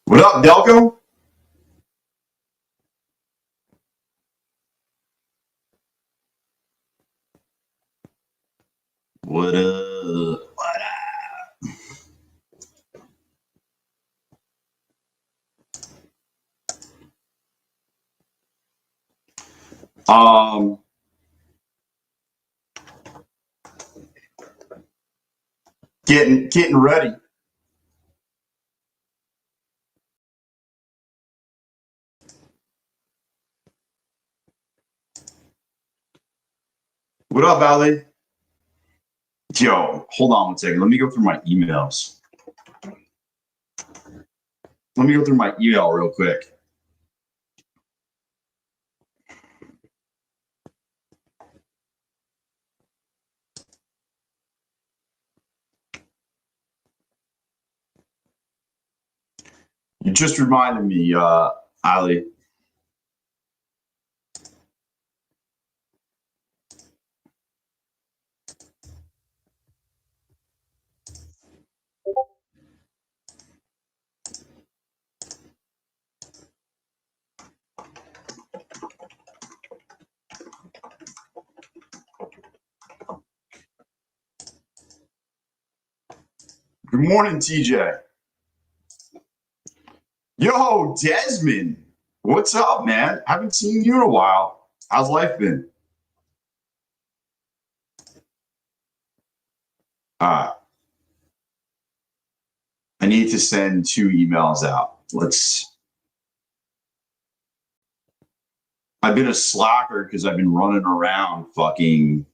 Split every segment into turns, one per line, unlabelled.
What up, Delco? What up? What up? Getting ready. What up, Ali? Yo, hold on one second. Let me go through my emails. Let me go through my email real quick. You just reminded me, Ali. Good morning, TJ. Yo, Desmond. What's up, man? Haven't seen you in a while. How's life been? I need to send 2 emails out. I've been a slacker because I've been running around fucking.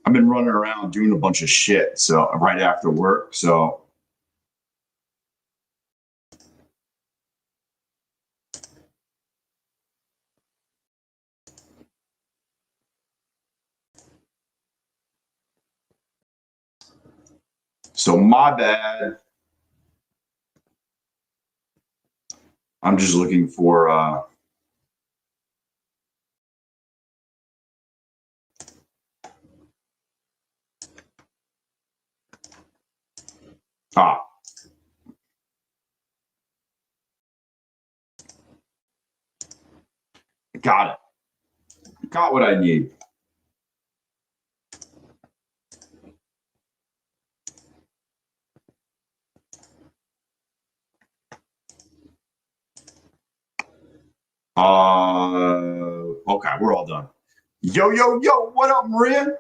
I've been running around doing a bunch of shit. So right after work. So my bad. I'm just looking for got it. Got what I need. Okay, we're all done. Yo, what up, Maria?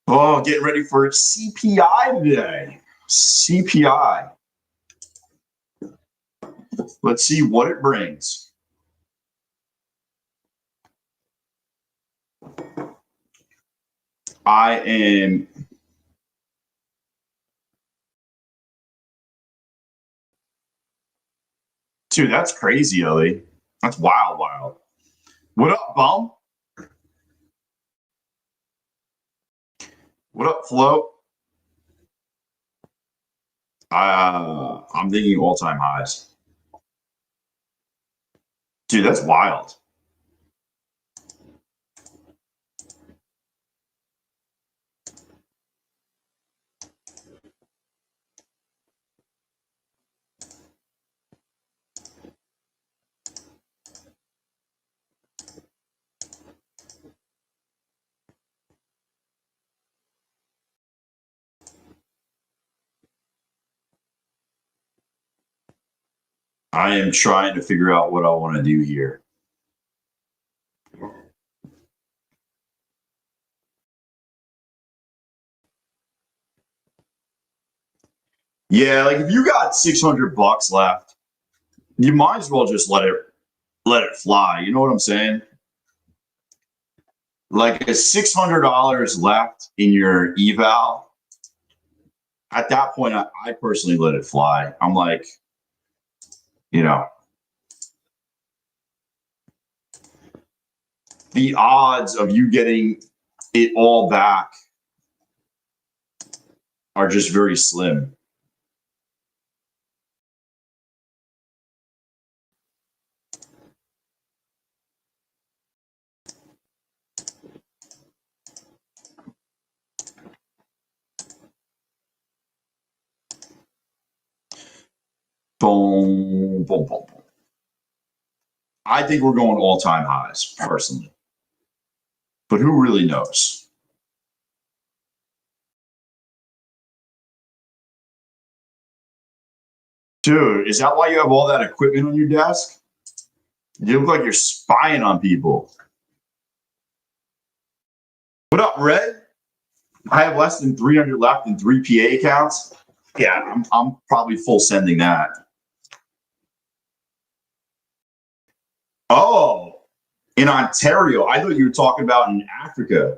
Oh, getting ready for CPI today. CPI. Let's see what it brings. I am. Dude, that's crazy, Ellie. That's wild. What up, Bum? What up, Flo? I'm thinking all-time highs. Dude, that's wild. I am trying to figure out what I want to do here. Yeah, like if you got $600 left, you might as well just let it fly. You know what I'm saying? Like a $600 left in your eval. At that point, I personally let it fly. I'm like, you know, the odds of you getting it all back are just very slim. Boom, boom, boom, boom. I think we're going all-time highs, personally. But who really knows? Dude, is that why you have all that equipment on your desk? You look like you're spying on people. What up, Red? I have less than 300 left in 3 PA accounts. Yeah, I'm probably full sending that. Oh, in Ontario. I thought you were talking about in Africa.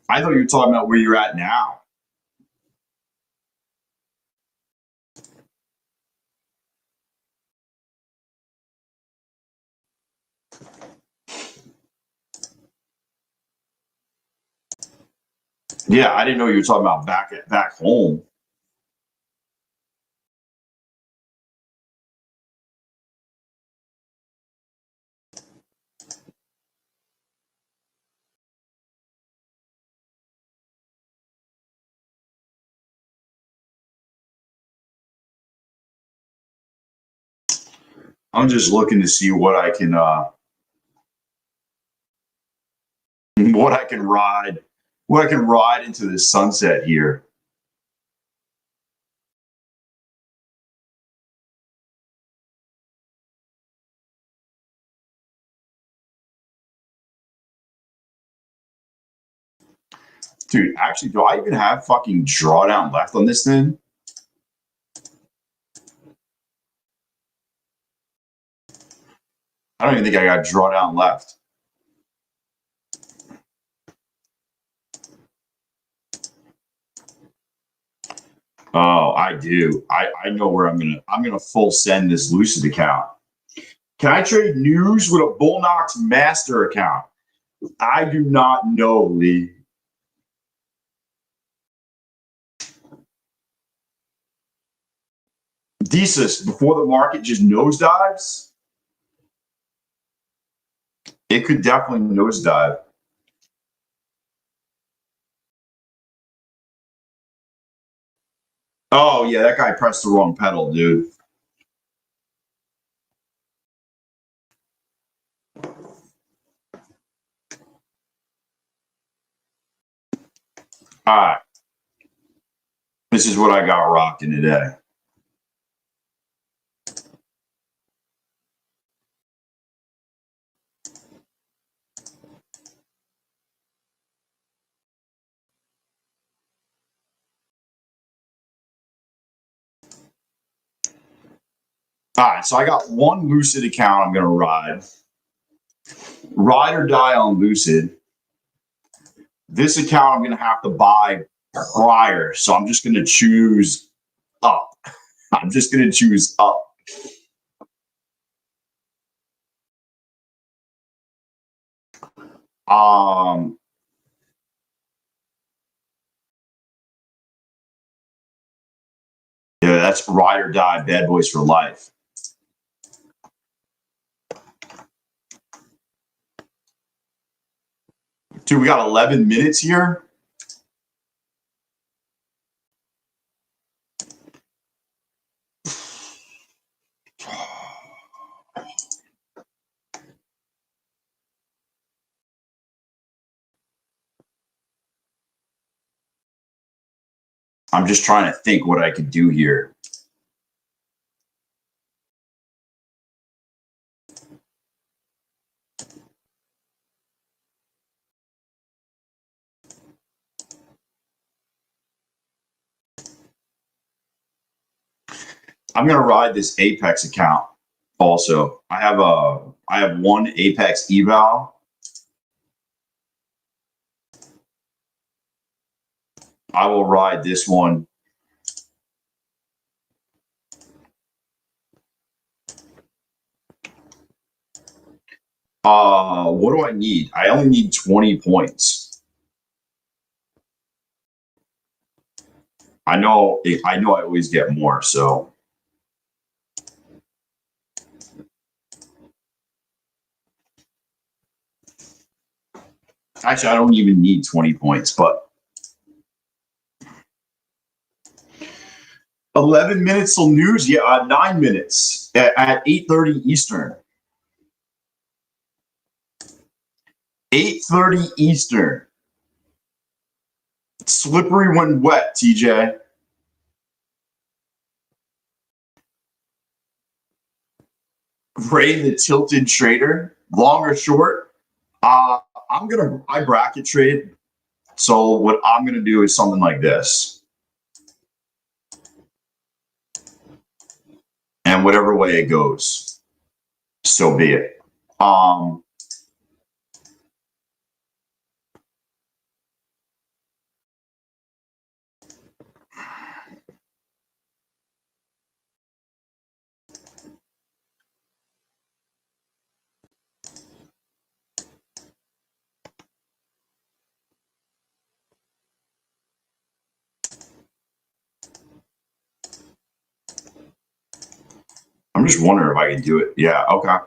I thought you were talking about where you're at now. Yeah, I didn't know you were talking about back home. I'm just looking to see what I can ride, what I can ride into the sunset here. Dude, actually, do I even have fucking drawdown left on this thing? I don't even think I got drawdown left. Oh, I do. I know where I'm gonna full send this Lucid account. Can I trade news with a Bulenox master account? I do not know, Lee. Thesis, before the market just nosedives, it could definitely nosedive. Oh, yeah, that guy pressed the wrong pedal, dude. All right. This is what I got rocking today. All right, so I got one Lucid account I'm going to ride. Ride or die on Lucid. This account I'm going to have to buy prior, so I'm just going to choose up. I'm just going to choose up. Yeah, that's ride or die, bad boys for life. Dude, we got 11 minutes here. I'm just trying to think what I could do here. I'm going to ride this Apex account also. I have one Apex eval. I will ride this one. What do I need? I only need 20 points. I know I always get more, so. Actually, I don't even need 20 points, but 11 minutes till news. Yeah, 9 minutes at 8:30 Eastern. 8:30 Eastern. Slippery when wet, TJ. Ray the tilted trader, long or short. I bracket trade. So what I'm gonna do is something like this. And whatever way it goes, so be it. I'm just wondering if I can do it. Yeah, okay.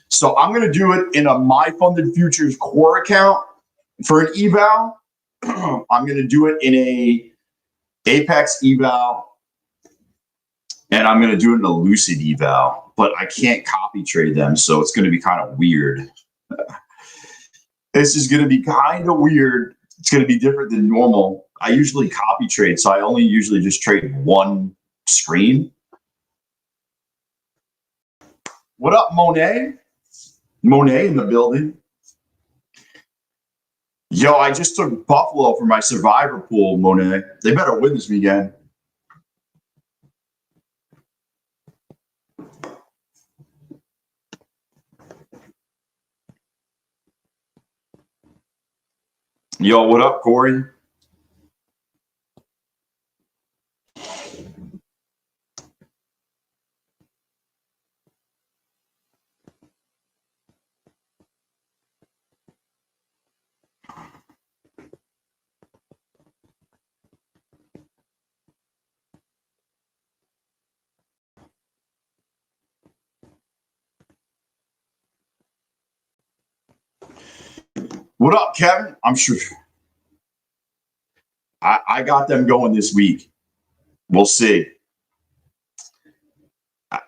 So I'm gonna do it in a My Funded Futures core account for an eval. I'm gonna do it in a Apex eval, and I'm gonna do it in a Lucid eval, but I can't copy trade them, so it's gonna be kind of weird. This is gonna be kind of weird. It's gonna be different than normal. I usually copy trade, so I only usually just trade one screen. What up, Monet? Monet in the building. Yo, I just took Buffalo for my survivor pool, Monet. They better win this weekend. Yo, what up, Corey? What up, Kevin? I'm sure I got them going this week. We'll see.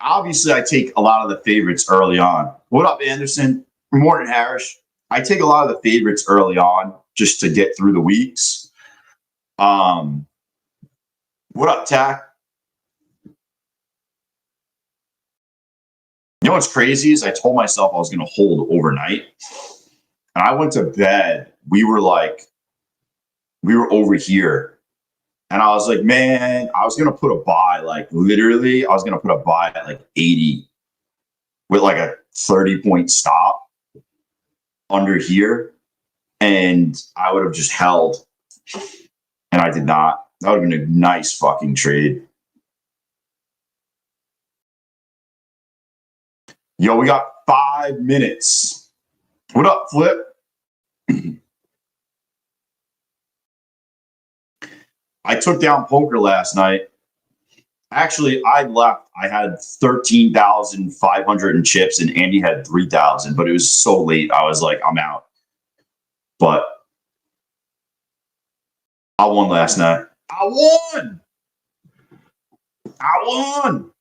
Obviously, I take a lot of the favorites early on. What up, Anderson? Morning, Harris. I take a lot of the favorites early on just to get through the weeks. What up, Tack? You know what's crazy is I told myself I was going to hold overnight, and I went to bed. We were over here. And I was like, man, I was going to put a buy, like literally, I was going to put a buy at like 80 with like a 30-point stop under here. And I would have just held. And I did not. That would have been a nice fucking trade. Yo, we got 5 minutes. What up, Flip? I took down poker last night. Actually, I left. I had 13,500 in chips, and Andy had 3,000. But it was so late. I was like, I'm out. But I won last night. I won. I won.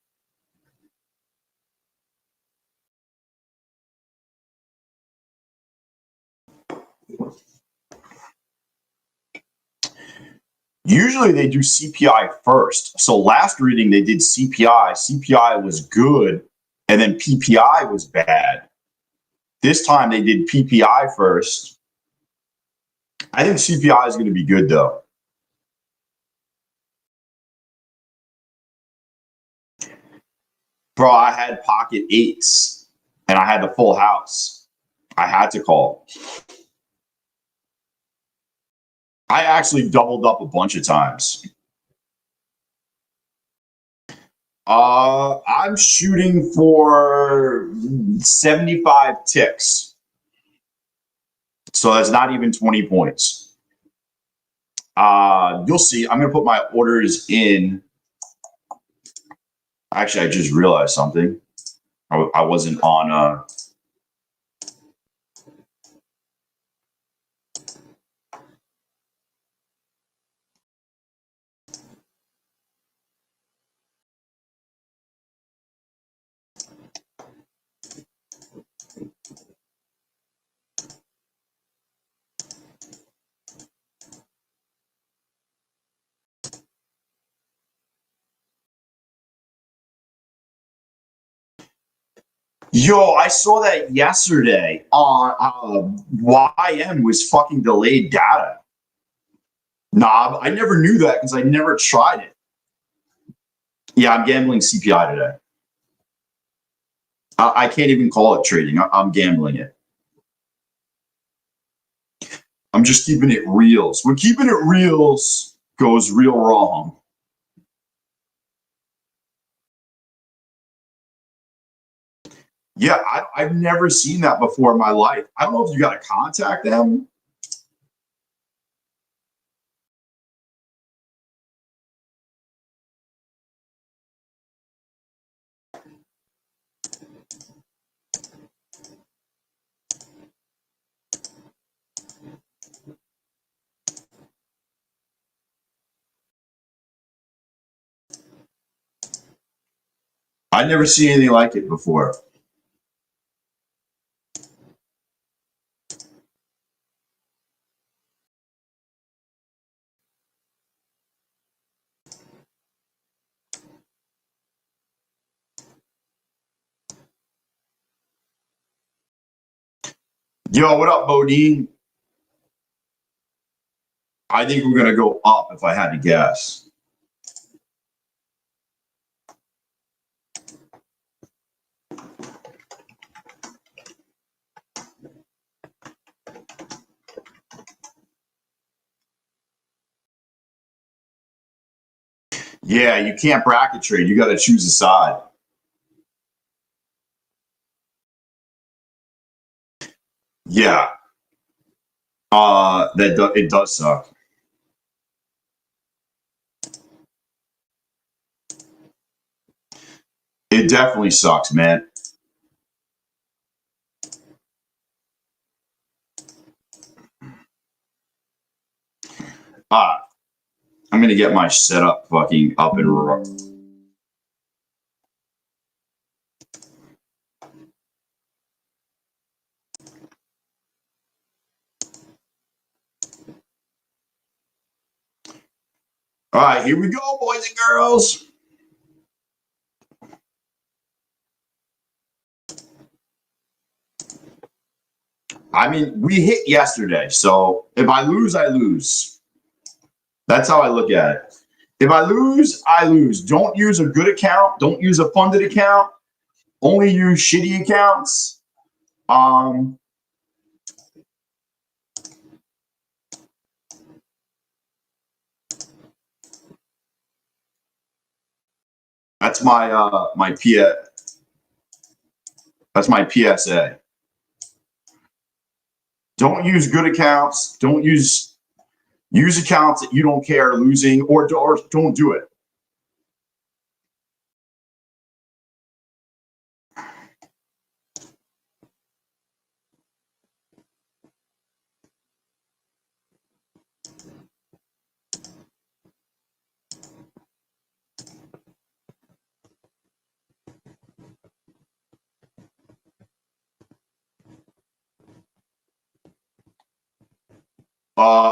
Usually they do CPI first. So last reading they did CPI. CPI was good, and then PPI was bad. This time they did PPI first. I think CPI is going to be good though. Bro, I had pocket eights and I had the full house. I had to call. I actually doubled up a bunch of times. I'm shooting for 75 ticks. So that's not even 20 points. You'll see. I'm going to put my orders in. Actually, I just realized something. I wasn't on. Yo, I saw that yesterday on YM was fucking delayed data. Nah, I never knew that because I never tried it. Yeah, I'm gambling CPI today. I can't even call it trading. I'm gambling it. I'm just keeping it reals. When keeping it reals goes real wrong. Yeah, I've never seen that before in my life. I don't know if you got to contact them. I've never seen anything like it before. Yo, what up, Bodine? I think we're going to go up if I had to guess. Yeah, you can't bracket trade. You got to choose a side. Yeah. It does suck. It definitely sucks, man. I'm going to get my setup fucking up and running. All right, here we go, boys and girls. I mean, we hit yesterday, so if I lose, I lose. That's how I look at it. If I lose, I lose. Don't use a good account. Don't use a funded account. Only use shitty accounts. That's my PSA. Don't use good accounts. Don't use accounts that you don't care losing, or don't do it.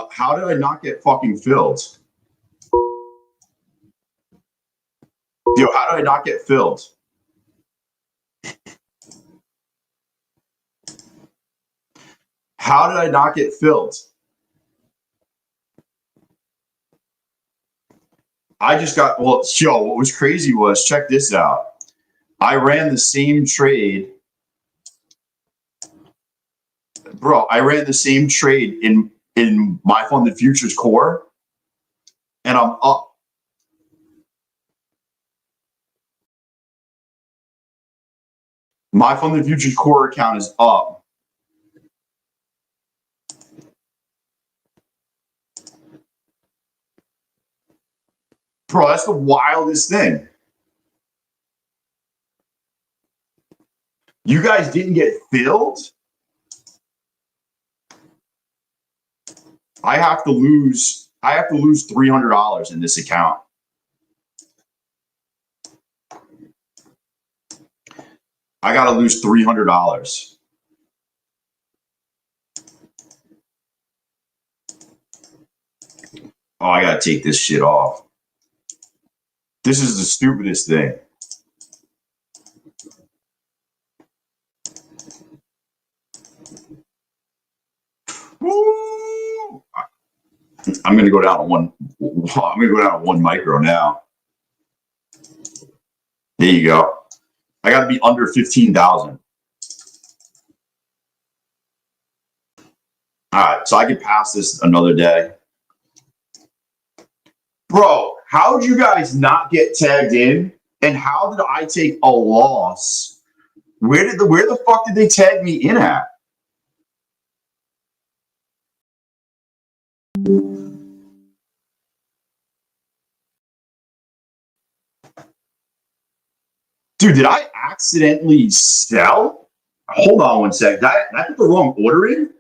How did I not get fucking filled? Yo, how did I not get filled? How did I not get filled? I just got, well, yo, what was crazy was, check this out. I ran the same trade. Bro, I ran the same trade in my funded futures core, and I'm up. My funded futures core account is up. Bro, that's the wildest thing. You guys didn't get filled? I have to lose $300 in this account. I got to lose $300. Oh, I got to take this shit off. This is the stupidest thing. Woo! I'm going to go down to one micro now. There you go. I got to be under 15,000. All right, so I can pass this another day. Bro, how did you guys not get tagged in? And how did I take a loss? Where the fuck did they tag me in at? Dude, did I accidentally sell? Hold on one sec. Did I put the wrong order in?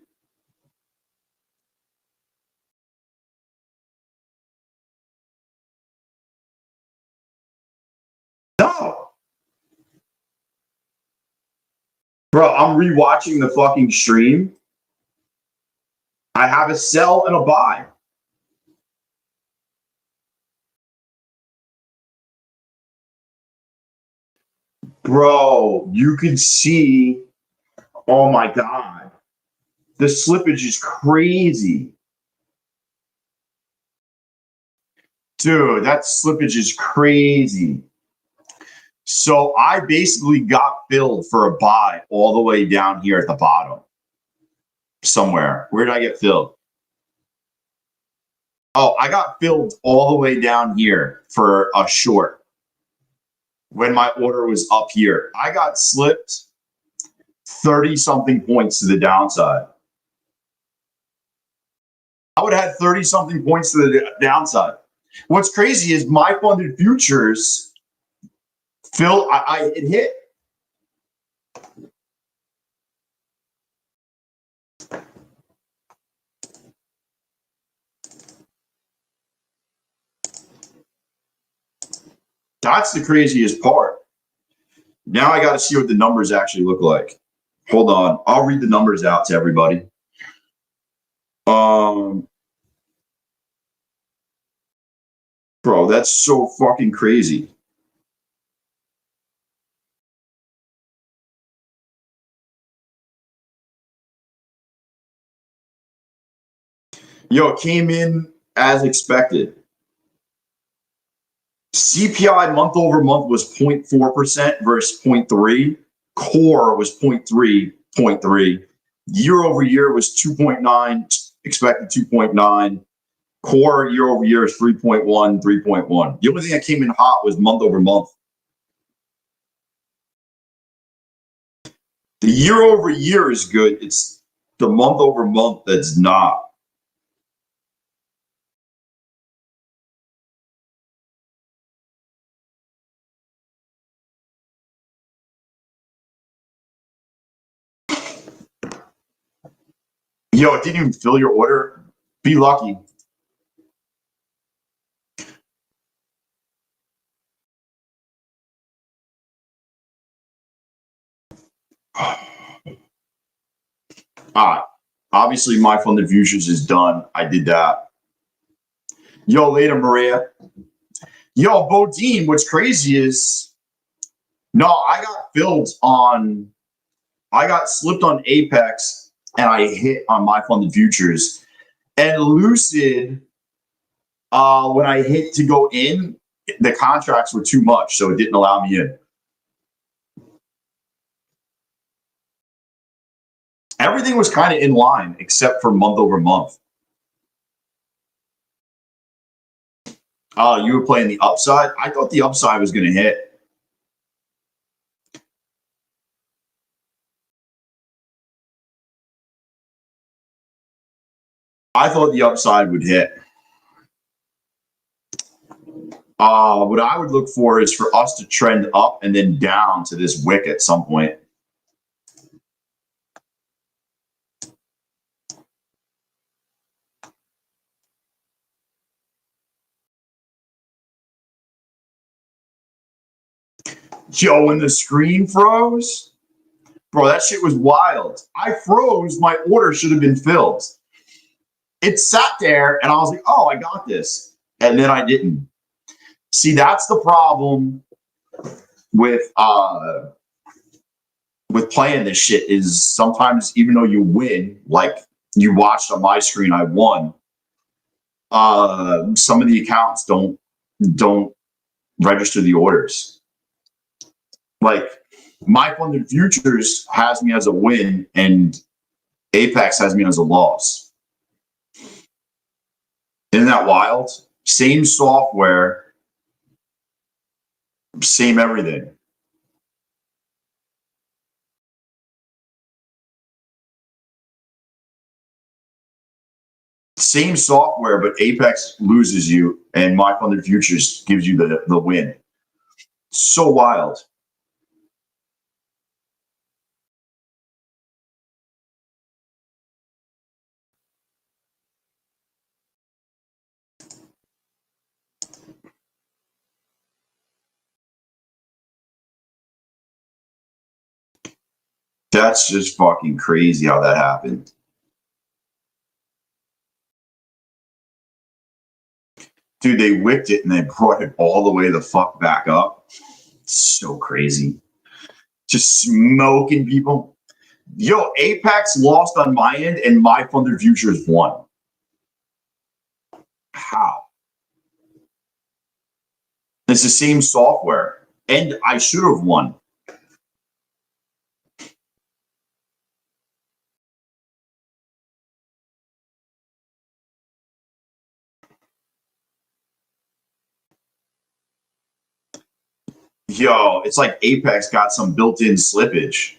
No. Bro, I'm rewatching the fucking stream. I have a sell and a buy. Bro, you can see, oh my God. The slippage is crazy. Dude, that slippage is crazy. So I basically got filled for a buy all the way down here at the bottom. Somewhere. Where did I get filled? Oh, I got filled all the way down here for a short when my order was up here. I got slipped 30-something points to the downside. I would have had 30-something points to the downside. What's crazy is my funded futures, Phil, it hit. That's the craziest part. Now I got to see what the numbers actually look like. Hold on. I'll read the numbers out to everybody. Bro, that's so fucking crazy. Yo, it came in as expected. CPI month over month was 0.4% versus 0.3. Core was 0.3, 0.3. Year over year was 2.9, expected 2.9. Core year over year is 3.1, 3.1. The only thing that came in hot was month over month. The year over year is good. It's the month over month that's not. Yo, it didn't even fill your order. Be lucky. All right. Obviously, my funded futures is done. I did that. Yo, later, Maria. Yo, Bodine, what's crazy is, no, I got slipped on Apex and I hit on my funded futures. And Lucid, when I hit to go in, the contracts were too much, so it didn't allow me in. Everything was kind of in line except for month over month. You were playing the upside? I thought the upside was going to hit. I thought the upside would hit. What I would look for is for us to trend up and then down to this wick at some point. Yo, when the screen froze, bro, that shit was wild. I froze. My order should have been filled. It sat there, and I was like, oh, I got this. And then I didn't. See, that's the problem with playing this shit is sometimes even though you win, like you watched on my screen, I won. Some of the accounts don't register the orders. Like my funded futures has me as a win, and Apex has me as a loss. Isn't that wild? Same software, same everything. Same software, but Apex loses you, and my funded futures gives you the win. So wild. That's just fucking crazy how that happened. Dude, they whipped it and they brought it all the way the fuck back up. So crazy. Just smoking people. Yo, Apex lost on my end and my funded futures won. How? It's the same software. And I should have won. Yo, it's like Apex got some built-in slippage.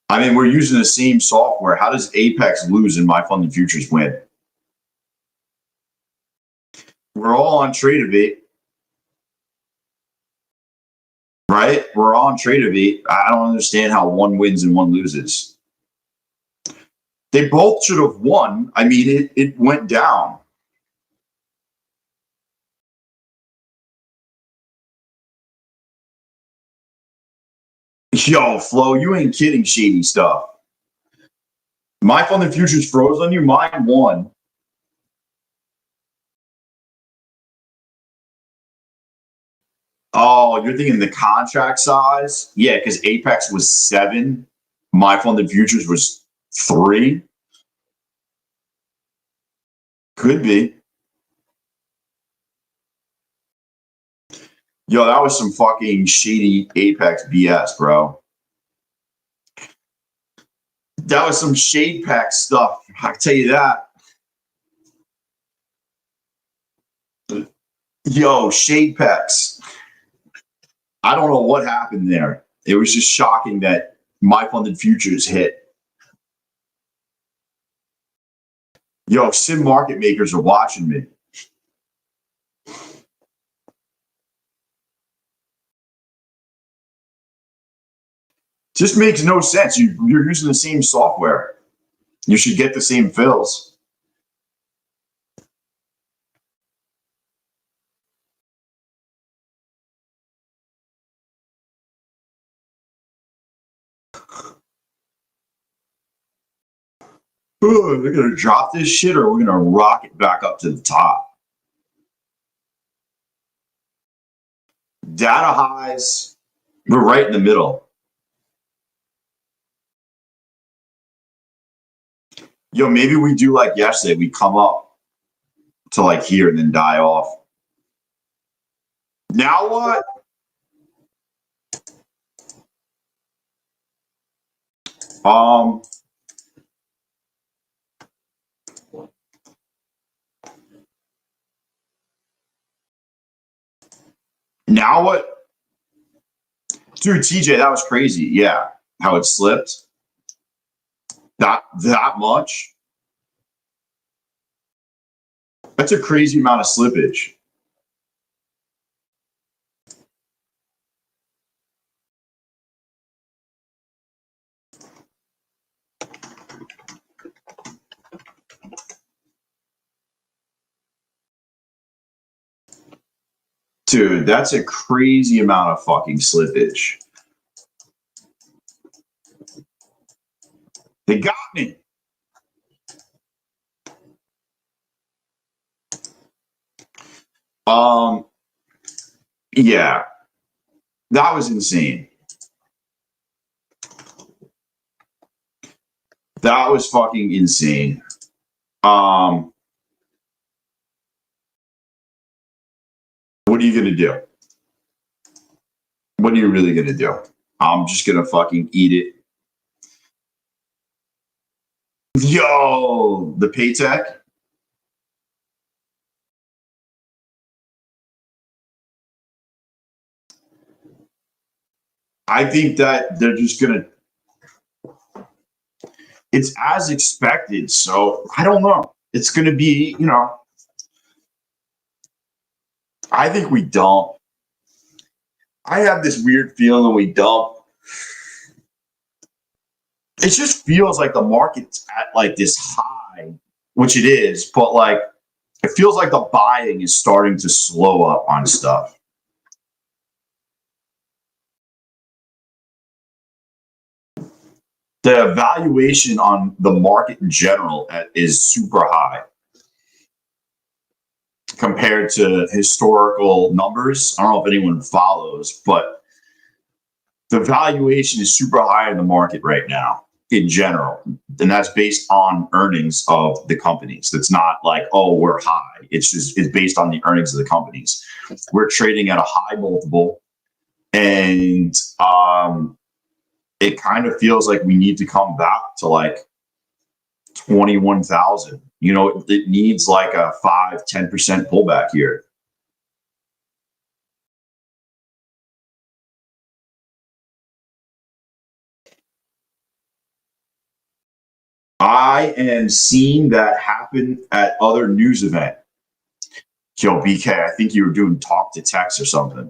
I mean, we're using the same software. How does Apex lose and my funded futures win? We're all on Tradeify, right? We're all on Tradeify. I don't understand how one wins and one loses. They both should have won. I mean, it went down. Yo, Flo, you ain't kidding, shady stuff. My funded futures froze on you. Mine won. Oh, you're thinking the contract size? Yeah, because Apex was 7. My funded futures was 3. Could be. Yo, that was some fucking shady Apex BS, bro. That was some shade pack stuff. I can tell you that. Yo, shade packs. I don't know what happened there. It was just shocking that my funded futures hit. Yo, sim market makers are watching me. Just makes no sense. You're using the same software. You should get the same fills. Ooh, we're gonna drop this shit, or we're gonna rock it back up to the top. Data highs, we're right in the middle. Yo, maybe we do like yesterday. We come up to like here and then die off. Now what? Um, Now what? Dude, TJ, that was crazy. Yeah, how it slipped. That much. That's a crazy amount of slippage. Dude, that's a crazy amount of fucking slippage. They got me. Yeah, that was insane. That was fucking insane. What are you gonna do? What are you really gonna do? I'm just gonna fucking eat it. Yo, the paytech. I think that they're just gonna. It's as expected, so I don't know. It's gonna be, I think we dump. I have this weird feeling we dump. It just feels like the market's at like this high, which it is, but like it feels like the buying is starting to slow up on stuff. The valuation on the market in general is super high compared to historical numbers. I don't know if anyone follows, but the valuation is super high in the market right now in general. And that's based on earnings of the companies. That's not like, oh, we're high. It's based on the earnings of the companies. We're trading at a high multiple, and it kind of feels like we need to come back to like 21,000. It needs like a 5-10% pullback here. I am seeing that happen at other news events. Yo, BK, I think you were doing talk to text or something.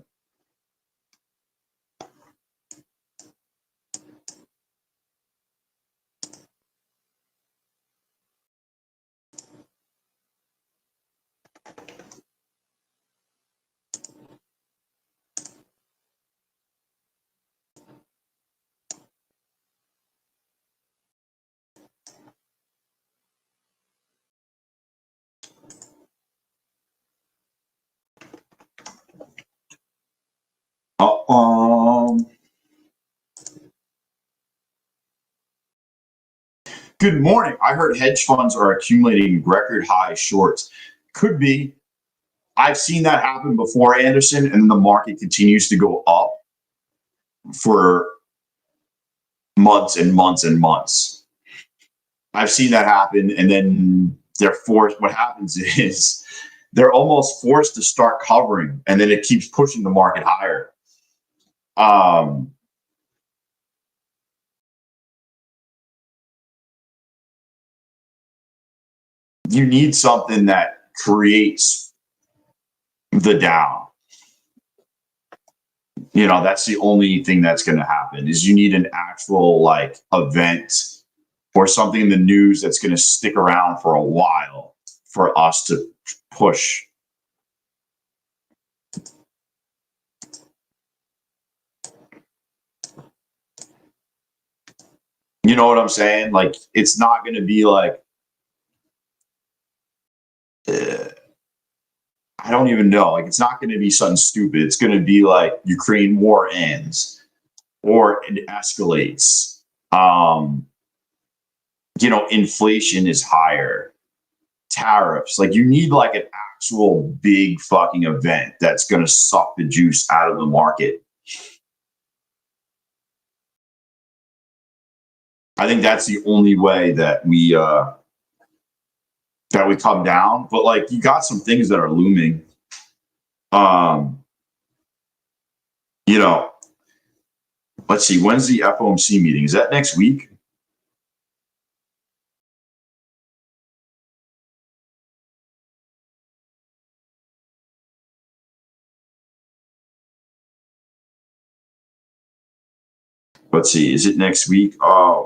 Good morning. I heard hedge funds are accumulating record high shorts. Could be. I've seen that happen before, Anderson, and the market continues to go up for months and months and months. I've seen that happen, and then they're forced. What happens is they're almost forced to start covering, and then it keeps pushing the market higher. You need something that creates the down. That's the only thing that's going to happen is you need an actual like event or something in the news that's going to stick around for a while for us to push. You know what I'm saying? Like, it's not going to be like, I don't even know. Like, it's not going to be something stupid. It's going to be like Ukraine war ends or it escalates. Inflation is higher, tariffs. Like, you need like an actual big fucking event that's going to suck the juice out of the market. I think that's the only way that we come down. But like, you got some things that are looming. Let's see. When's the FOMC meeting? Is that next week? let's see, is it next week?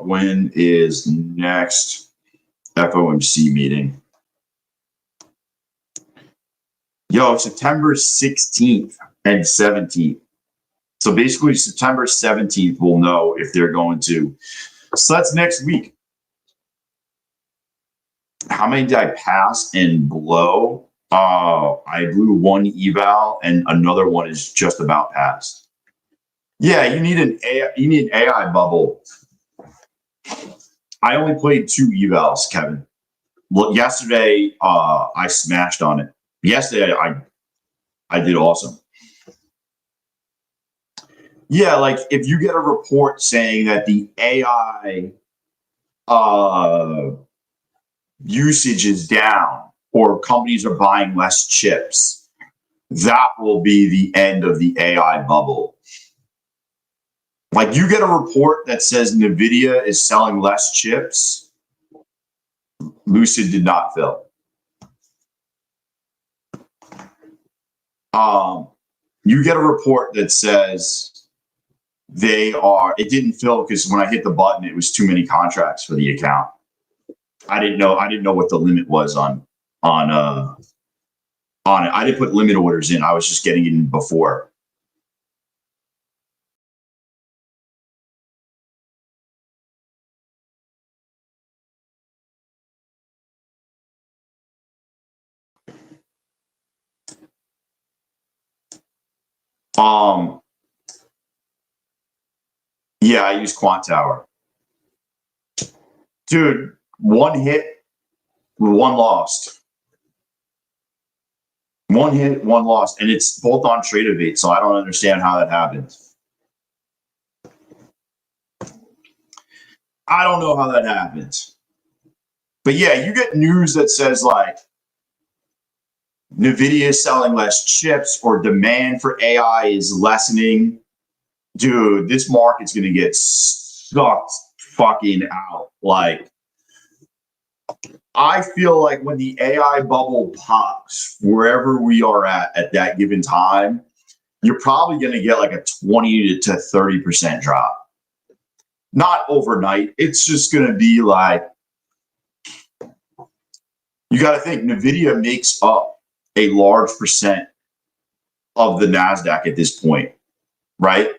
When is next FOMC meeting? Yo, September 16th and 17th. So basically September 17th, we'll know if they're going to. So that's next week. How many did I pass and blow? I blew one eval and another one is just about passed. Yeah, you need an AI bubble. I only played 2 evals, Kevin. Well, yesterday I smashed on it. Yesterday I did awesome. Yeah, like if you get a report saying that the AI usage is down or companies are buying less chips, that will be the end of the AI bubble. Like you get a report that says NVIDIA is selling less chips, Lucid did not fill. You get a report that says it didn't fill because when I hit the button, it was too many contracts for the account. I didn't know what the limit was on it. I didn't put limit orders in. I was just getting it in before. Yeah, I use Quant Tower. Dude, one hit, one lost. One hit, one lost. And it's both on Tradeify, so I don't understand how that happened. I don't know how that happens. But yeah, you get news that says like NVIDIA is selling less chips or demand for AI is lessening. Dude, this market's going to get sucked fucking out. Like, I feel like when the AI bubble pops, wherever we are at that given time, you're probably going to get like a 20 to 30% drop. Not overnight. It's just going to be like, you got to think NVIDIA makes up a large percent of the NASDAQ at this point, right?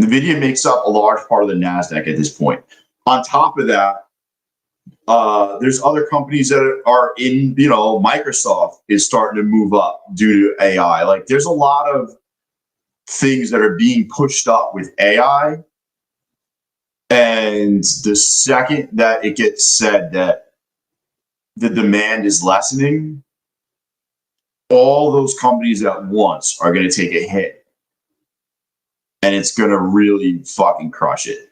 NVIDIA makes up a large part of the NASDAQ at this point. On top of that, there's other companies that are in, Microsoft is starting to move up due to AI. Like there's a lot of things that are being pushed up with AI. And the second that it gets said that the demand is lessening, all those companies at once are going to take a hit. And it's going to really fucking crush it.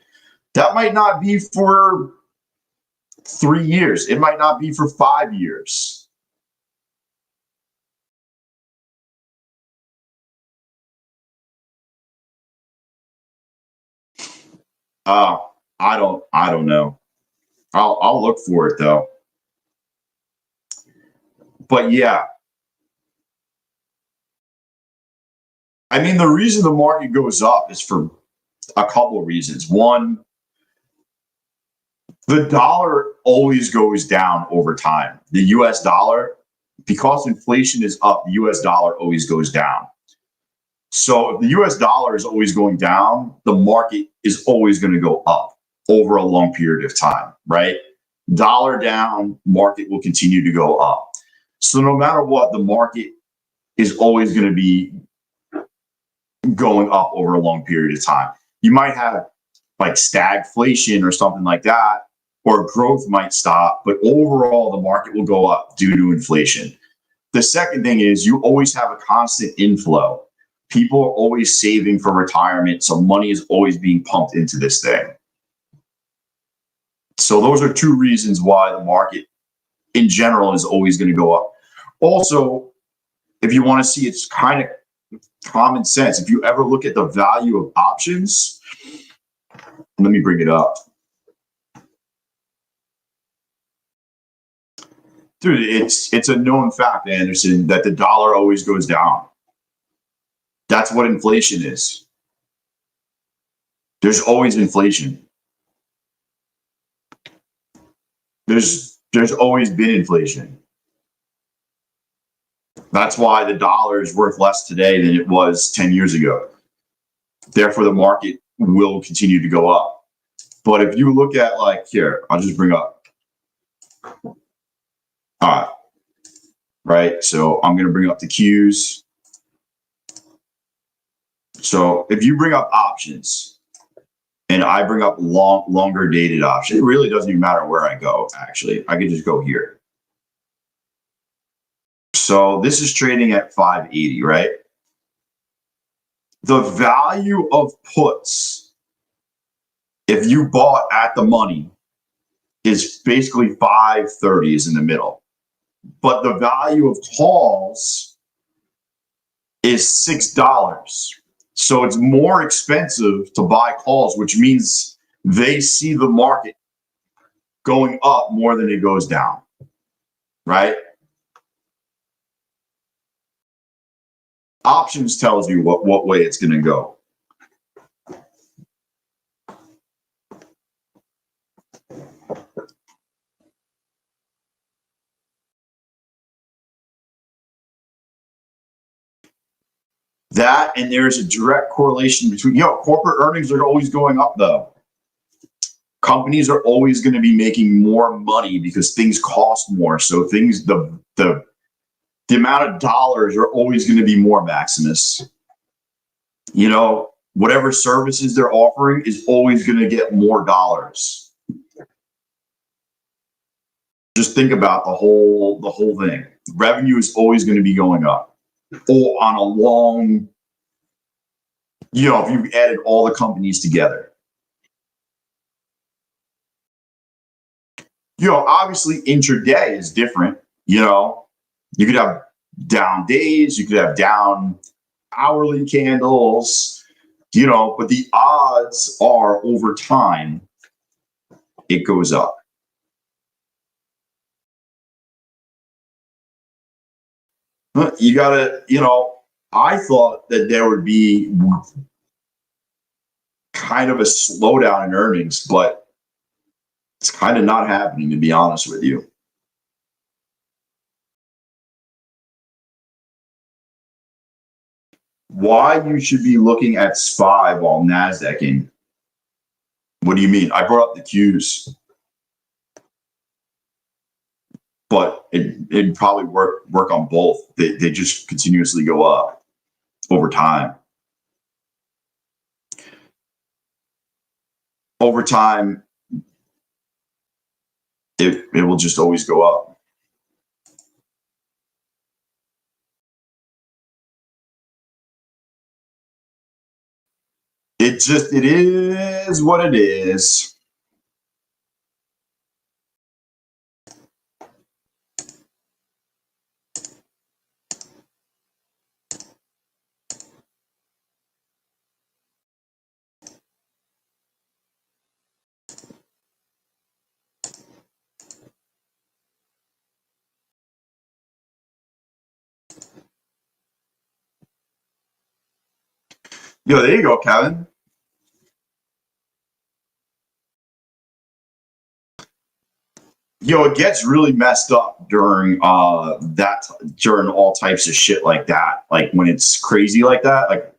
That might not be for 3 years. It might not be for 5 years. I don't know. I'll look for it though. But yeah. I mean, the reason the market goes up is for a couple of reasons. One, the dollar always goes down over time. The US dollar, because inflation is up, the US dollar always goes down. So if the US dollar is always going down, the market is always going to go up over a long period of time, right? Dollar down, market will continue to go up. So no matter what, the market is always going to be going up over a long period of time. You might have like stagflation or something like that, or growth might stop, but overall the market will go up due to inflation. The second thing is you always have a constant inflow. People are always saving for retirement, so money is always being pumped into this thing. So those are 2 reasons why the market in general is always going to go up. Also, if you want to see, it's kind of common sense. If you ever look at the value of options, let me bring it up. Dude, it's a known fact, Anderson, that the dollar always goes down. That's what inflation is. There's always inflation. There's always been inflation. That's why the dollar is worth less today than it was 10 years ago. Therefore, the market will continue to go up. But if you look at, like, here, I'll just bring up. All right. So I'm going to bring up the Qs. So if you bring up options and I bring up longer dated options, it really doesn't even matter where I go, actually. I could just go here. So this is trading at 580, right? The value of puts, if you bought at the money, is basically 530 is in the middle. But the value of calls is $6. So it's more expensive to buy calls, which means they see the market going up more than it goes down, right? Options tells you what way it's going to go. That, and there's a direct correlation between, corporate earnings are always going up though. Companies are always going to be making more money because things cost more. So things, the amount of dollars are always going to be more, Maximus. Whatever services they're offering is always going to get more dollars. Just think about the whole thing. Revenue is always going to be going up. Or on a long, if you added all the companies together. Obviously intraday is different. You could have down days, you could have down hourly candles, but the odds are over time, it goes up. You gotta, I thought that there would be kind of a slowdown in earnings, but it's kind of not happening, to be honest with you. Why you should be looking at SPY while NASDAQing? What do you mean? I brought up the Qs. But it'd probably work on both. They just continuously go up over time. Over time, it will just always go up. It is what it is. There you go, Kevin. It gets really messed up during during all types of shit like that. Like when it's crazy like that. Like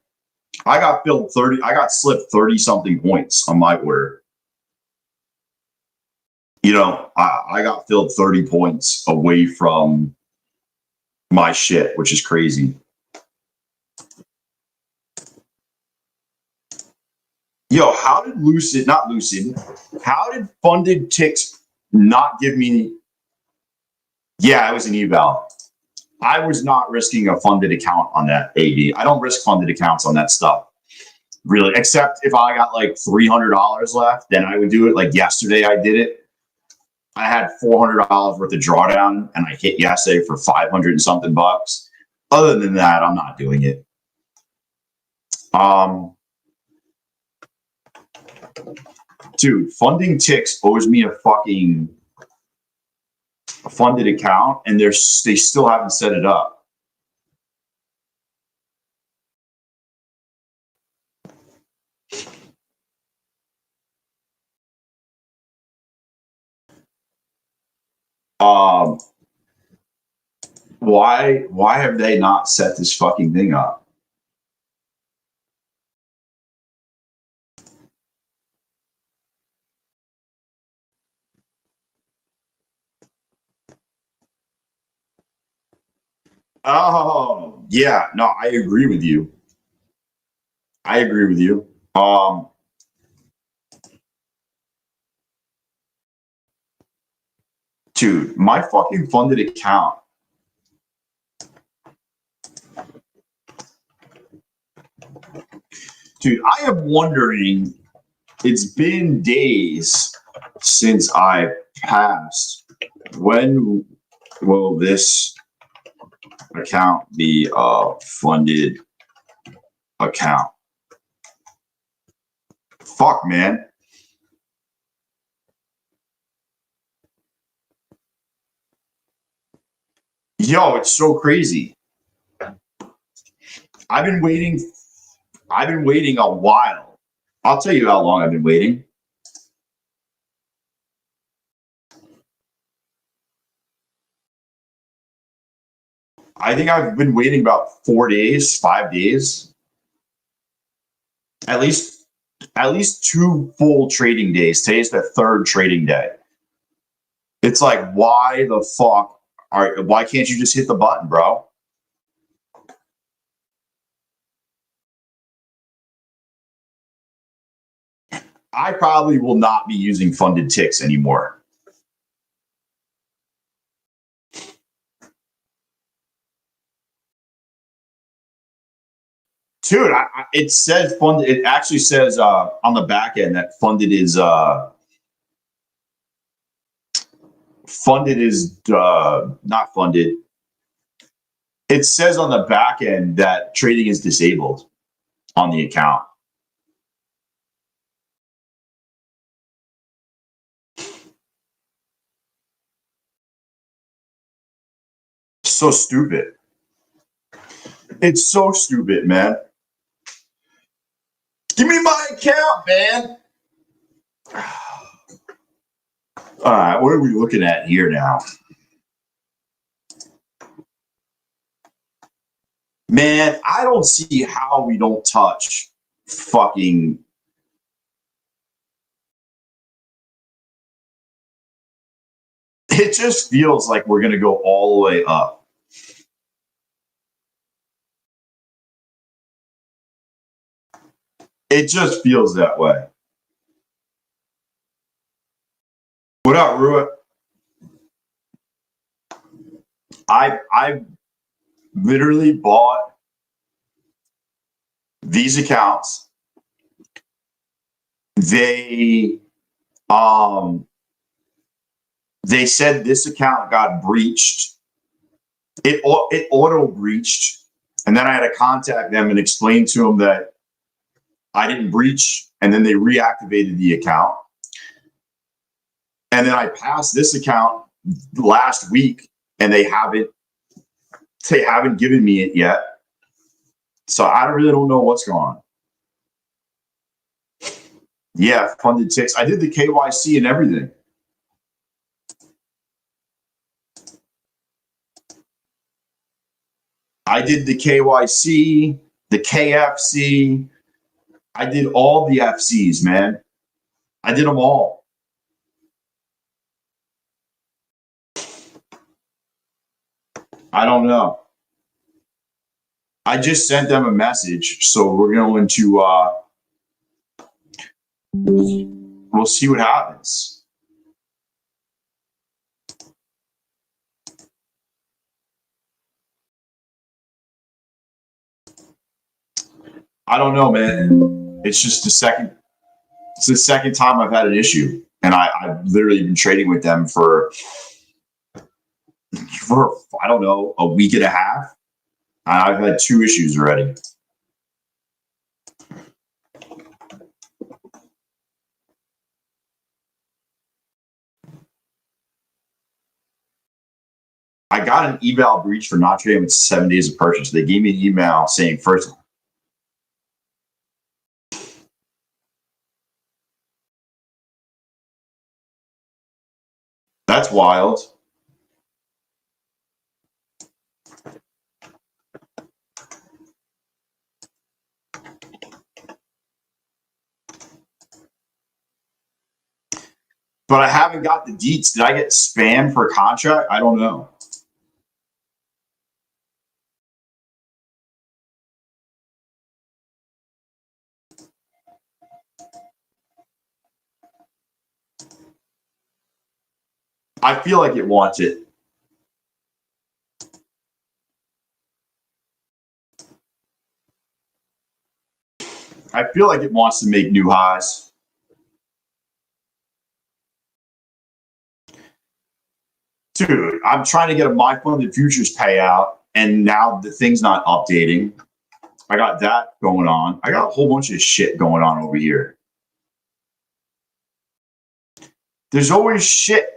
I got slipped 30 something points on my order. I got filled 30 points away from my shit, which is crazy. How did how did funded ticks not give me? Yeah, it was an eval. I was not risking a funded account on that AD. I don't risk funded accounts on that stuff, really, except if I got like $300 left, then I would do it. Like yesterday, I did it. I had $400 worth of drawdown, and I hit yesterday for 500 and something bucks. Other than that, I'm not doing it. Dude, funding ticks owes me a fucking funded account, and they still haven't set it up. Why have they not set this fucking thing up? Oh, yeah. No, I agree with you. I agree with you. Dude, my fucking funded account. Dude, I am wondering, it's been days since I passed. When will this account be a funded account? Fuck, man. Yo, it's so crazy. I've been waiting a while. I'll tell you how long I've been waiting. I think I've been waiting about 4 days, 5 days. At least 2 full trading days. Today's the 3rd trading day. It's like, why the fuck why can't you just hit the button, bro? I probably will not be using funded ticks anymore. Dude, it says funded. It actually says on the back end that funded is not funded. It says on the back end that trading is disabled on the account. So stupid. It's so stupid, man. Give me my account, man. All right, what are we looking at here now? Man, I don't see how we don't touch fucking. It just feels like we're going to go all the way up. It just feels that way. What up, Ruit? I literally bought these accounts. They said this account got breached. It auto breached, and then I had to contact them and explain to them that I didn't breach, and then they reactivated the account. And then I passed this account last week, and they haven't given me it yet. So I really don't know what's going on. Yeah, funded ticks. I did the KYC and everything. I did the KYC, the KFC. I did all the FCs, man. I did them all. I don't know. I just sent them a message, so we're going to we'll see what happens. I don't know, man. It's just it's the second time I've had an issue, and I've literally been trading with them for I don't know, a week and a half. I've had 2 issues already. I got an eval breach for not trading with 7 days of purchase. They gave me an email saying first. That's wild. But I haven't got the deets. Did I get spammed for a contract? I don't know. I feel like it wants it. I feel like it wants to make new highs. Dude, I'm trying to get a my funded futures payout, and now the thing's not updating. I got that going on. I got a whole bunch of shit going on over here. There's always shit,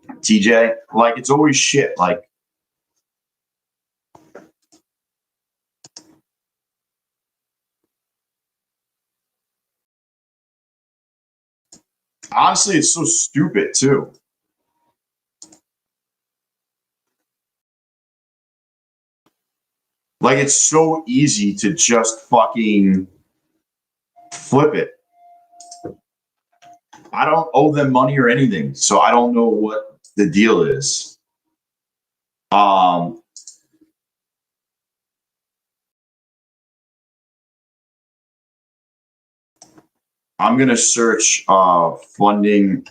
TJ. Like, it's always shit. Like, honestly, it's so stupid, too. Like, it's so easy to just fucking flip it. I don't owe them money or anything, so I don't know what the deal is. I'm gonna search funding.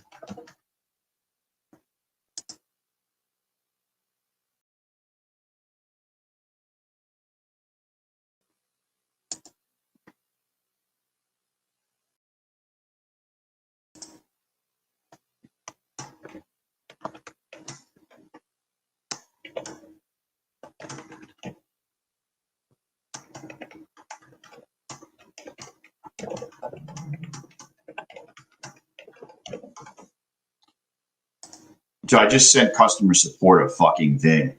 So I just sent customer support a fucking thing.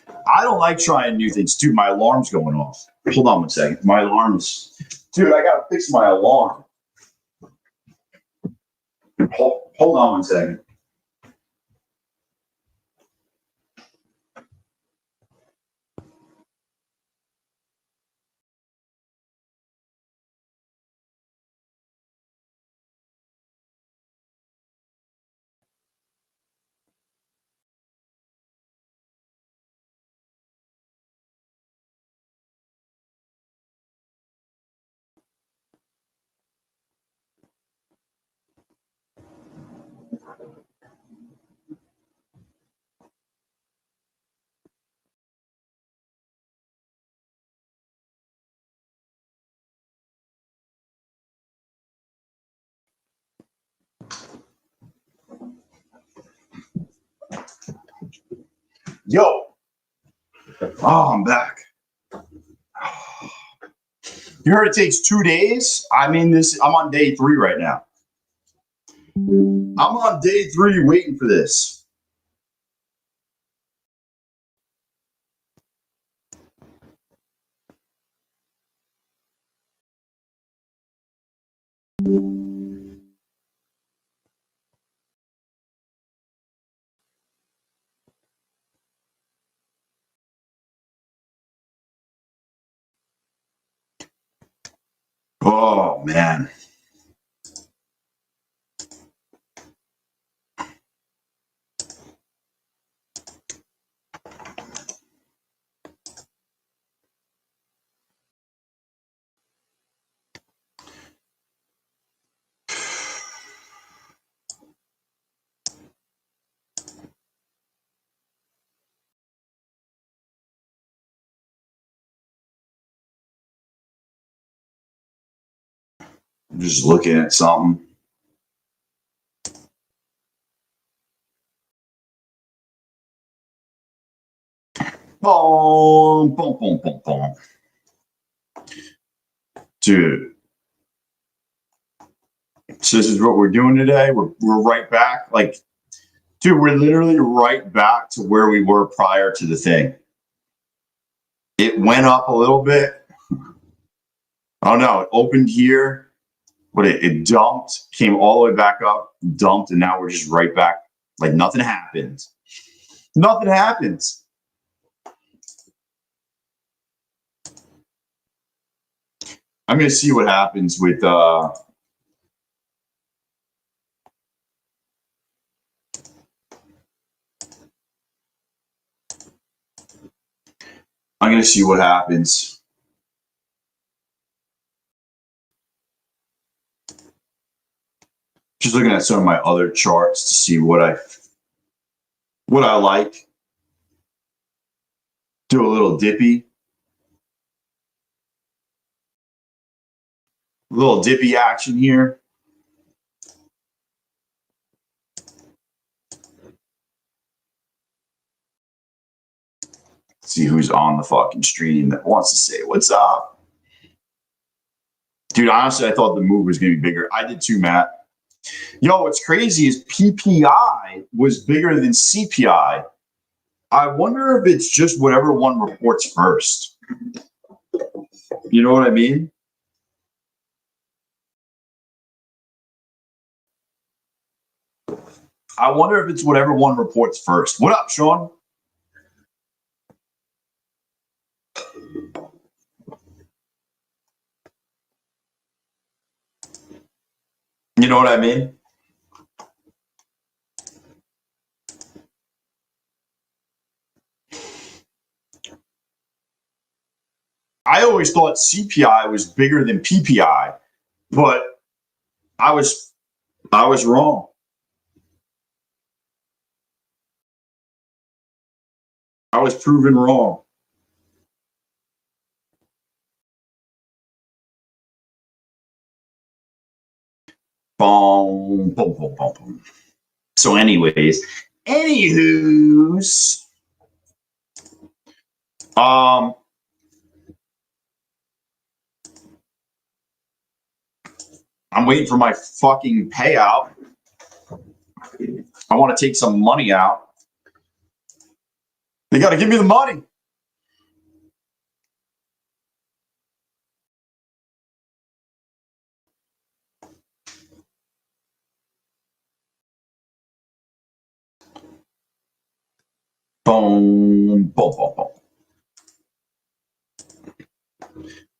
I don't like trying new things. Dude, my alarm's going off. Hold on one second. My alarm's... Dude, I gotta fix my alarm. Hold on one second. Yo. Oh, I'm back. You heard it takes 2 days? I'm on day 3 right now. I'm on day 3 waiting for this. Oh, man. I'm just looking at something. Boom, boom, boom, boom, boom. Dude. So this is what we're doing today. We're right back. Like, dude, we're literally right back to where we were prior to the thing. It went up a little bit. Oh no, it opened here, but it dumped, came all the way back up, dumped, and now we're just right back. Like nothing happened. Nothing happens. I'm going to see what happens with I'm going to see what happens. Just looking at some of my other charts to see what I like. Do a little dippy. A little dippy action here. See who's on the fucking stream that wants to say what's up. Dude, honestly, I thought the move was going to be bigger. I did too, Matt. Yo, what's crazy is PPI was bigger than CPI. I wonder if it's just whatever one reports first. You know what I mean? I wonder if it's whatever one reports first. What up, Sean? You know what I mean? I always thought CPI was bigger than PPI, but I was wrong. I was proven wrong. Boom, boom, boom, boom, boom. So, anywho's, I'm waiting for my fucking payout. I want to take some money out. They got to give me the money. Boom, boom, boom, boom.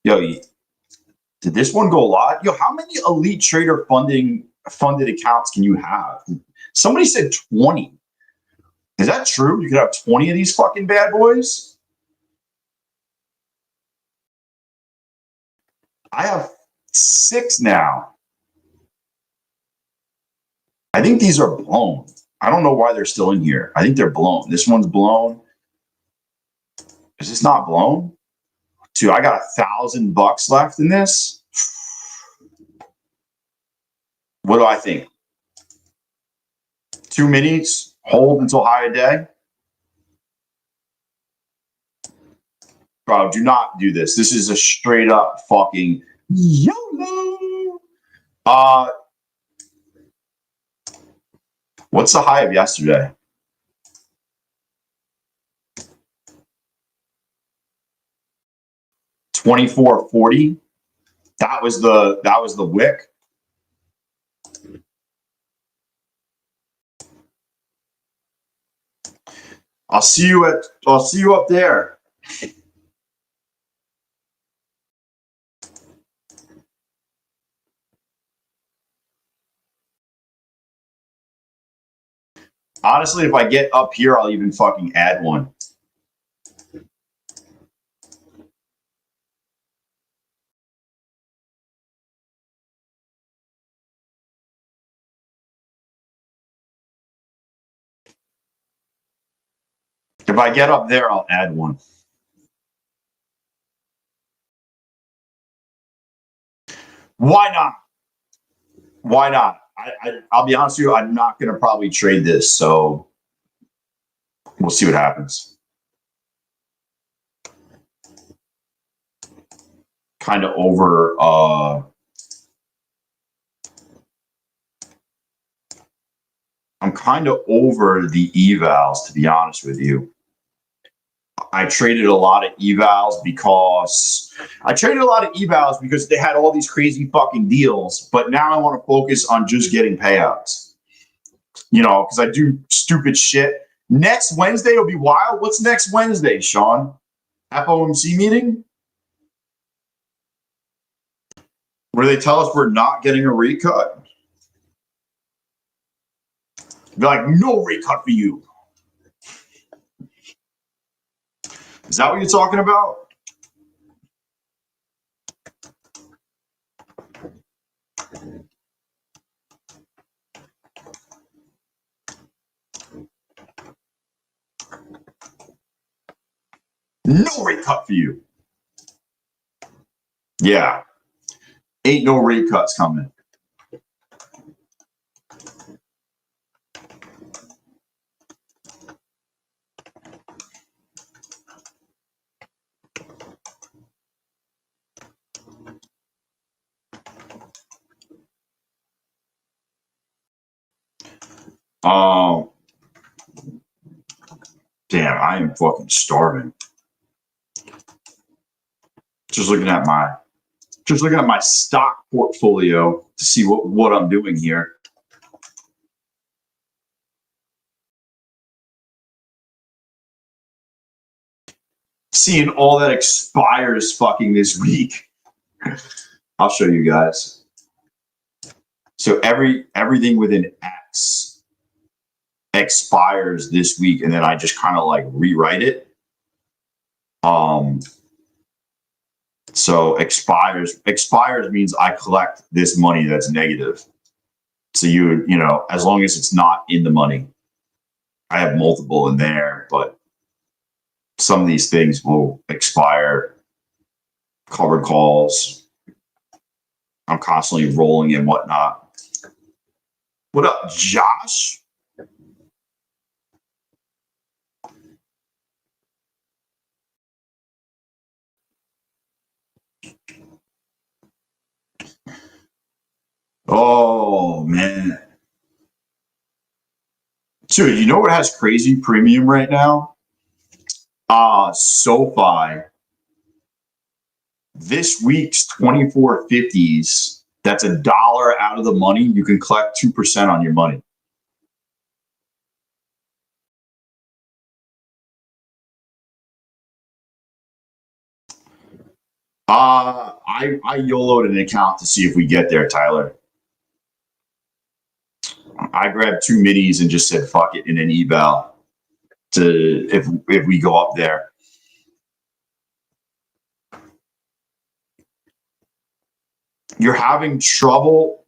Yo, did this one go live? Yo, how many elite trader funded accounts can you have? Somebody said 20. Is that true? You could have 20 of these fucking bad boys? I have 6 now. I think these are blown. I don't know why they're still in here. I think they're blown. This one's blown. Is this not blown? Dude, I got $1,000 left in this. What do I think? 2 minis, hold until high a day. Bro, do not do this. This is a straight up fucking YOLO. What's the high of yesterday? $24.40. That was the wick. I'll see you up there. Honestly, if I get up here, I'll even fucking add one. If I get up there, I'll add one. Why not? Why not? I'll be honest with you, I'm not going to probably trade this, so we'll see what happens. Kind of over I'm kind of over the evals, to be honest with you. I traded a lot of evals because they had all these crazy fucking deals, but now I want to focus on just getting payouts. You know, because I do stupid shit. Next Wednesday will be wild. What's next Wednesday, Sean? FOMC meeting? where they tell us we're not getting a rate cut. They're like, no rate cut for you. Is that what you're talking about? No rate cut for you. Yeah. Ain't no rate cuts coming. Damn, I am fucking starving. Just looking at my stock portfolio to see what I'm doing here. Seeing all that expires fucking this week. I'll show you guys. So everything within X expires this week, and then I just kind of like rewrite it. So expires means I collect this money that's negative. So you know, as long as it's not in the money. I have multiple in there, but some of these things will expire. Covered calls. I'm constantly rolling and whatnot. What up, Josh? Oh, man. Dude, you know what has crazy premium right now? SoFi. This week's 2450s, that's $1 out of the money. You can collect 2% on your money. I YOLO'd an account to see if we get there, Tyler. I grabbed 2 minis and just said fuck it in an eval to if we go up there. You're having trouble.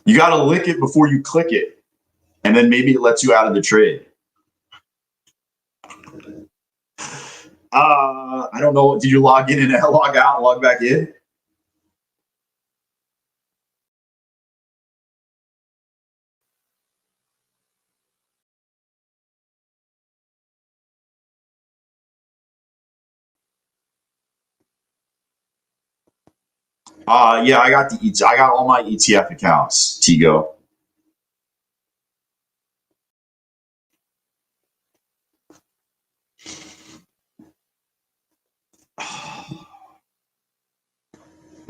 You got to lick it before you click it, and then maybe it lets you out of the trade. I don't know. Did you log in and log out, log back in? Yeah, I got all my ETF accounts, Tigo.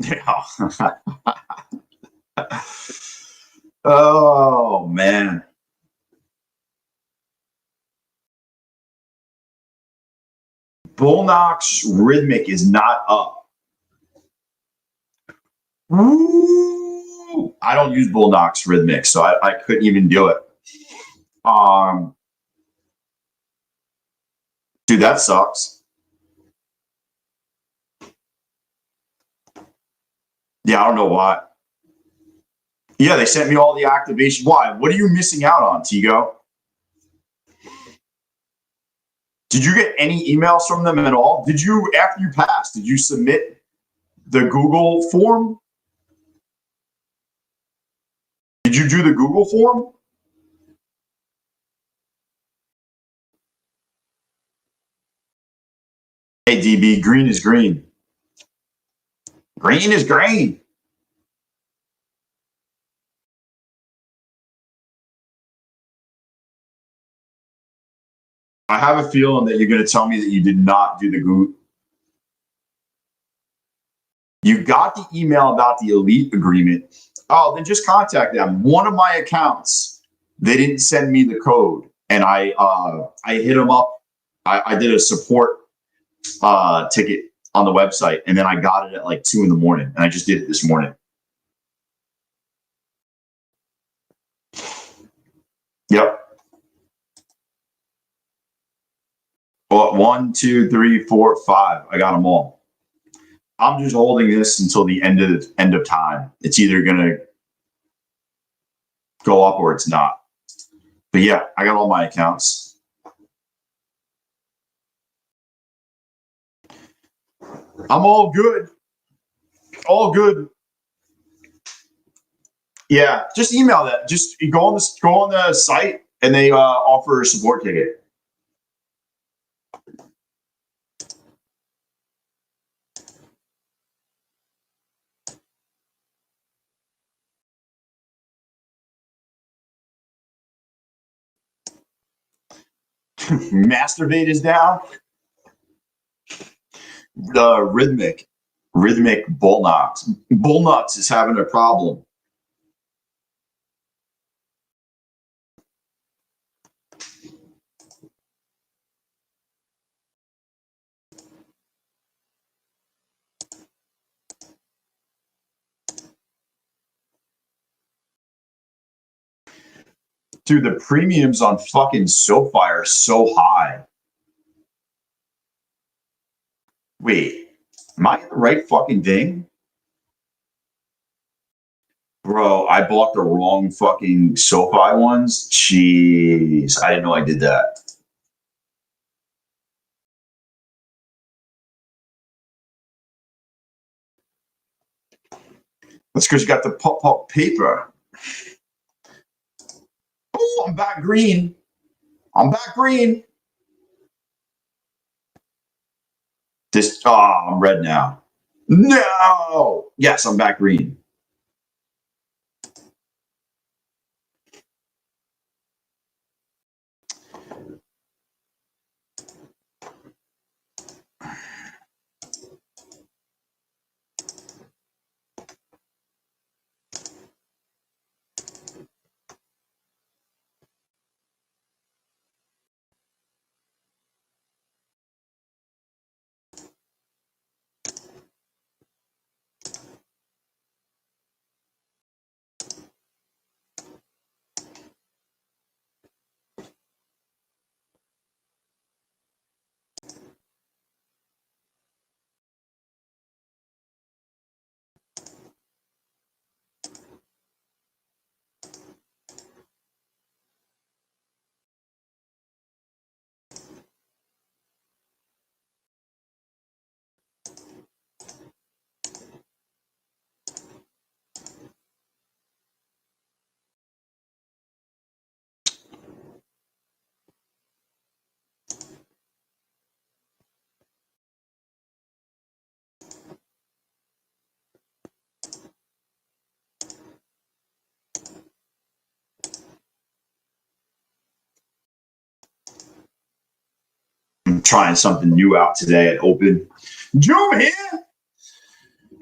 Yeah. Oh man. Bulenox Rhythmic is not up. Woo! I don't use Bulenox Rhythmic, so I couldn't even do it. Dude, that sucks. Yeah, I don't know why. Yeah, they sent me all the activation. Why? What are you missing out on, Tigo? Did you get any emails from them at all? Did you, after you passed, did you submit the Google form? Did you do the Google form? Hey, DB, green is green. Green is green. I have a feeling that you're going to tell me that you did not do the Google. You got the email about the elite agreement. Oh, then just contact them. One of my accounts, they didn't send me the code, and I hit them up. I did a support ticket on the website, and then I got it at like 2 in the morning, and I just did it this morning. Yep. Well, 1, 2, 3, 4, 5. I got them all. I'm just holding this until the end of time. It's either gonna go up or it's not. But yeah, I got all my accounts. I'm all good. All good. Yeah, just email that. Just go on the site, and they offer a support ticket. Masturbate is down. The rhythmic Bulenox. Bulenox is having a problem. Dude, the premiums on fucking SoFi are so high. Wait, am I in the right fucking thing? Bro, I bought the wrong fucking SoFi ones. Jeez, I didn't know I did that. That's because you got the pop paper. Oh, I'm back green. I'm back green. I'm red now. No. Yes, I'm back green. I'm trying something new out today at Open. Joe here.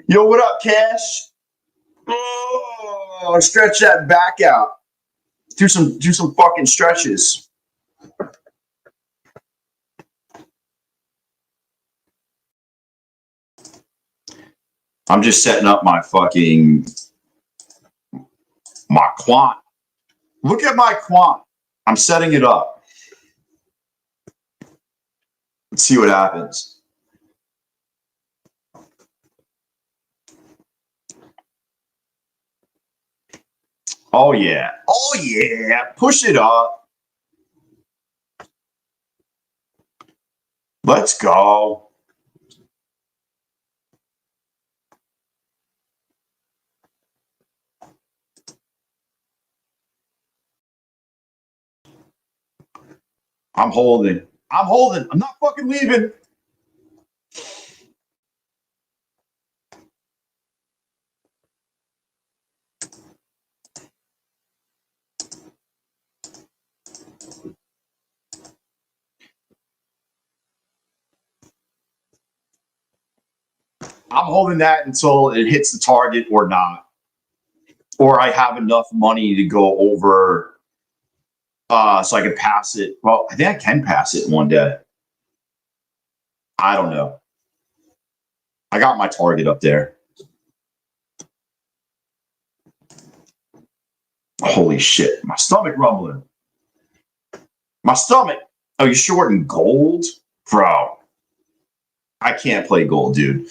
Yo, what up, Cash? Oh, stretch that back out. Do some fucking stretches. I'm just setting up my quant. Look at my quant. I'm setting it up. Let's see what happens. Oh yeah. Oh yeah. Push it up. Let's go. I'm holding. I'm not fucking leaving. I'm holding that until it hits the target or not. Or I have enough money to go over so I can pass it. Well, I think I can pass it one day. I don't know. I got my target up there. Holy shit, my stomach rumbling. My stomach. Oh, you're shorting gold? Bro, I can't play gold, dude.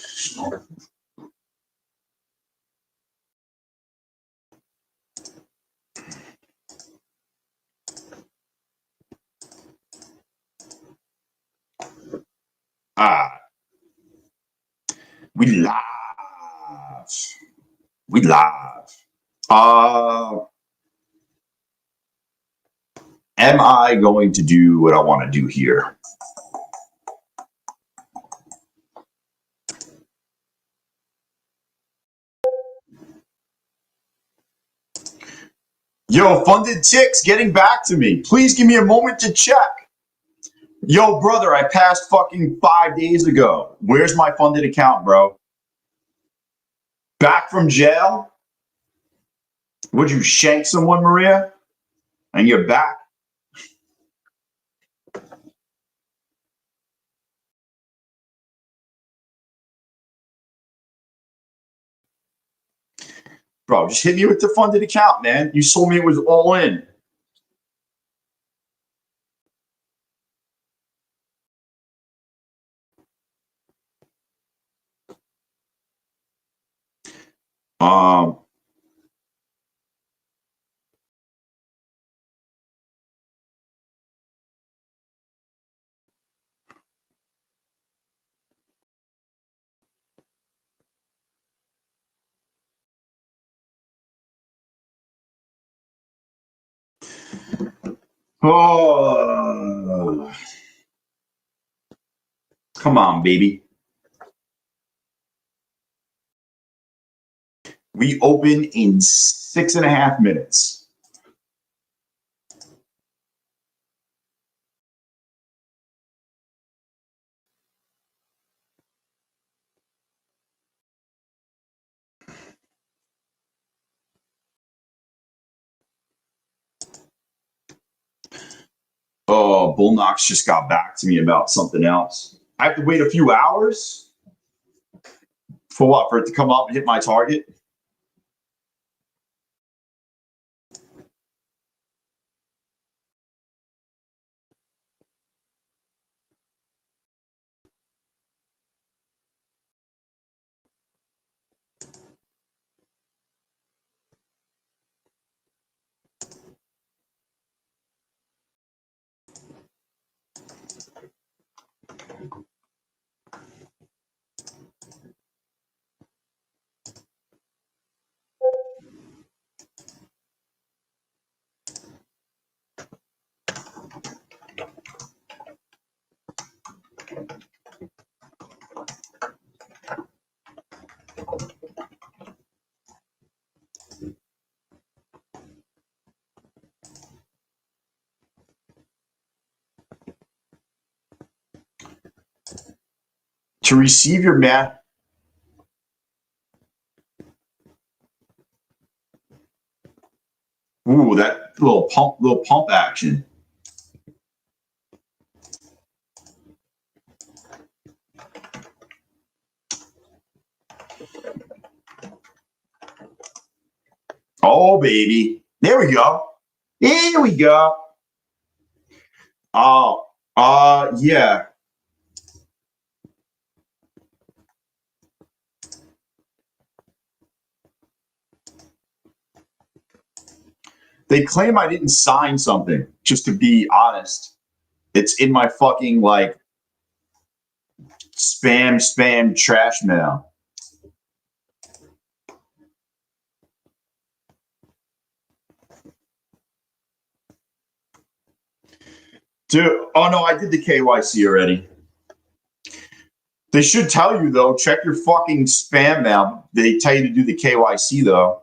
We live. We live. Am I going to do what I want to do here? Yo, Funded Ticks getting back to me. Please give me a moment to check. Yo, brother, I passed fucking 5 days ago. Where's my funded account, bro? Back from jail? Would you shank someone, Maria? And you're back? Bro, just hit me with the funded account, man. You told me it was all in. Oh, come on, baby. We open in 6.5 minutes. Oh, Bulenox just got back to me about something else. I have to wait a few hours? For what? For it to come up and hit my target? To receive your mat. Ooh, that little pump action. Oh, baby. There we go. Here we go. Oh, yeah. They claim I didn't sign something, just to be honest. It's in my fucking, like, spam trash mail. Dude, oh no, I did the KYC already. They should tell you, though, check your fucking spam mail. They tell you to do the KYC, though.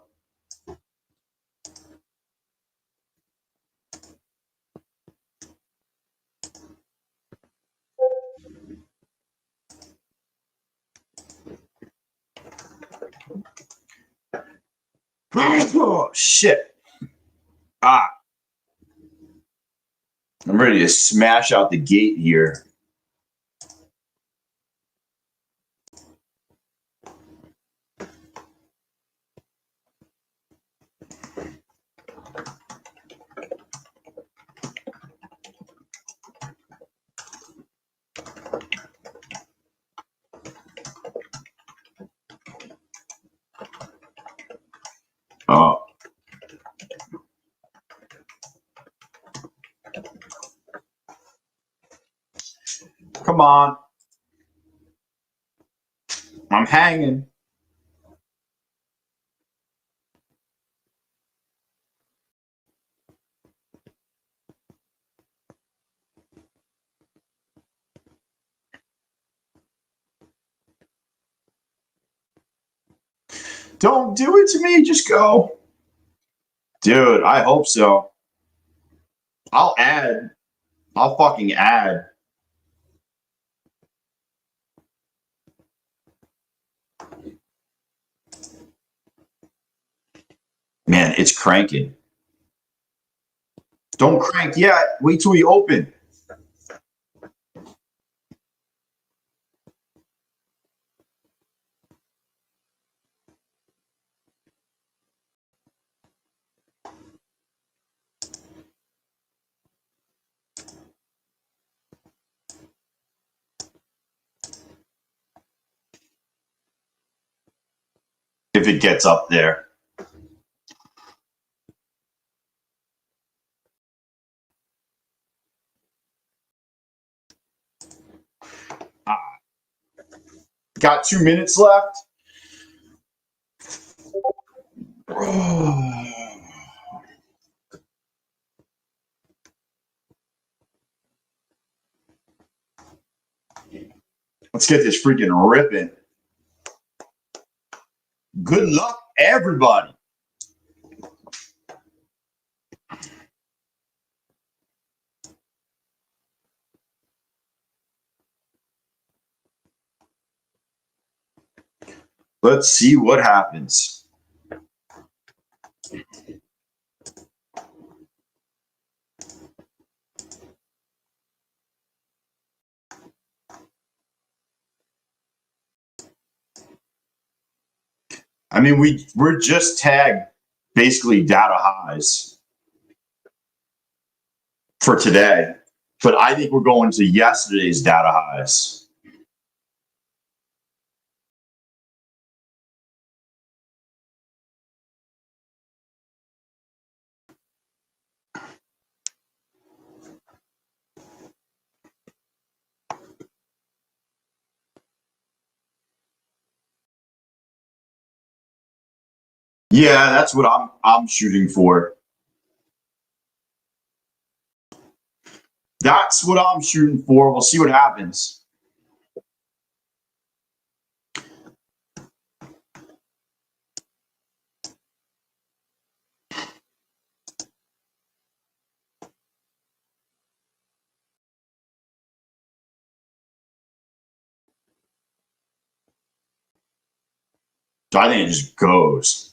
Oh, shit. I'm ready to smash out the gate here. Oh. Come on. I'm hanging. Don't do it to me. Just go. Dude, I hope so. I'll add. I'll fucking add. Man, it's cranking. Don't crank yet. Wait till we open. If it gets up there. Got 2 minutes left. Let's get this freaking ripping. Good luck, everybody. Let's see what happens. I mean, we're just tagged basically data highs for today, but I think we're going to yesterday's data highs. Yeah, that's what I'm shooting for. That's what I'm shooting for. We'll see what happens. I think it just goes.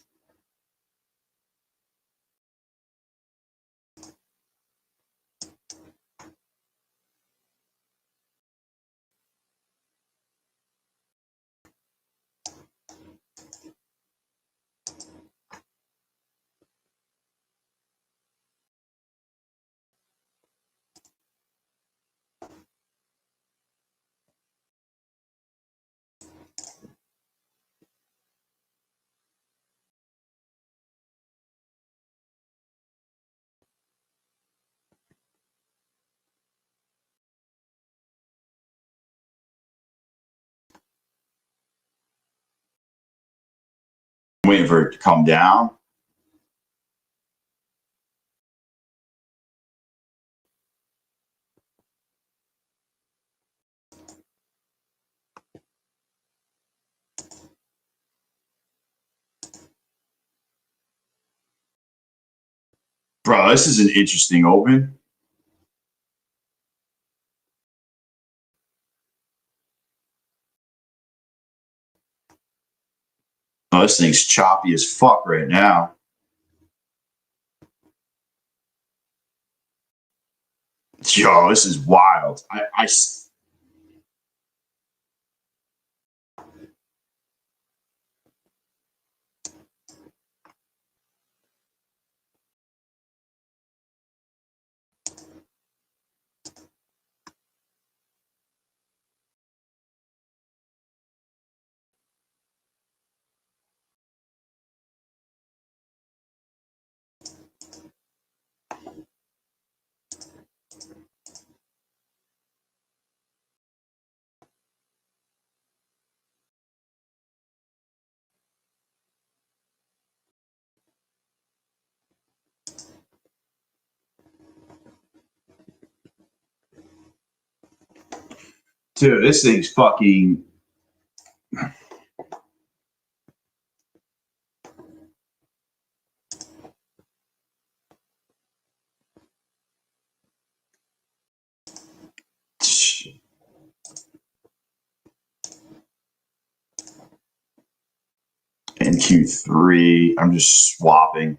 I'm waiting for it to come down. Bro, this is an interesting open. Oh, this thing's choppy as fuck right now. Yo, this is wild. I Dude, this thing's fucking. In Q3, I'm just swapping.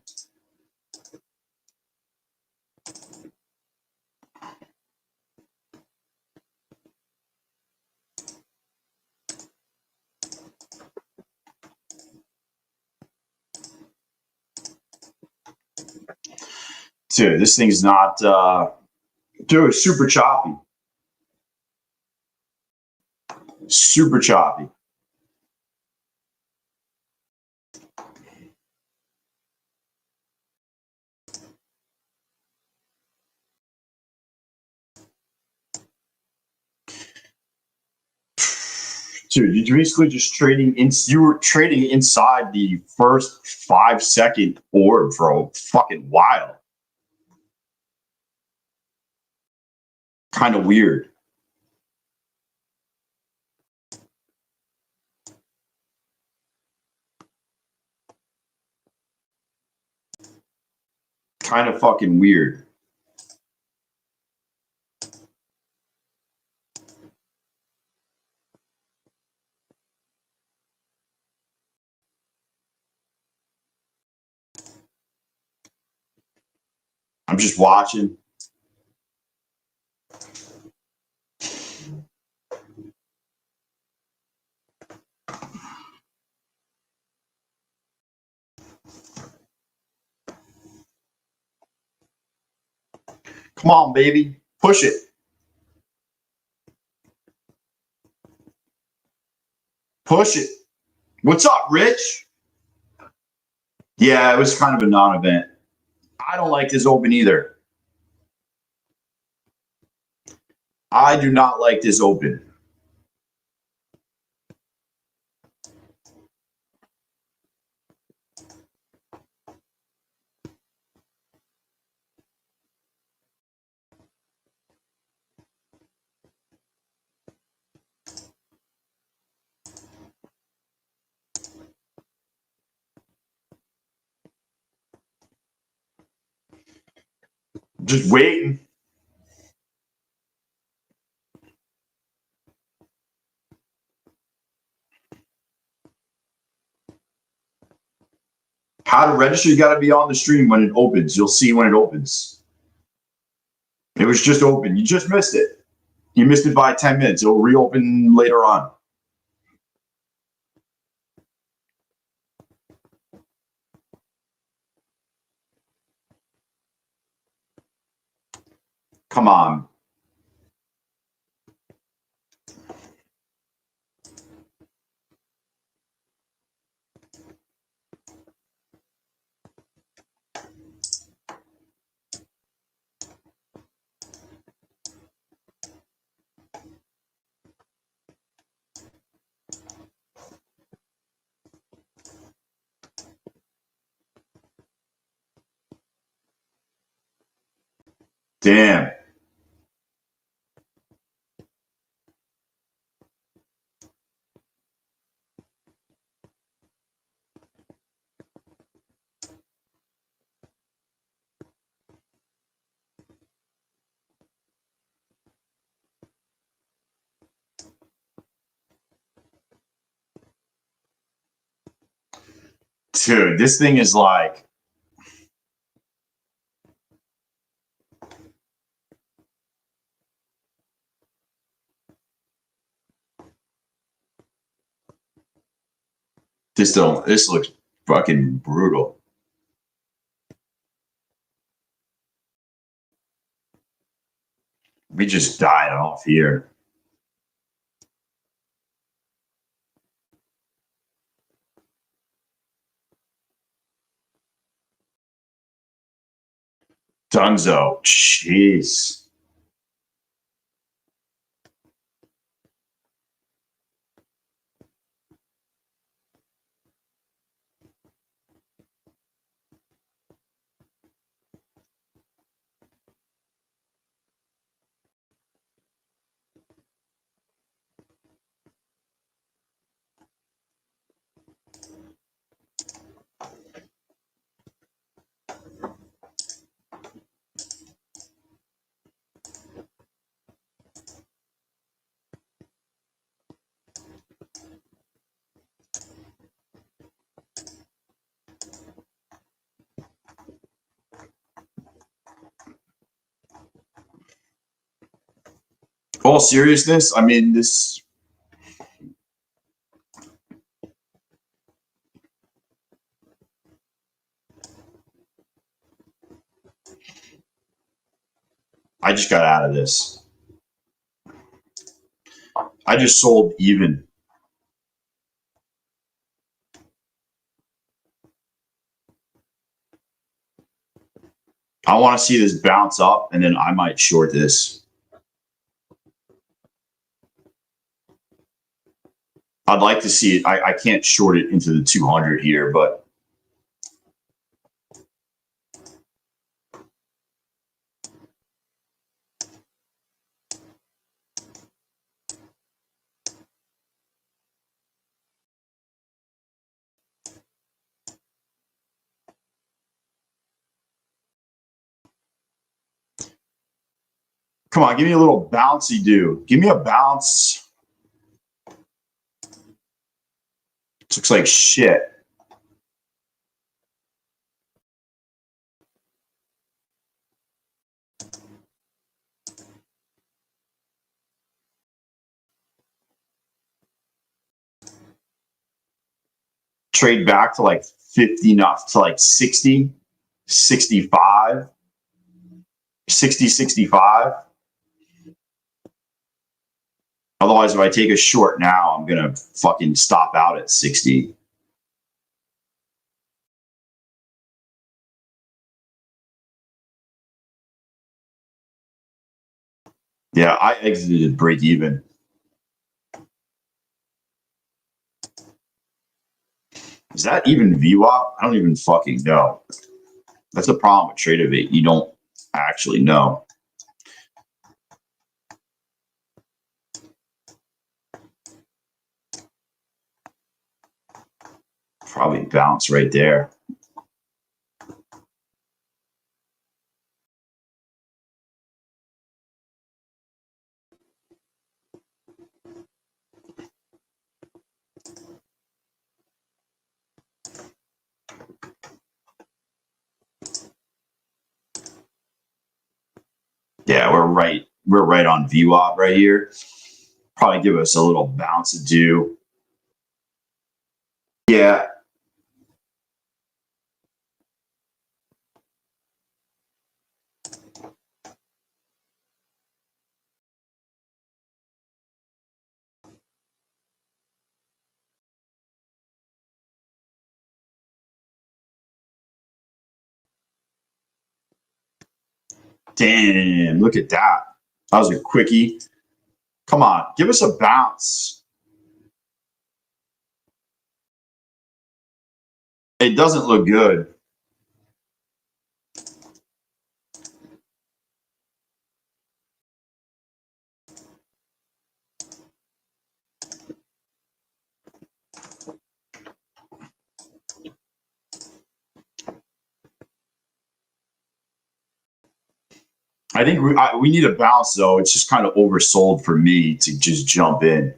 Dude, this thing's not. Dude, it's super choppy. Super choppy. Dude, you're basically just trading in. You were trading inside the first 5-second orb for a fucking while. Kind of weird. Kind of fucking weird. I'm just watching. Come on, baby. Push it. Push it. What's up, Rich? Yeah, it was kind of a non-event. I don't like this open either. I do not like this open. Just waiting. How to register, you got to be on the stream when it opens. You'll see when it opens. It was just open. You just missed it. You missed it by 10 minutes. It'll reopen later on. Come on. Damn. Dude, this thing is like. This looks fucking brutal. We just died off here. Dunzo. Jeez. All seriousness, I mean, this. I just got out of this. I just sold even. I want to see this bounce up, and then I might short this. I'd like to see it. I can't short it into the 200 here, but come on, give me a little bouncy do. Give me a bounce. This looks like shit. Trade back to like 50, not to like 60, 65, 60, 65. Otherwise, if I take a short now, I'm going to fucking stop out at 60. Yeah, I exited at break even. Is that even VWAP? I don't even fucking know. That's the problem with Tradeify. You don't actually know. Probably bounce right there. Yeah, we're right. We're right on VWAP right here. Probably give us a little bounce to do. Yeah. Damn, look at that. That was a quickie. Come on, give us a bounce. It doesn't look good. I think we need a bounce, though. It's just kind of oversold for me to just jump in.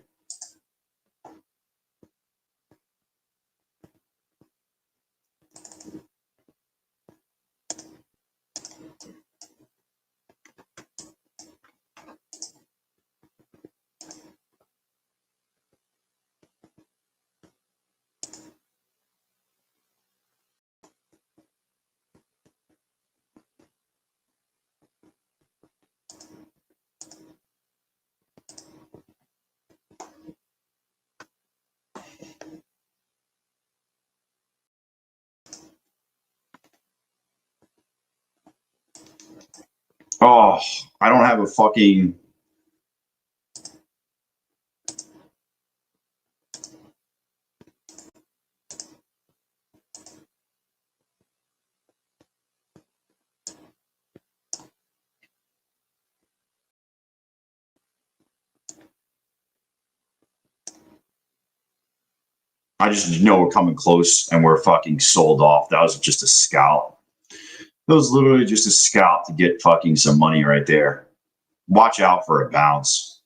Oh, I don't have a fucking. I just know we're coming close and we're fucking sold off. That was just a scalp. That was literally just a scalp to get fucking some money right there. Watch out for a bounce.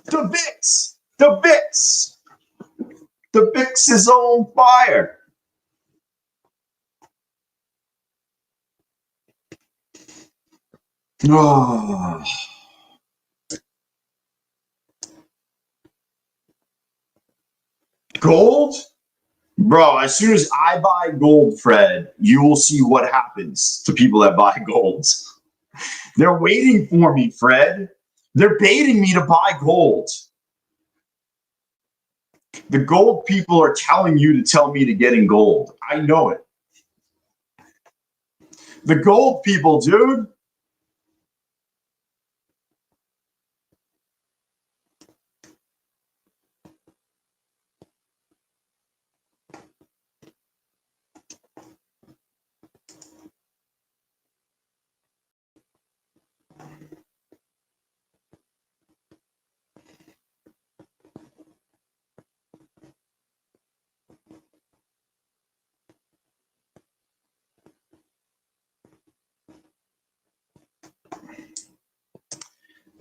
The VIX! The VIX! The VIX is on fire. Oh. Gold? Bro, as soon as I buy gold, Fred, you will see what happens to people that buy gold. They're waiting for me, Fred. They're baiting me to buy gold. The gold people are telling you to tell me to get in gold. I know it. The gold people, dude.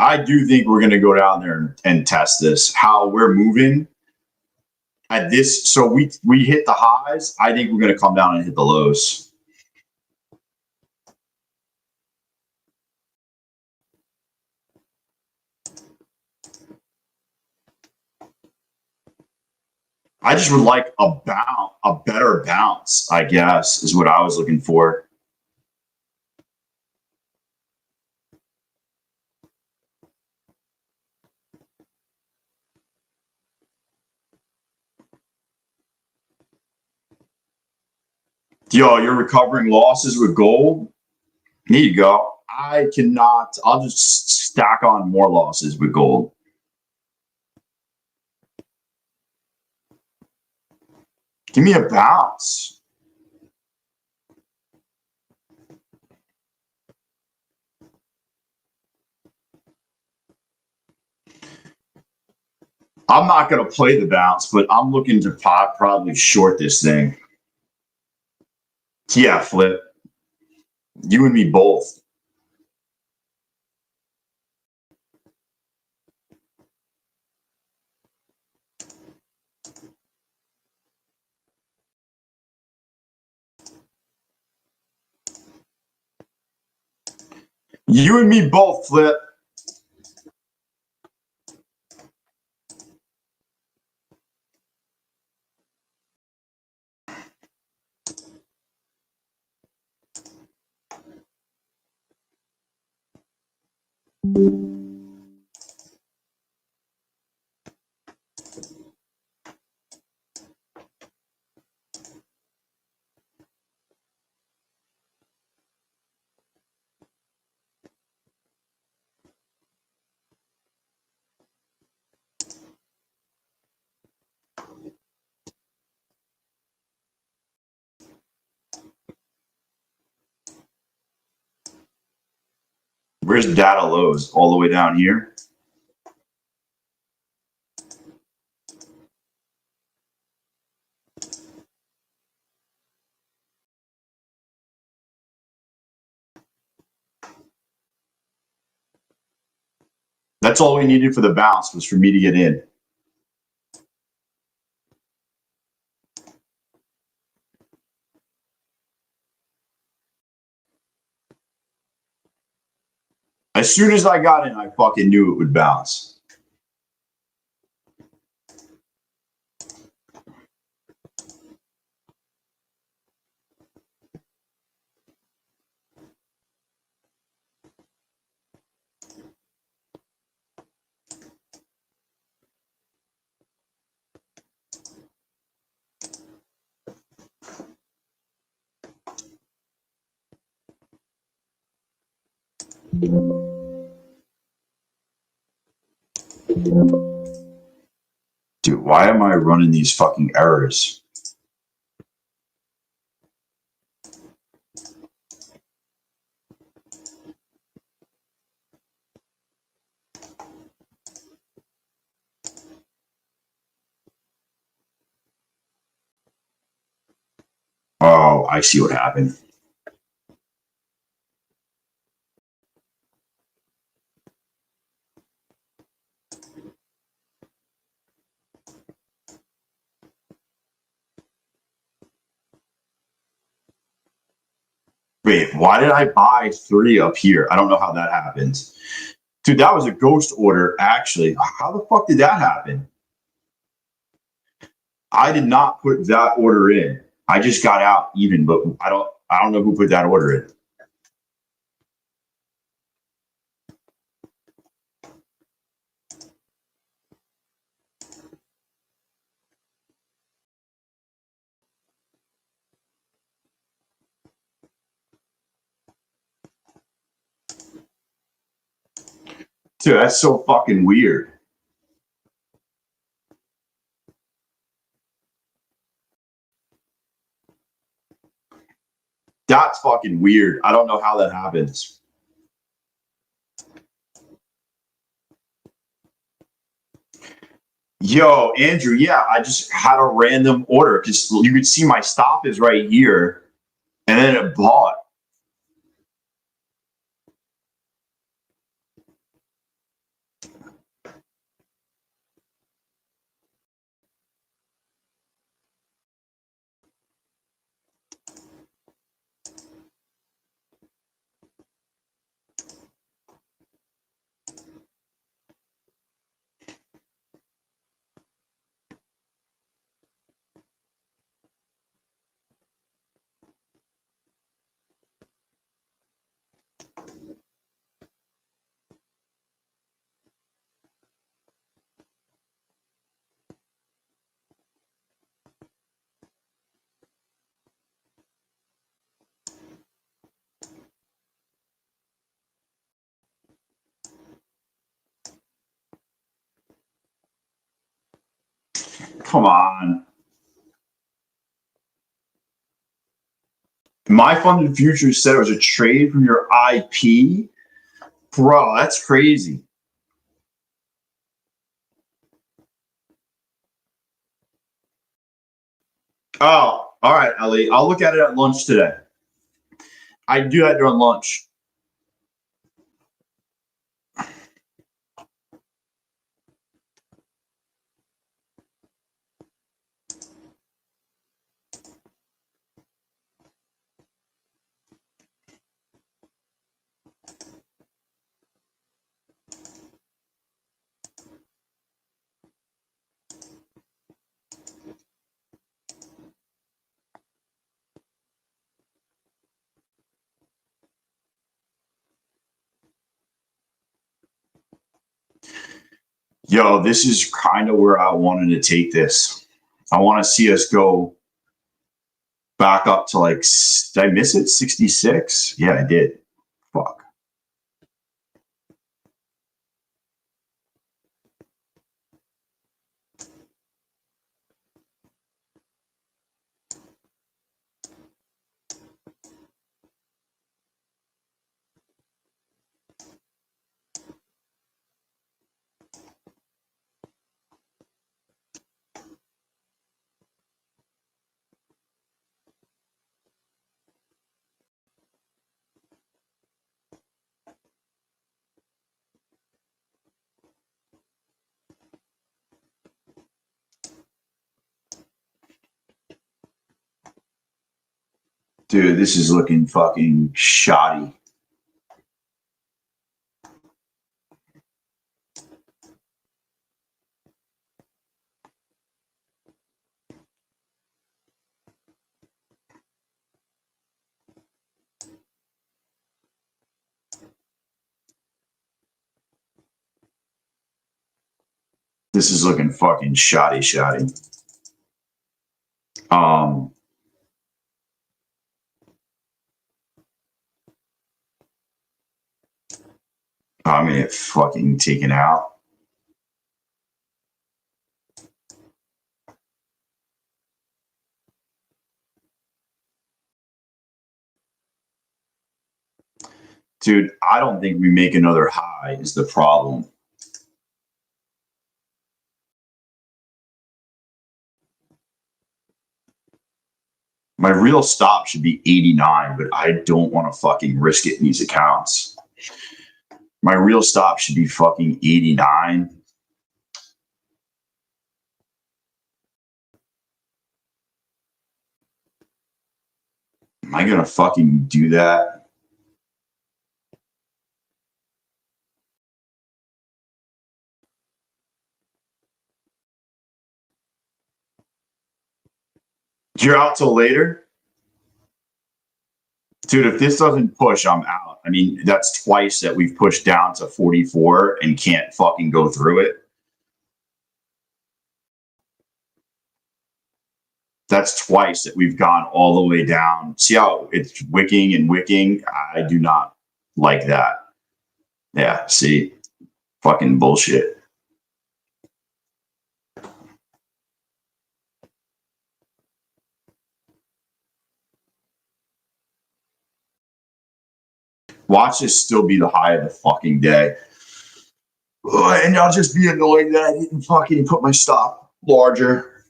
I do think we're going to go down there and test this. How we're moving at this. So we hit the highs. I think we're going to come down and hit the lows. I just would like a better bounce, I guess, is what I was looking for. Yo, you're recovering losses with gold? Here you go. I cannot, I'll just stack on more losses with gold. Give me a bounce. I'm not going to play the bounce, but I'm looking to probably short this thing. Yeah, Flip. You and me both. You and me both, Flip. Where's data lows? All the way down here? That's all we needed for the bounce was for me to get in. As soon as I got in, I fucking knew it would bounce. Dude, why am I running these fucking errors? Oh, I see what happened. Wait, why did I buy 3 up here? I don't know how that happened. Dude, that was a ghost order, actually. How the fuck did that happen? I did not put that order in. I just got out even, but I don't know who put that order in. Dude, that's so fucking weird. That's fucking weird. I don't know how that happens. Yo, Andrew, yeah, I just had a random order because you could see my stop is right here, and then it bought. Come on. My funded futures said it was a trade from your IP. Bro, that's crazy. Oh, all right, Ellie. I'll look at it at lunch today. I do that during lunch. Yo, this is kind of where I wanted to take this. I want to see us go back up to like, did I miss it? 66? Yeah, I did. Fuck. Dude, this is looking fucking shoddy. This is looking fucking shoddy. Um, I'm gonna get fucking taken out. Dude, I don't think we make another high is the problem. My real stop should be 89, but I don't want to fucking risk it in these accounts. My real stop should be fucking 89. Am I gonna fucking do that? You're out till later? Dude, if this doesn't push, I'm out. I mean, that's twice that we've pushed down to 44 and can't fucking go through it. That's twice that we've gone all the way down. See how it's wicking and wicking? I do not like that. Yeah, see? Fucking bullshit. Watch this still be the high of the fucking day. And I'll just be annoyed that I didn't fucking put my stop larger.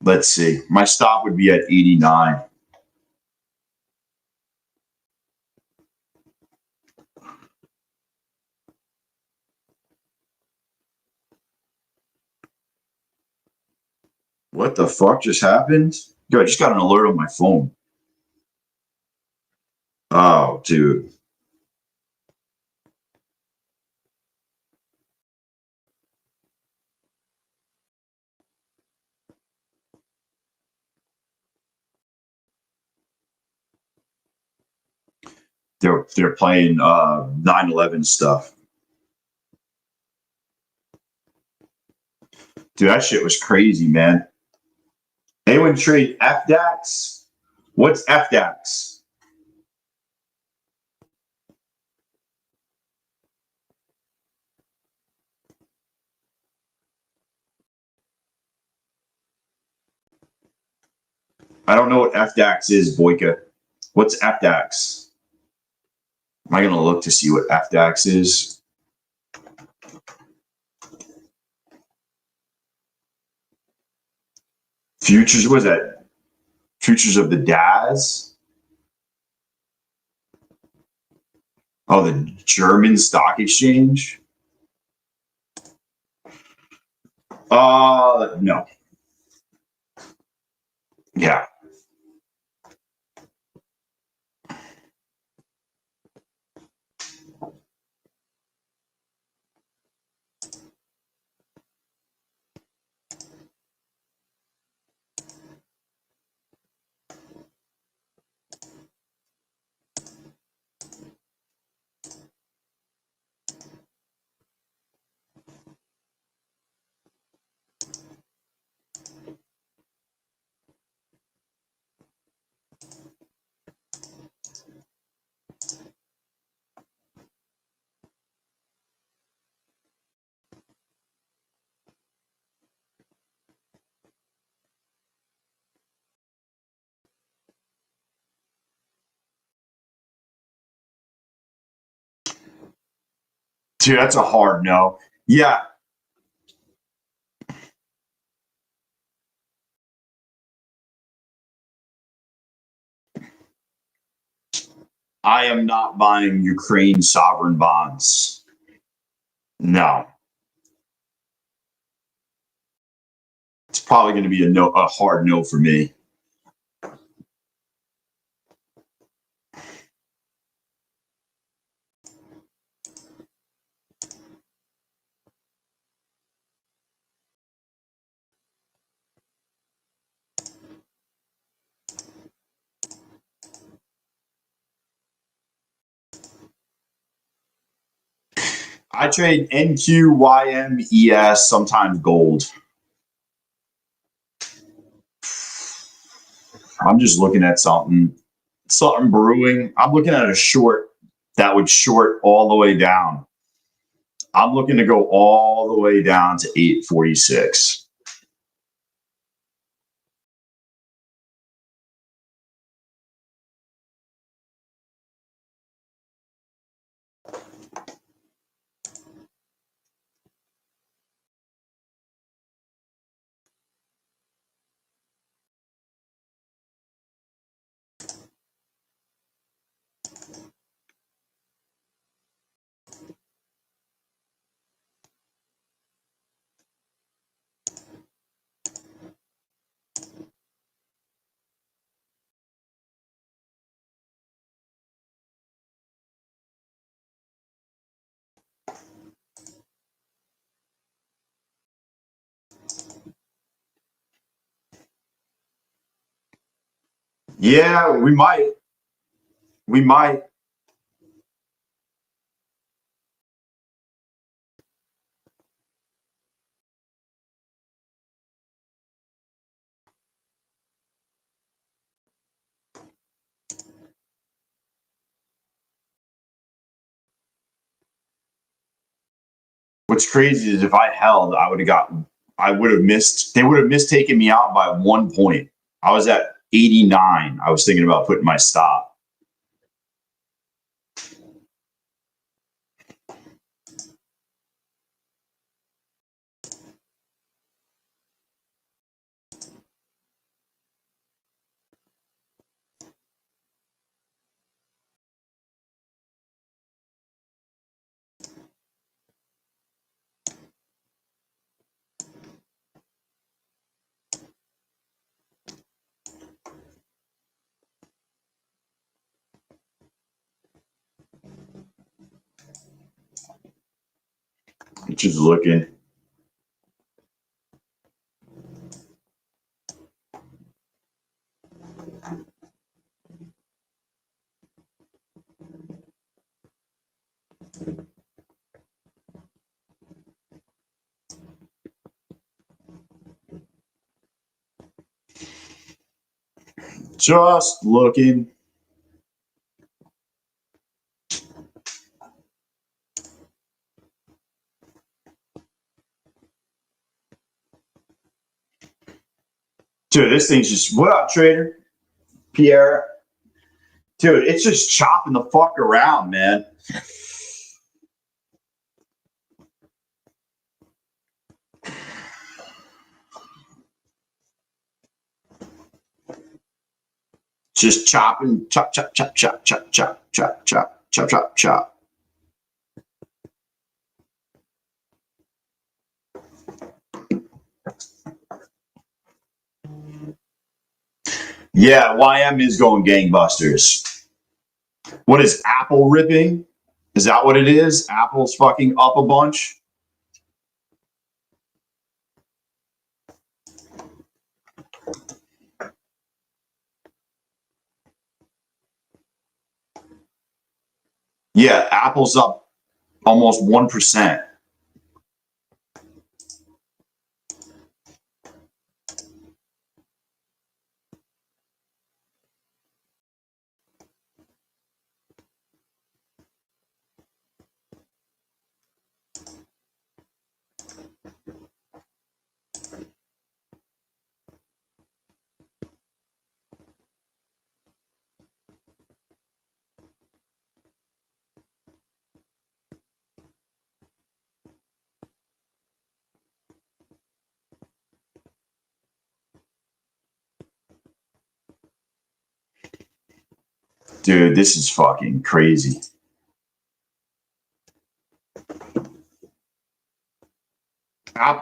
Let's see. My stop would be at 89. What the fuck just happened? Dude, I just got an alert on my phone. Oh, dude. They're playing 9/11 stuff. Dude, that shit was crazy, man. Anyone trade FDAX? What's FDAX? I don't know what FDAX is, Boyka. What's FDAX? Am I going to look to see what FDAX is? Futures, what is that? Futures of the DAS? Oh, the German Stock Exchange? No. Yeah. Dude, that's a hard no. Yeah. I am not buying Ukraine sovereign bonds. No. It's probably going to be a hard no for me. I trade NQ, YM, ES, sometimes gold. I'm just looking at something brewing. I'm looking at a short that would short all the way down. I'm looking to go all the way down to 846. Yeah, we might. We might. What's crazy is if I held, I would have missed, they would have mistaken me out by 1 point. I was at 89. I was thinking about putting my stop. Just looking. Just looking. Dude, this thing's just, what up, trader? Pierre? Dude, it's just chopping the fuck around, man. Just chopping, chop, chop, chop, chop, chop, chop, chop, chop, chop, chop, chop. Yeah, YM is going gangbusters. What is Apple ripping? Is that what it is? Apple's fucking up a bunch? Yeah, Apple's up almost 1%. Dude, this is fucking crazy.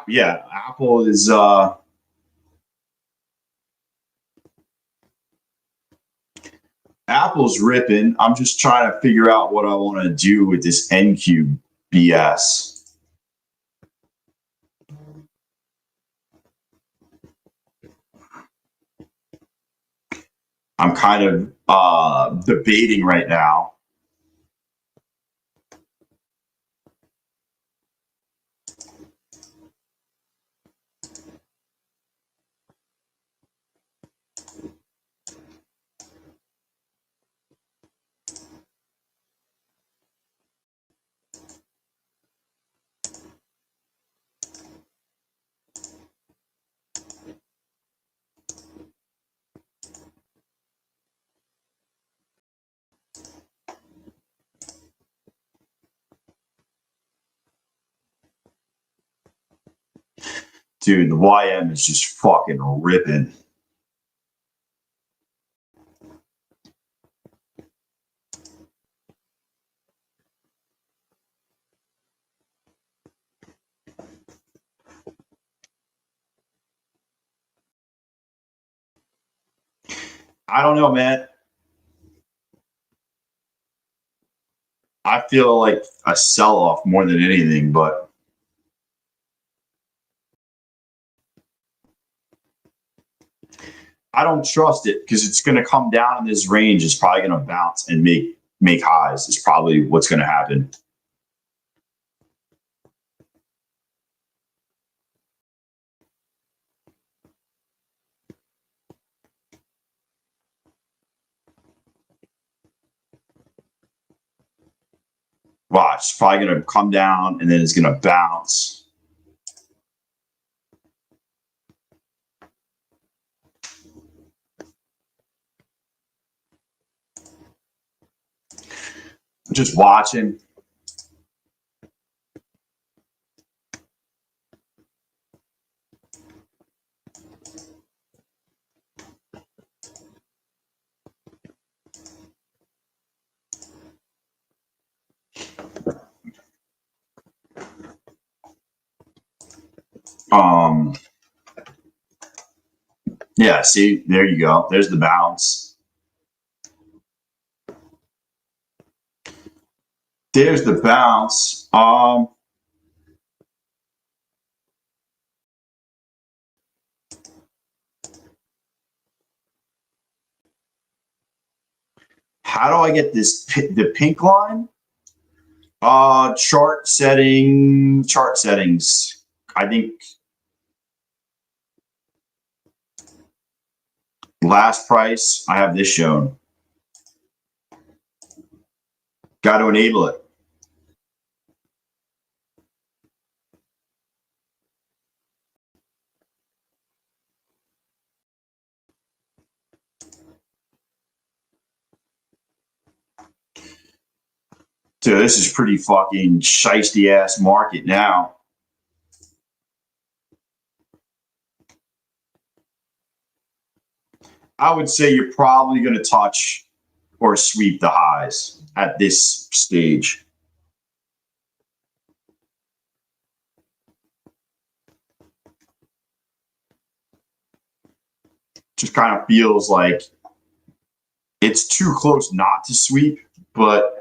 Yeah, Apple is Apple's ripping. I'm just trying to figure out what I want to do with this NQ BS. I'm kind of debating right now. Dude, the YM is just fucking ripping. I don't know, man. I feel like a sell off more than anything, but I don't trust it because it's going to come down in this range. It's probably going to bounce and make highs. It's probably what's going to happen. Watch, it's probably going to come down and then it's going to bounce. Just watching. Yeah, see, there you go. There's the bounce. There's the bounce. How do I get this, the pink line? Chart settings. I think last price, I have this shown. Got to enable it. Dude, this is pretty fucking shiesty ass market now. I would say you're probably going to touch or sweep the highs at this stage. Just kind of feels like it's too close not to sweep, but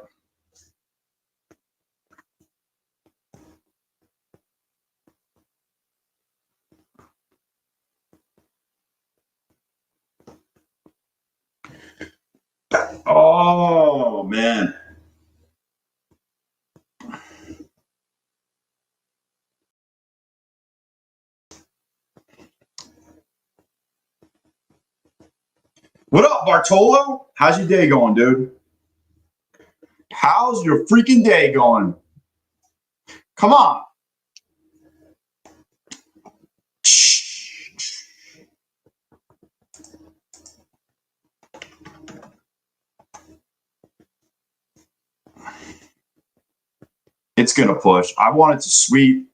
oh man. What up, Bartolo? How's your day going, dude? How's your freaking day going? Come on. It's going to push. I want it to sweep.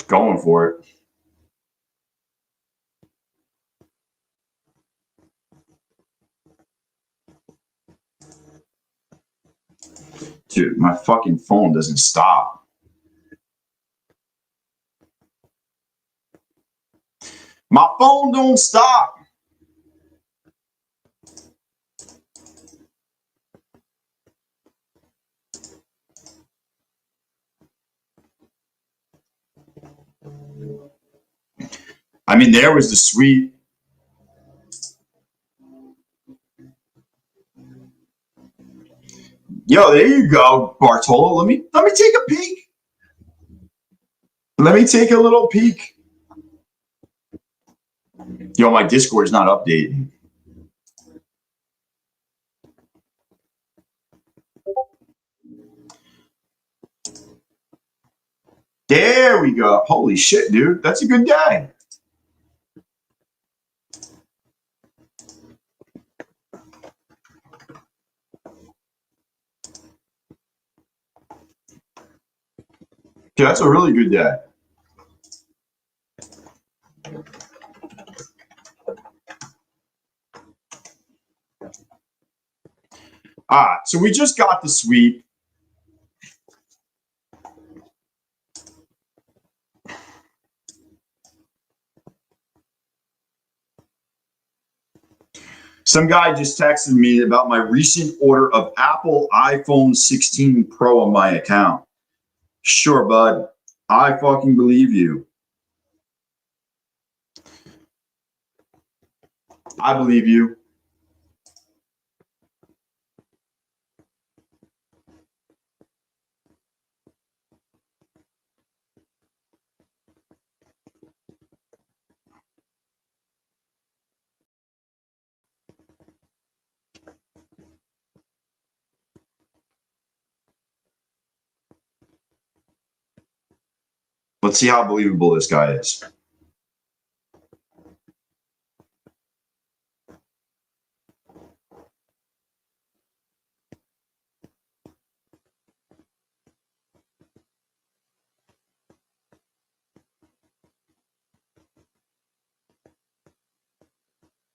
Going for it. Dude, my fucking phone doesn't stop. My phone don't stop. I mean, there was the sweep. Yo, there you go, Bartolo. Let me take a peek. Let me take a little peek. Yo, my Discord is not updating. There we go. Holy shit, dude. That's a good day. Yeah, that's a really good day. All right, so we just got the sweep. Some guy just texted me about my recent order of Apple iPhone 16 Pro on my account. Sure, bud. I fucking believe you. I believe you. Let's see how believable this guy is.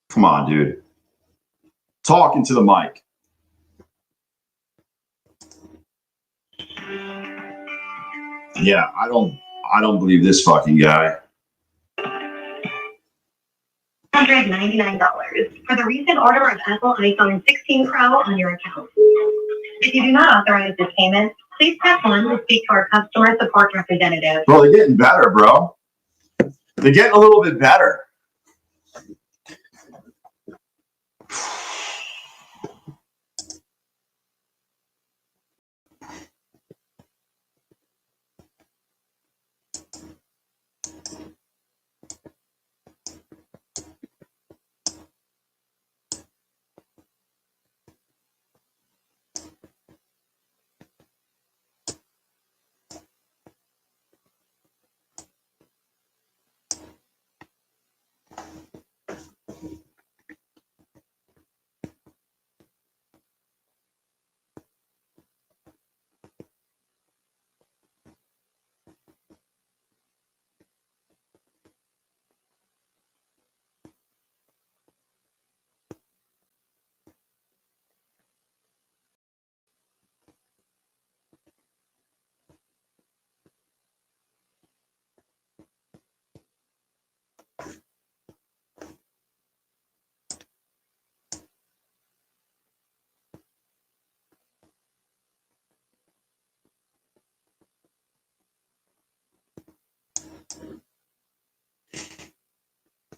Come on, dude. Talking to the mic. Yeah, I don't believe this fucking guy.
$199 for the recent order of Apple iPhone 16 Pro on your account. If you do not authorize this payment, please press 1 to speak to our customer support representative.
Bro, they're getting better, bro. They're getting a little bit better.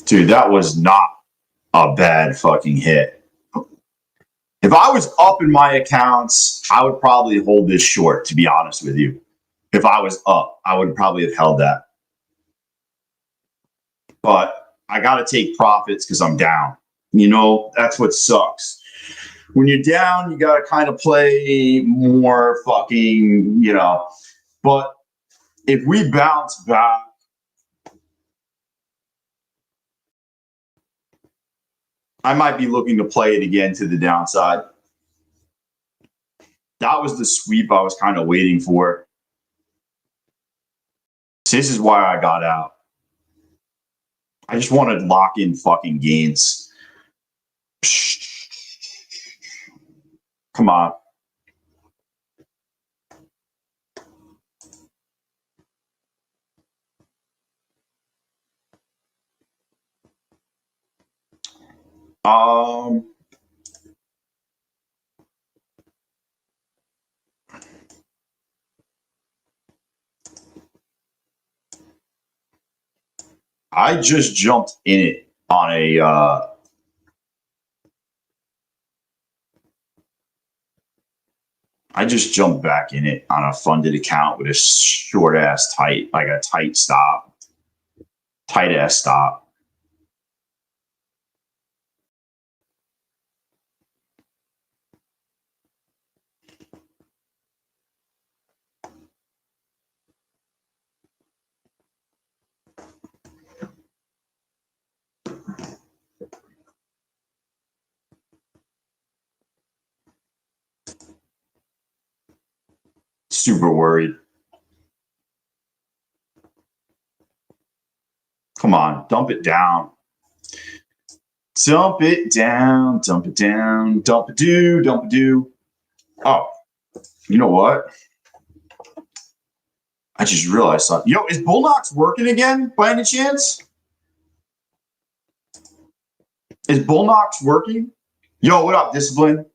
Dude, that was not a bad fucking hit. If I was up in my accounts, I would probably hold this short, to be honest with you. If I was up, I would probably have held that. But I got to take profits because I'm down. You know, that's what sucks. When you're down, you got to kind of play more fucking, you know. But if we bounce back, I might be looking to play it again to the downside. That was the sweep I was kind of waiting for. This is why I got out. I just want to lock in fucking gains. Come on. I just jumped in it on a I just jumped back in it on a funded account with a short ass tight, like a tight stop. Tight ass stop. Super worried. Come on, dump it down. Dump it down, dump it down, dump it do, dump it do. Oh, you know what? I just realized something. Yo, is Bulenox working again by any chance? Is Bulenox working? Yo, what up, Discipline?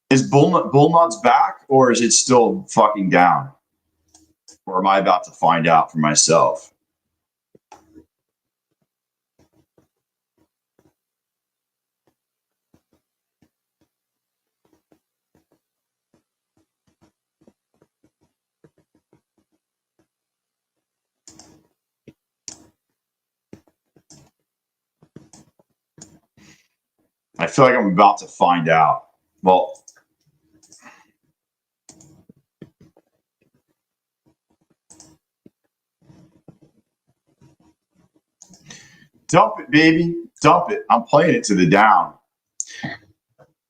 Is Bullnuts back, or is it still fucking down? Or am I about to find out for myself? I feel like I'm about to find out. Well, dump it, baby. Dump it. I'm playing it to the down.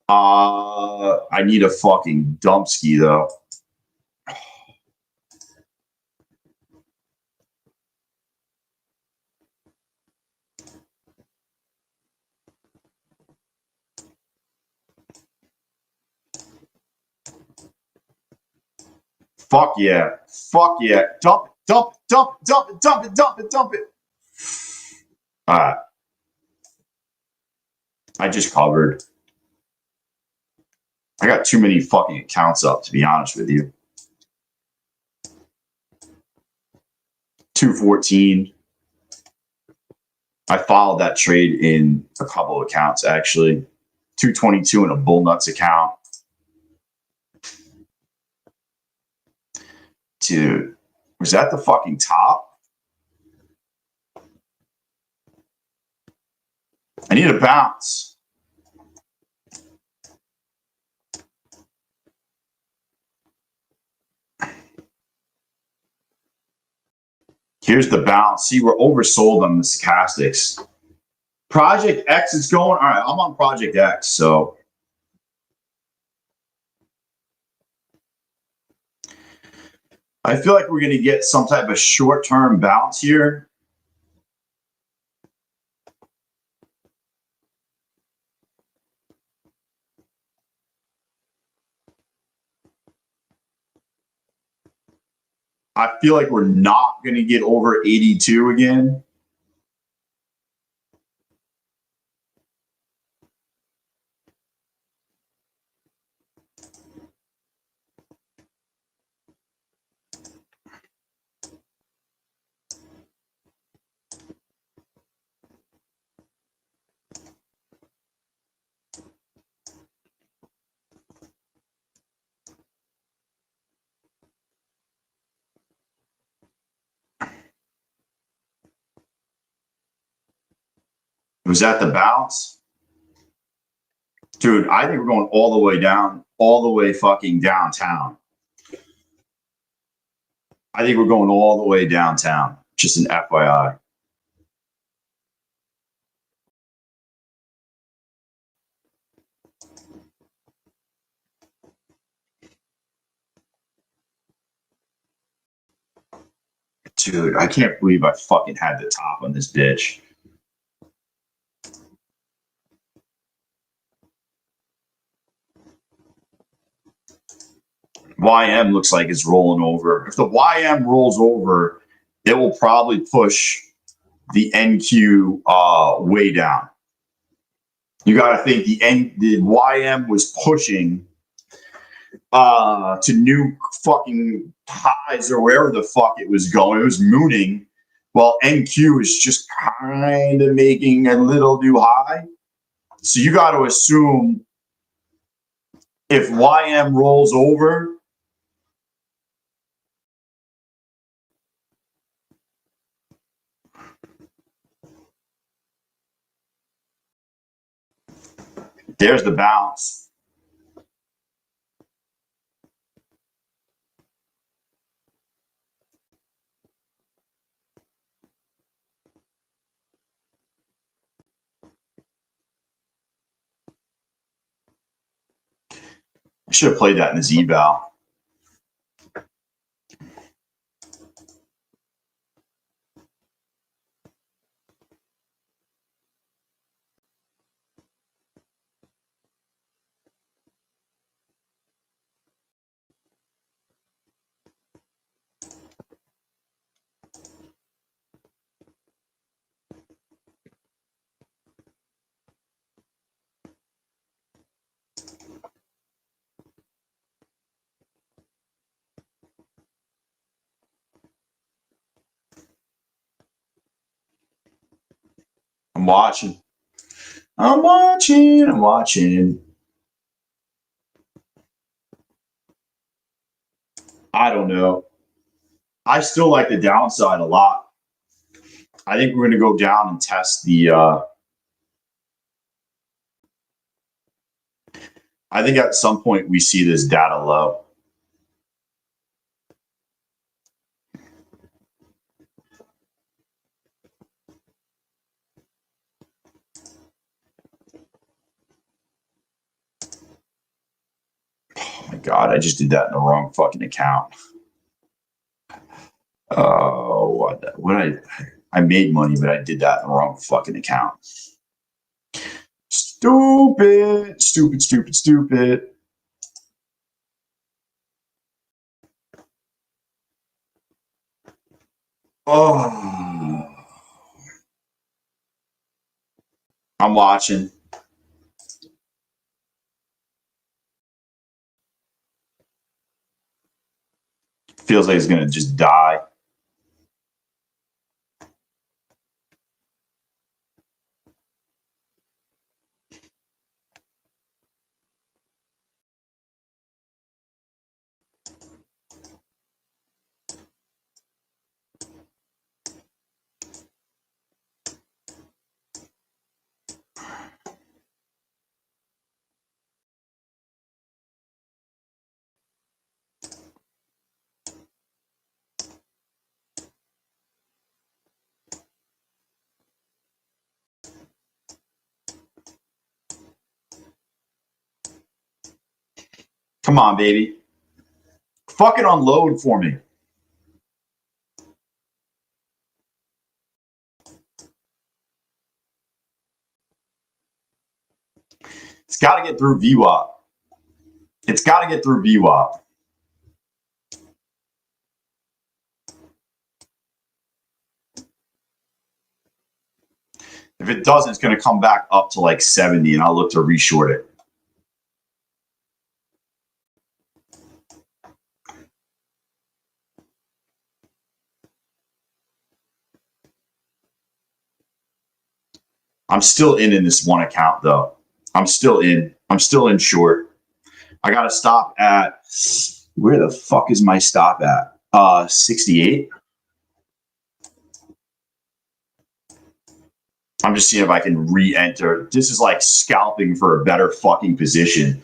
I need a fucking dump ski though. Fuck yeah. Fuck yeah. Dump it. Dump it. Dump it. Dump it. Dump it. Dump it. Dump it. All right. I just covered. I got too many fucking accounts up, to be honest with you. 214. I followed that trade in a couple of accounts, actually. 222 in a Bullnuts account. Dude, was that the fucking top? I need a bounce. Here's the bounce. See, we're oversold on the stochastics. Project X is going. All right, I'm on Project X, so I feel like we're going to get some type of short-term bounce here. I feel like we're not going to get over 82 again. Was that the bounce? Dude, I think we're going all the way down, all the way fucking downtown. I think we're going all the way downtown. Just an FYI. Dude, I can't believe I fucking had the top on this bitch. YM looks like it's rolling over. If the YM rolls over, it will probably push the NQ way down. You got to think the YM was pushing to new fucking highs or wherever the fuck it was going. It was mooning. Well, NQ is just kind of making a little new high. So you got to assume if YM rolls over, there's the bounce. I should have played that in the Z-Val. I'm watching. I'm watching. I'm watching. I don't know. I still like the downside a lot. I think we're going to go down and test the. I think at some point we see this data low. Oh my God, I just did that in the wrong fucking account. Oh, I made money, but I did that in the wrong fucking account. Stupid, stupid, stupid, stupid. Oh, I'm watching. Feels like it's gonna just die. Come on, baby. Fucking unload for me. It's got to get through VWAP. It's got to get through VWAP. If it doesn't, it's going to come back up to like 70, and I'll look to reshort it. I'm still in this one account, though. I'm still in. I'm still in short. I got to stop at, where the fuck is my stop at? 68. I'm just seeing if I can re-enter. This is like scalping for a better fucking position.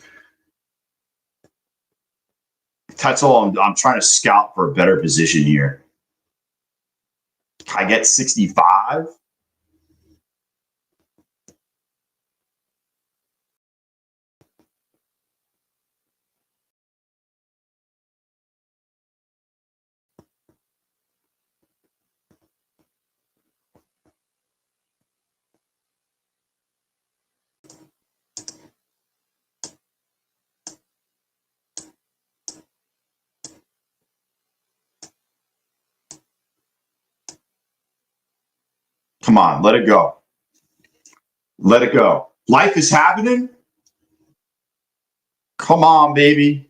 That's all. I'm trying to scalp for a better position here. I get 65. Come on, let it go. Let it go. Life is happening. Come on, baby.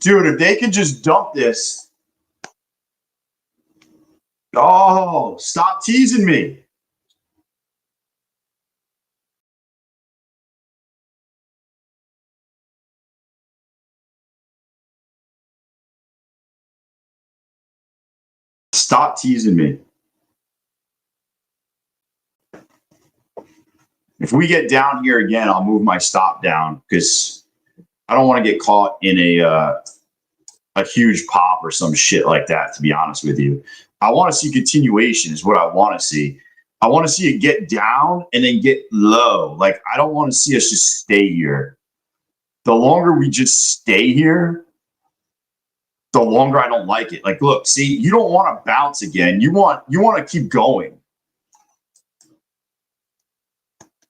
Dude, if they can just dump this. Oh, stop teasing me. Stop teasing me. If we get down here again, I'll move my stop down because I don't want to get caught in a huge pop or some shit like that, to be honest with you. I want to see continuation is what I want to see. I want to see it get down and then get low. Like, I don't want to see us just stay here. The longer we just stay here, the longer I don't like it. Like, look, see, you don't want to bounce again. You want to keep going.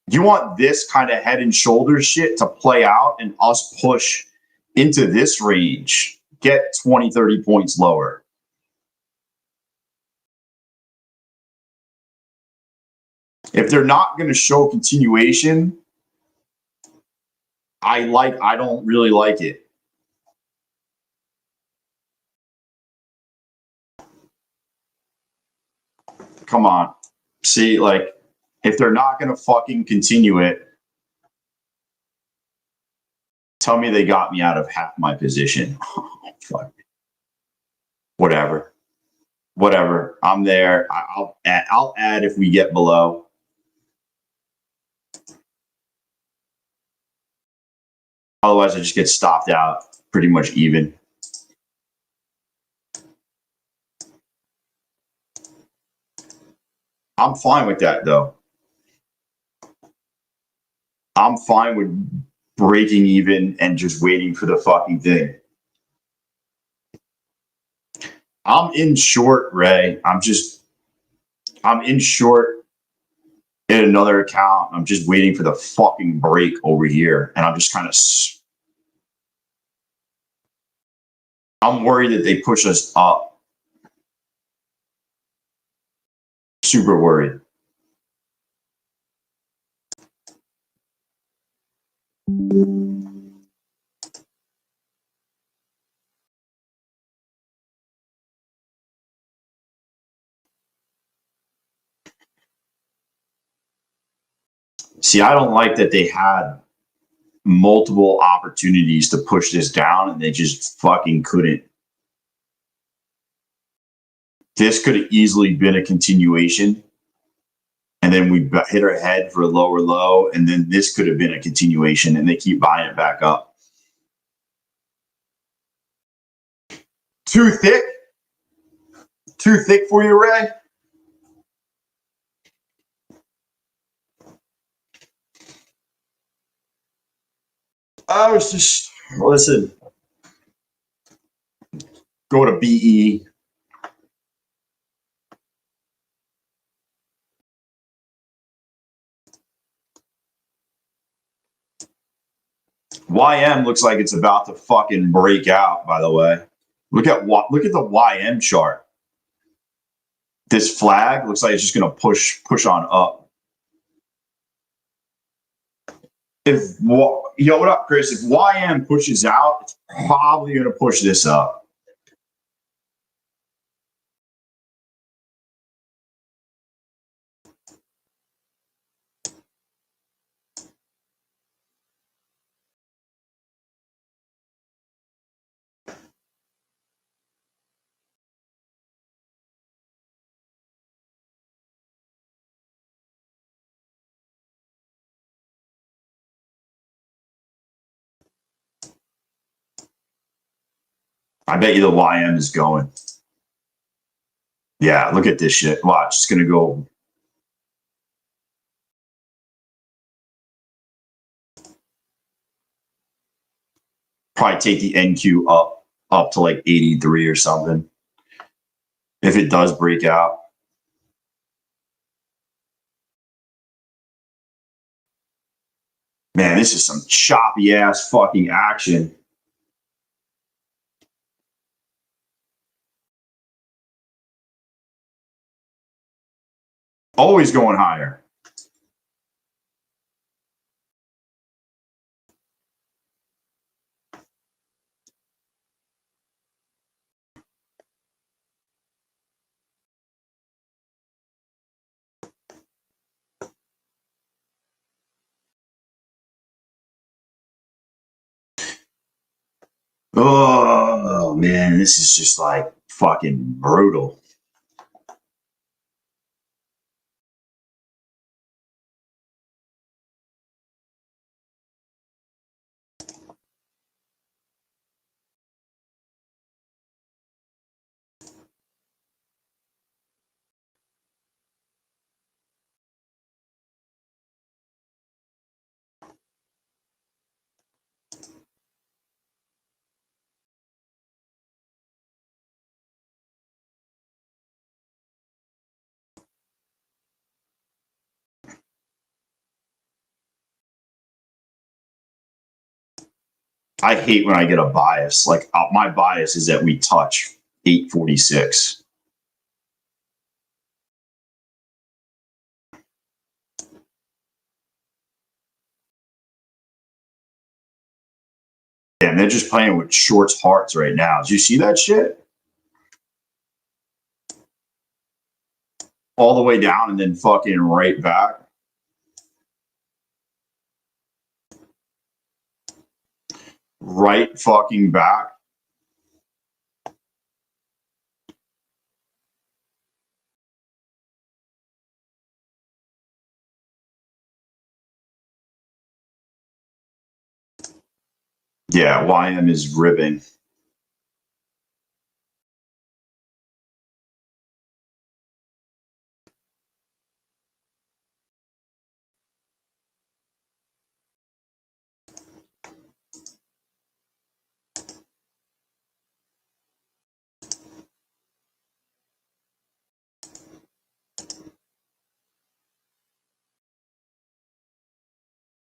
You want this kind of head and shoulders shit to play out and us push into this range, get 20, 30 points lower. If they're not going to show continuation, I don't really like it. Come on. See, like, If they're not going to fucking continue it, tell me they got me out of half my position. Fuck. Whatever. I'm there. I'll add if we get below. Otherwise, I just get stopped out pretty much even. I'm fine with that, though. I'm fine with breaking even and just waiting for the fucking thing. I'm in short, Ray. I'm in short in another account. I'm just waiting for the fucking break over here. And I'm just kind of, I'm worried that they push us up. Super worried. See, I don't like that they had multiple opportunities to push this down and they just fucking couldn't. This could have easily been a continuation. And then we hit our head for a lower low. And then this could have been a continuation and they keep buying it back up. Too thick? Too thick for you, Ray? I was just, listen, go to BE. YM looks like it's about to fucking break out, by the way. Look at the YM chart. This flag looks like it's just going to push on up. Yo, what up, Chris? If YM pushes out, it's probably going to push this up. I bet you the YM is going. Yeah, look at this shit. Watch, it's going to go. Probably take the NQ up to like 83 or something. If it does break out. Man, this is some choppy ass fucking action. Always going higher. Oh, man, this is just like fucking brutal. I hate when I get a bias. Like my bias is that we touch 846. And they're just playing with shorts hearts right now. Did you see that shit? All the way down and then fucking right back. right fucking back. Yeah, YM is ribbing.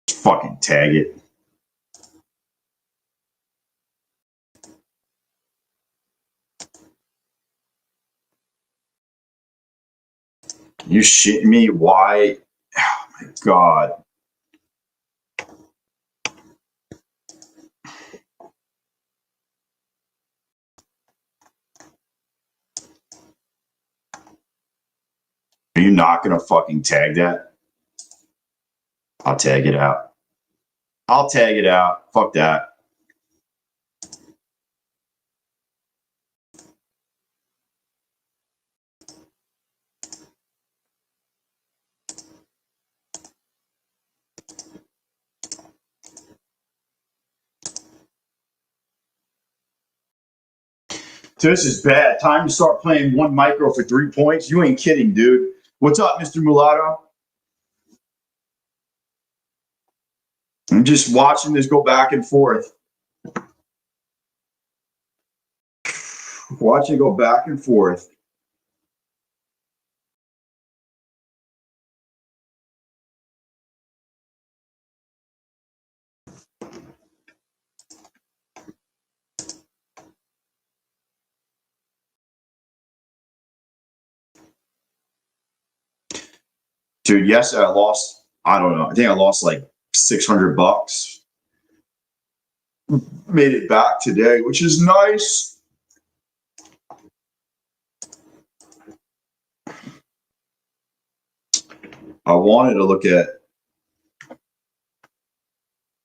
Fucking tag it. You shitting me? Why? Oh my God. Are you not gonna fucking tag that? I'll tag it out. I'll tag it out. Fuck that. This is bad. Time to start playing one micro for 3 points. You ain't kidding, dude. What's up, Mr. Mulatto? I'm just watching this go back and forth. Watch it go back and forth. Dude, yes, I lost. I don't know. I think I lost like $600. Made it back today, which is nice. I wanted to look at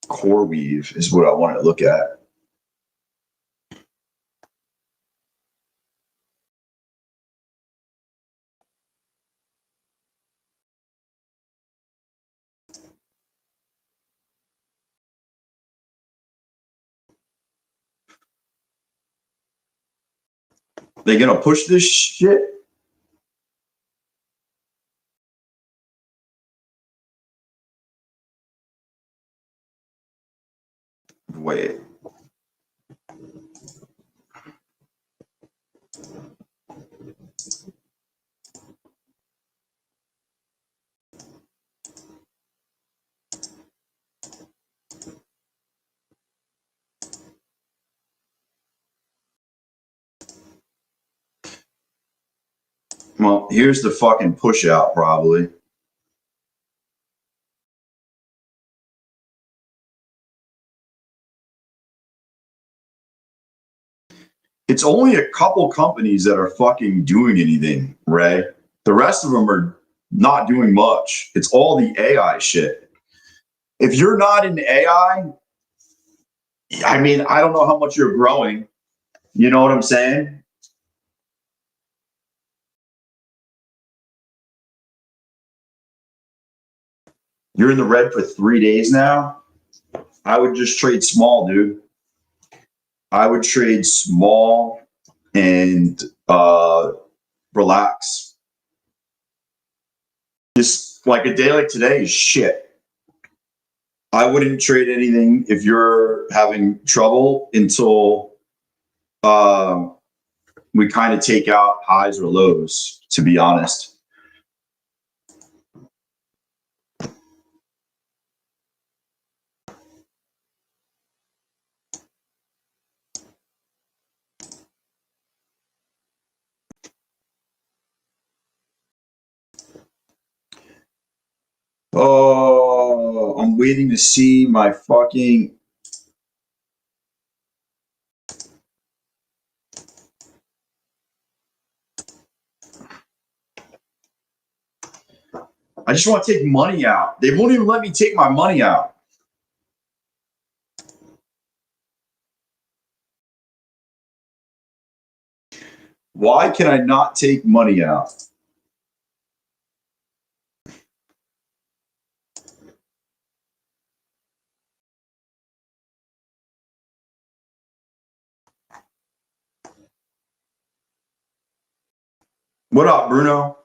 core weave is what I wanted to look at. They gonna push this shit? Wait. Well, here's the fucking push out, probably. It's only a couple companies that are fucking doing anything, Ray. The rest of them are not doing much. It's all the AI shit. If you're not in AI, I mean, I don't know how much you're growing. You know what I'm saying? You're in the red for 3 days now. I would just trade small, dude. I would trade small and relax. Just like a day like today is shit. I wouldn't trade anything if you're having trouble until we kind of take out highs or lows, to be honest. Oh, I'm waiting to see my fucking. I just want to take money out. They won't even let me take my money out. Why can I not take money out? What up, Bruno?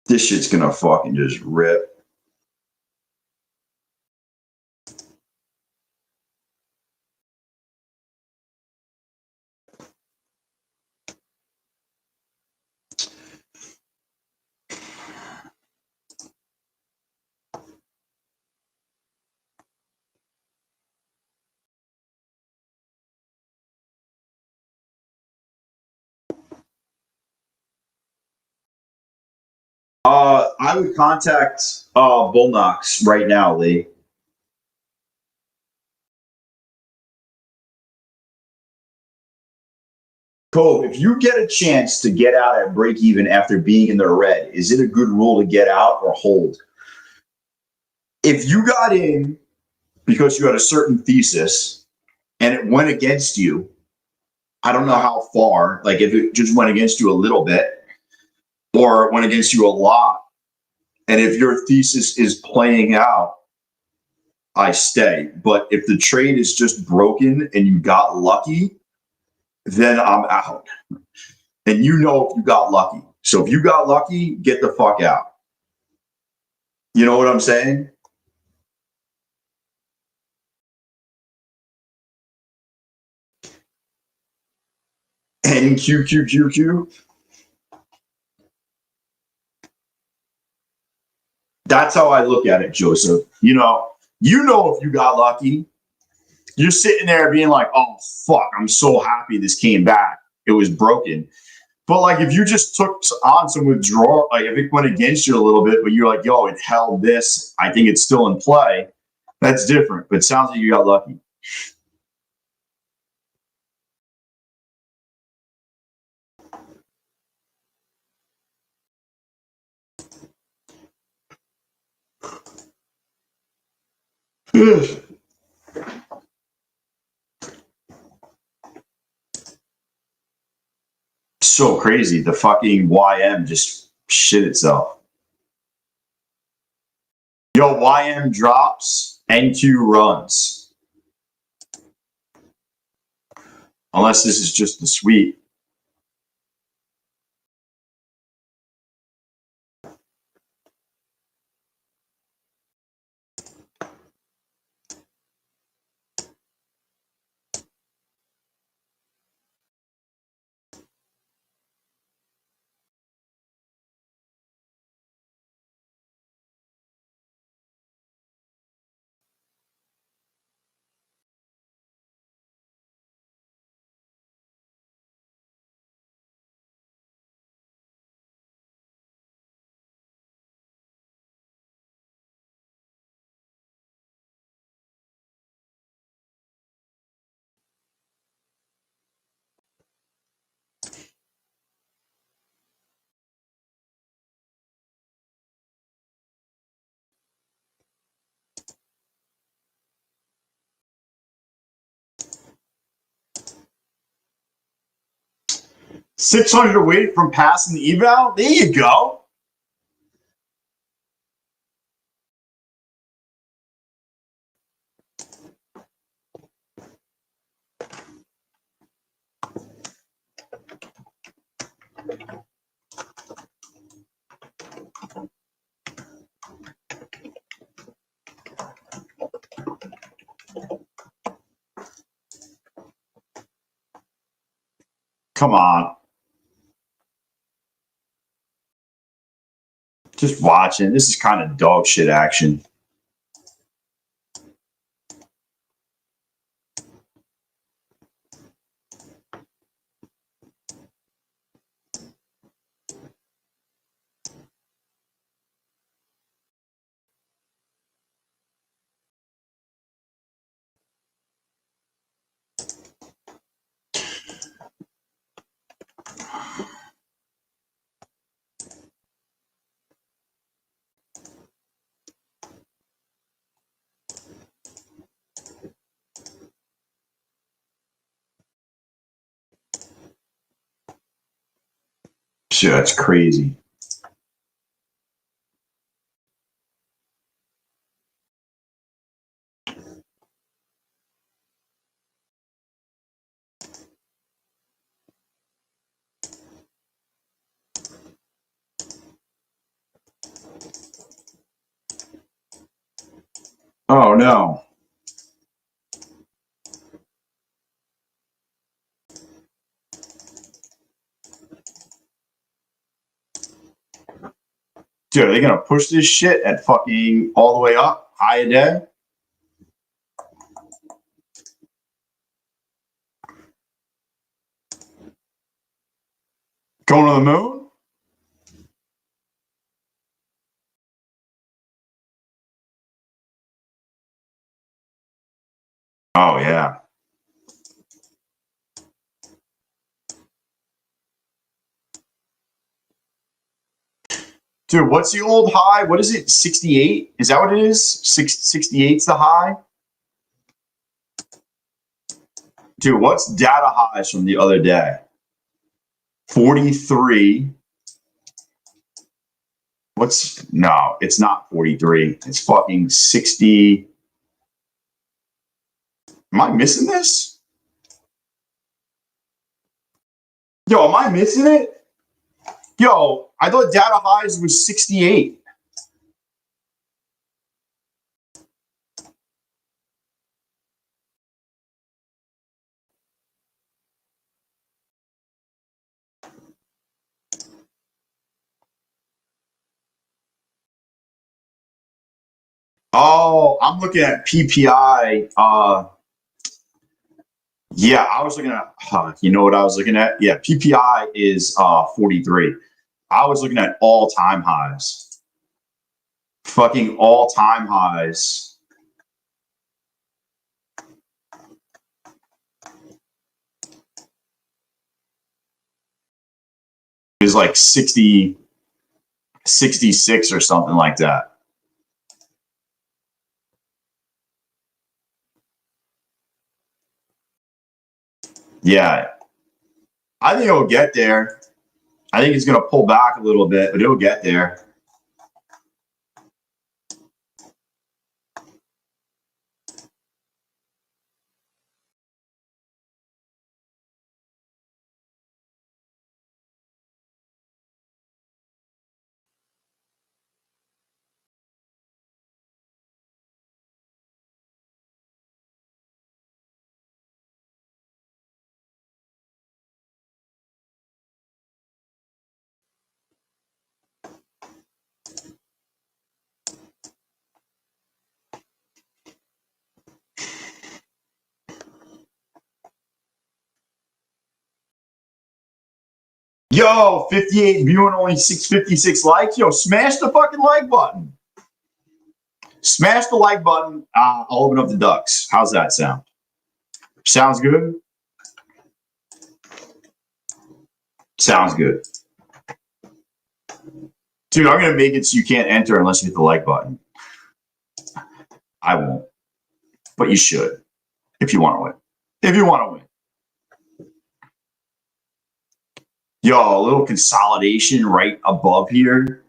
This shit's gonna fucking just rip. I would contact Bulenox right now, Lee. Cole, if you get a chance to get out at break even after being in the red, is it a good rule to get out or hold? If you got in because you had a certain thesis and it went against you, I don't know how far, like if it just went against you a little bit or it went against you a lot, and if your thesis is playing out, I stay. But if the trade is just broken and you got lucky, then I'm out. And you know if you got lucky. So if you got lucky, get the fuck out. You know what I'm saying? NQQQQ. That's how I look at it, Joseph. You know if you got lucky, you're sitting there being like, oh, fuck, I'm so happy this came back. It was broken. But like if you just took on some withdrawal, like if it went against you a little bit, but you're like, yo, it held this, I think it's still in play, that's different. But it sounds like you got lucky. So crazy. The fucking YM just shit itself. Yo, YM drops, NQ runs. Unless this is just the sweep. $600 away from passing the eval. There you go. Come on. Just watching. This is kind of dog shit action. Shit, that's crazy. Oh no. Dude, are they gonna push this shit at fucking all the way up, high a day? Going to the moon? Oh yeah. Dude, what's the old high? What is it? 68? Is that what it is? 68's the high? Dude, what's data highs from the other day? 43. No, it's not 43. It's fucking 60. Am I missing this? Yo, am I missing it? Yo, I thought data highs was 68. Oh, I'm looking at PPI. Yeah, I was looking at, you know what I was looking at? Yeah, PPI is 43. I was looking at all-time highs. Fucking all-time highs. Is like 60, 66 or something like that. Yeah, I think it'll get there. I think it's going to pull back a little bit, but it'll get there. Yo, 58 viewing, only 656 likes. Yo, smash the fucking like button. Smash the like button. I'll open up the ducks. How's that sound? Sounds good? Sounds good. Dude, I'm going to make it so you can't enter unless you hit the like button. I won't. But you should. If you want to win. If you want to win. Yo, a little consolidation right above here.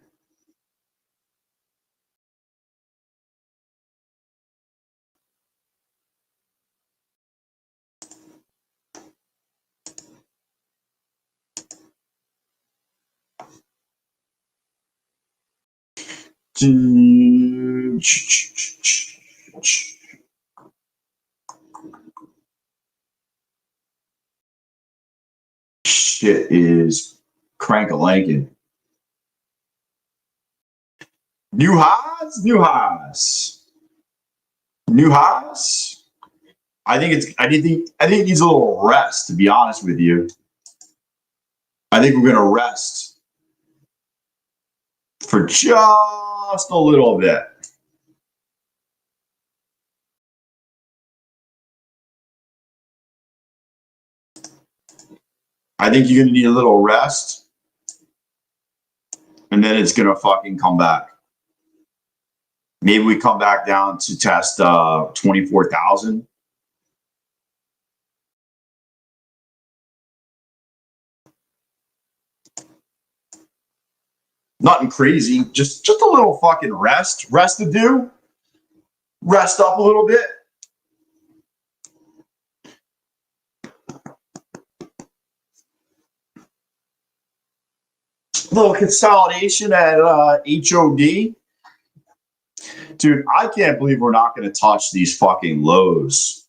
Shit is crank-a-lankin'. New highs? New highs. New highs? I think it needs a little rest, to be honest with you. I think we're gonna rest for just a little bit. I think you're gonna need a little rest, and then it's gonna fucking come back. Maybe we come back down to test 24,000. Nothing crazy. Just a little fucking rest. Rest to do. Rest up a little bit. Little consolidation at HOD. Dude, I can't believe we're not going to touch these fucking lows.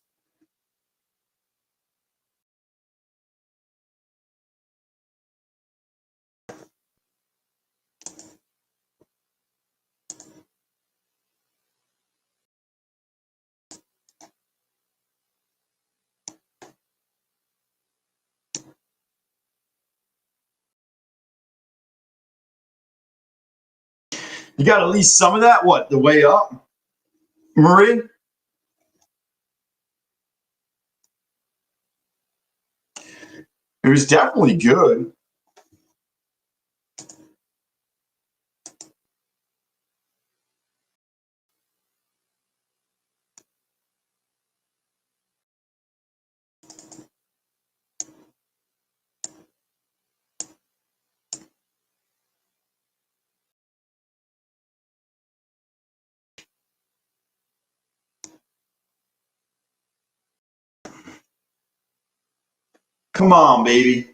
You got at least some of that, what, the way up, Marie? It was definitely good. Come on, baby.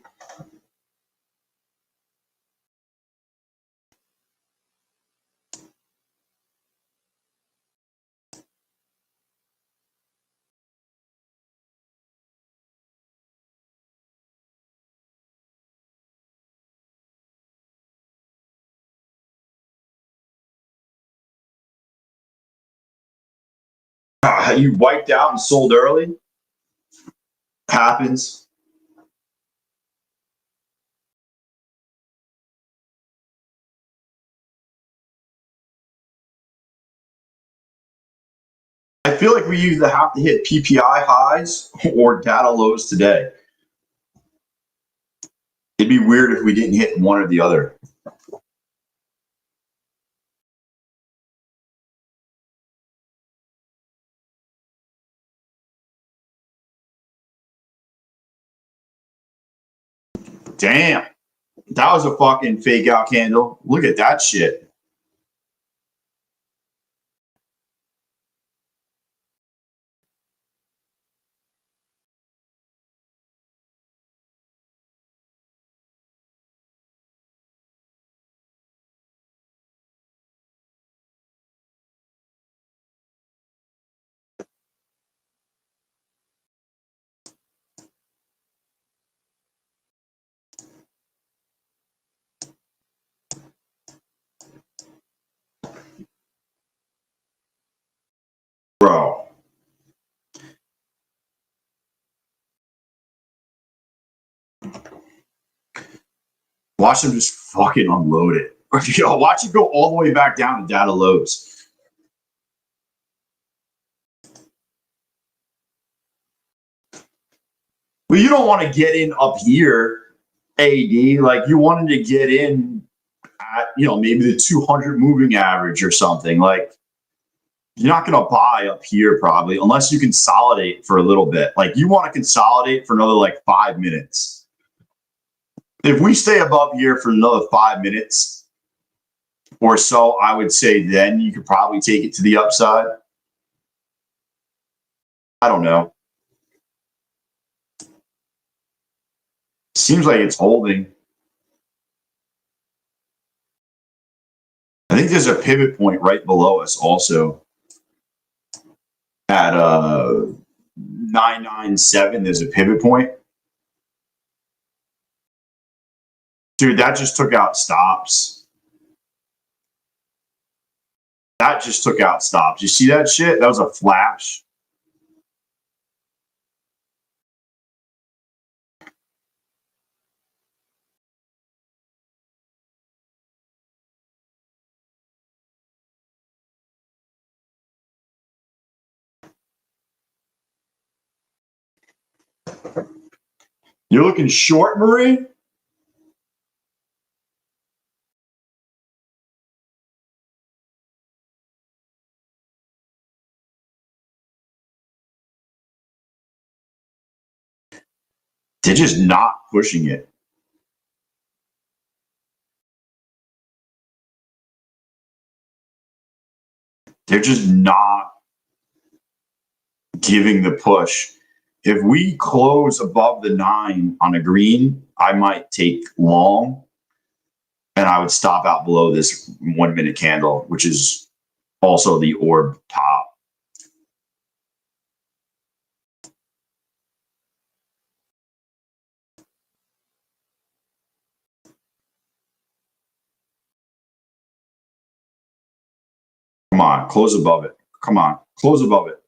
You wiped out and sold early? Happens. I feel like we either have to hit PPI highs or data lows today. It'd be weird if we didn't hit one or the other. Damn. That was a fucking fake out candle. Look at that shit. Bro. Watch them just fucking unload it. Yo, watch it go all the way back down to data lows. Well, you don't want to get in up here, AD. Like you wanted to get in at, maybe the 200 moving average or something. Like you're not going to buy up here probably unless you consolidate for a little bit. Like you want to consolidate for another like 5 minutes. If we stay above here for another 5 minutes or so, I would say then you could probably take it to the upside. I don't know. Seems like it's holding. I think there's a pivot point right below us also. At 997, there's a pivot point. Dude, that just took out stops. That just took out stops. You see that shit? That was a flash. You're looking short, Marie? They're just not pushing it. They're just not giving the push. If we close above the 9 on a green, I might take long, and I would stop out below this 1 minute candle, which is also the orb top. Come on, close above it. Come on, close above it.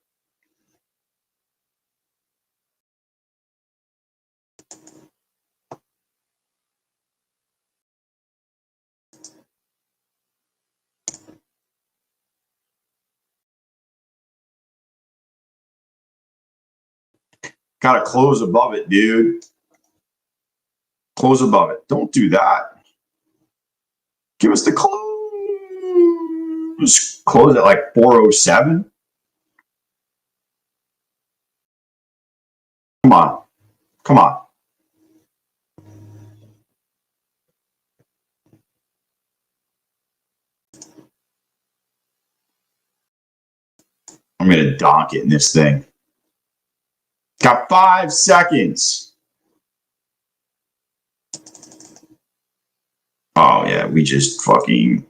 Gotta close above it, dude. Close above it. Don't do that. Give us the close. Close at like 407. Come on. Come on. I'm going to donk it in this thing. Got 5 seconds. Oh, yeah. We just fucking.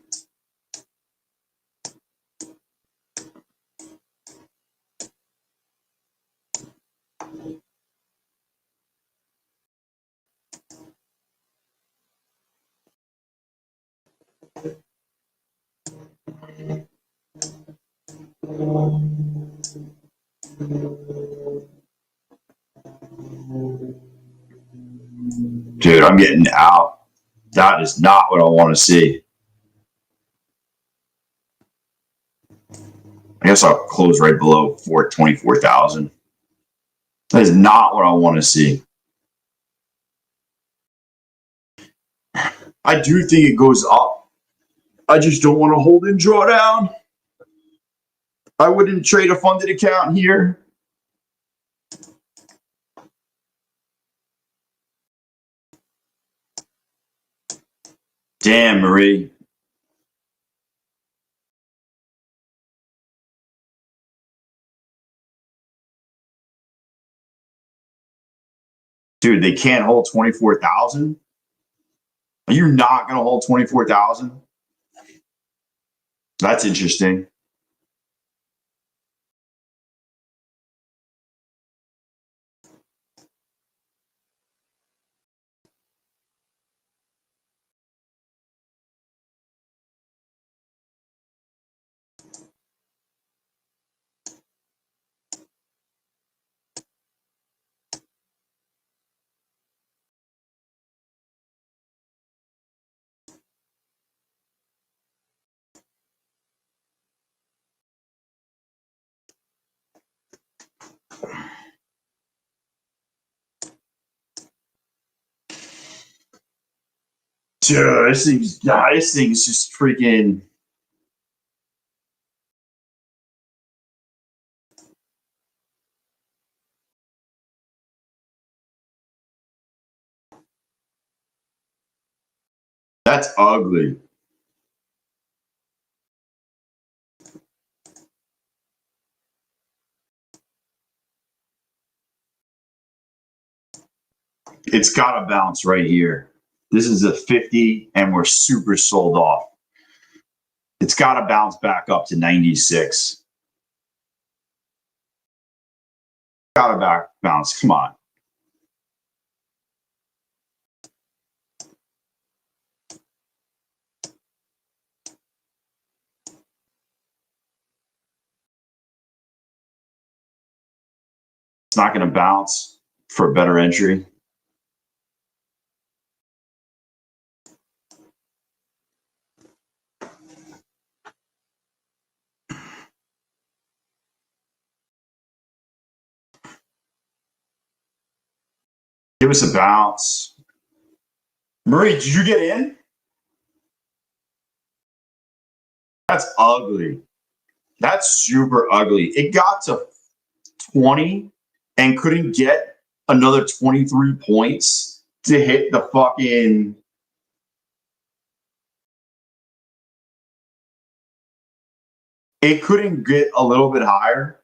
Dude, I'm getting out. That is not what I want to see. I guess I'll close right below 24,000. That is not what I want to see. I do think it goes up. I just don't want to hold in drawdown. I wouldn't trade a funded account here. Damn, Marie. Dude, they can't hold 24,000? Are you not going to hold 24,000? That's interesting. Dude, this thing's just freaking. That's ugly. It's got to bounce right here. This is a 50, and we're super sold off. It's got to bounce back up to 96. Got to bounce. Come on. It's not going to bounce for a better entry. Give us a bounce. Marie, did you get in? That's ugly. That's super ugly. It got to 20 and couldn't get another 23 points to hit the fucking. It couldn't get a little bit higher.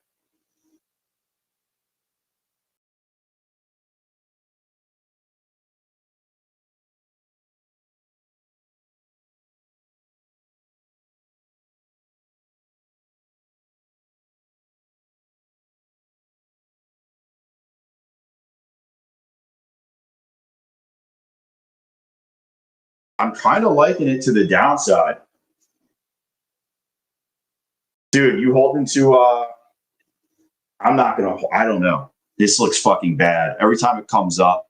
I'm kind of liking it to the downside. Dude, you holding to, I'm not going to, I don't know. This looks fucking bad. Every time it comes up.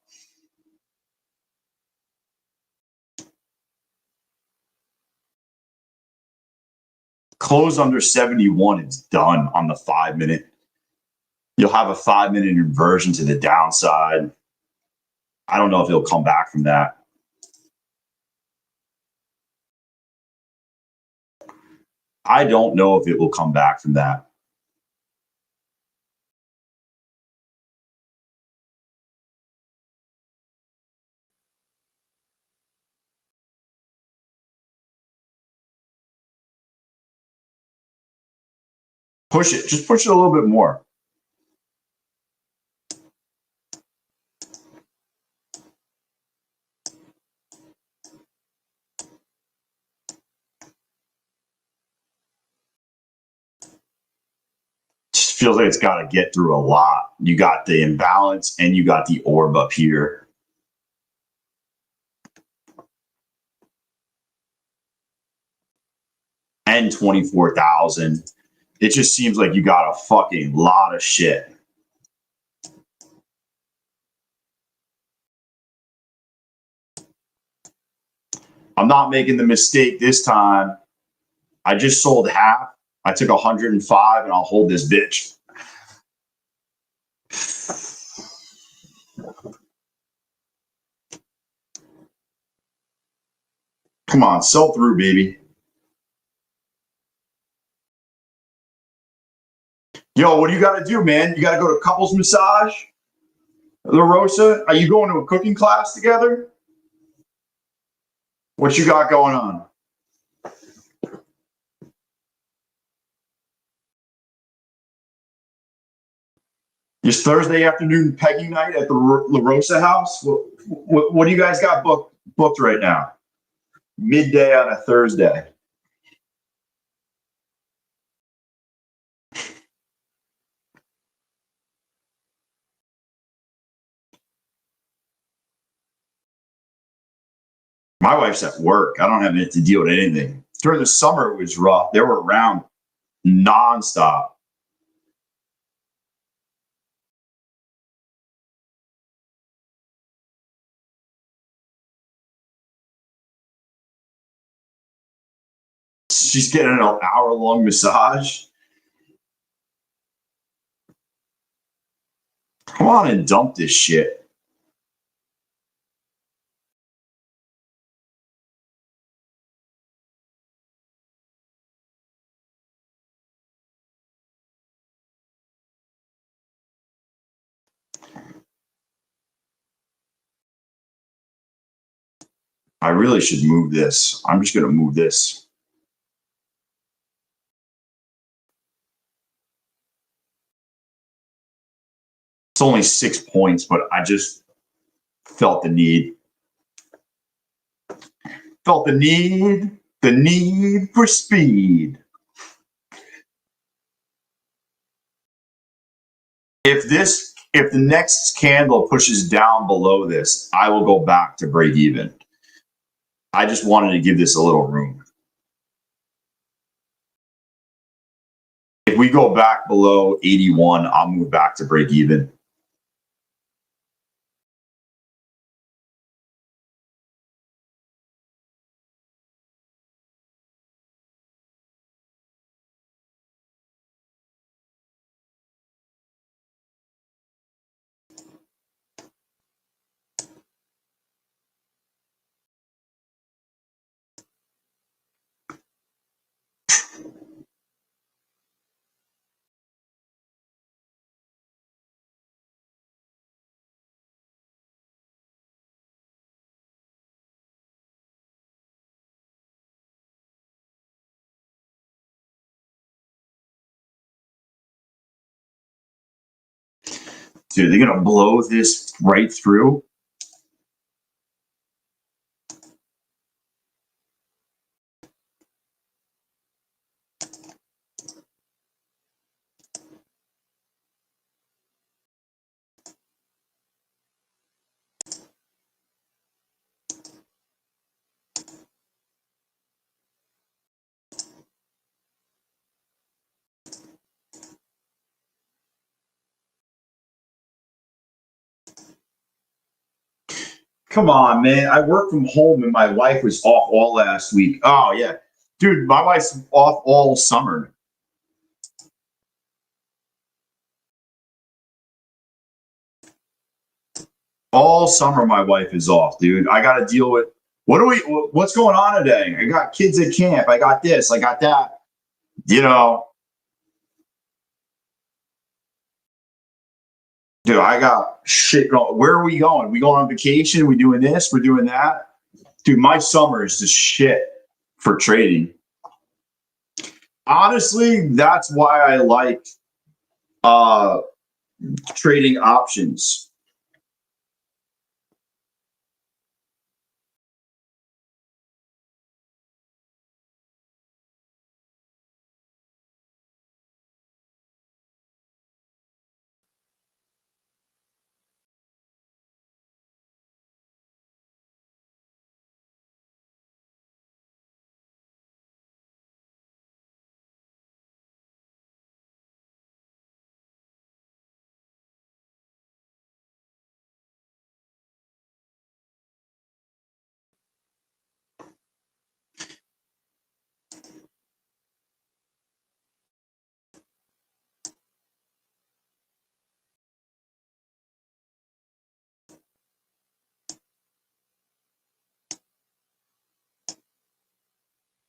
Close under 71, it's done on the 5 minute. You'll have a 5 minute inversion to the downside. I don't know if it'll come back from that. I don't know if it will come back from that. Push it. Just push it a little bit more. Just feels like it's got to get through a lot. You got the imbalance and you got the orb up here. And 24,000. It just seems like you got a fucking lot of shit. I'm not making the mistake this time. I just sold half. I took 105 and I'll hold this bitch. Come on, sell through, baby. Yo, what do you got to do, man? You got to go to couples massage? La Rosa, are you going to a cooking class together? What you got going on? It's Thursday afternoon pegging night at the La Rosa house. What do you guys got booked right now? Midday on a Thursday. My wife's at work. I don't have to deal with anything. During the summer, it was rough. They were around nonstop. She's getting an hour-long massage. Come on and dump this shit. I really should move this. I'm just going to move this. It's only 6 points, but I just felt the need. Felt the need for speed. If the next candle pushes down below this, I will go back to break even. I just wanted to give this a little room. If we go back below 81, I'll move back to break even. Dude, they're gonna blow this right through. Come on, man. I work from home and my wife was off all last week. Oh yeah. Dude, my wife's off all summer. All summer my wife is off, dude. I gotta deal with what's going on today? I got kids at camp. I got this, I got that. You know, dude, I got shit going. Where are we going? We going on vacation? We doing this? We're doing that? Dude, my summer is just shit for trading. Honestly, that's why I like uh trading options.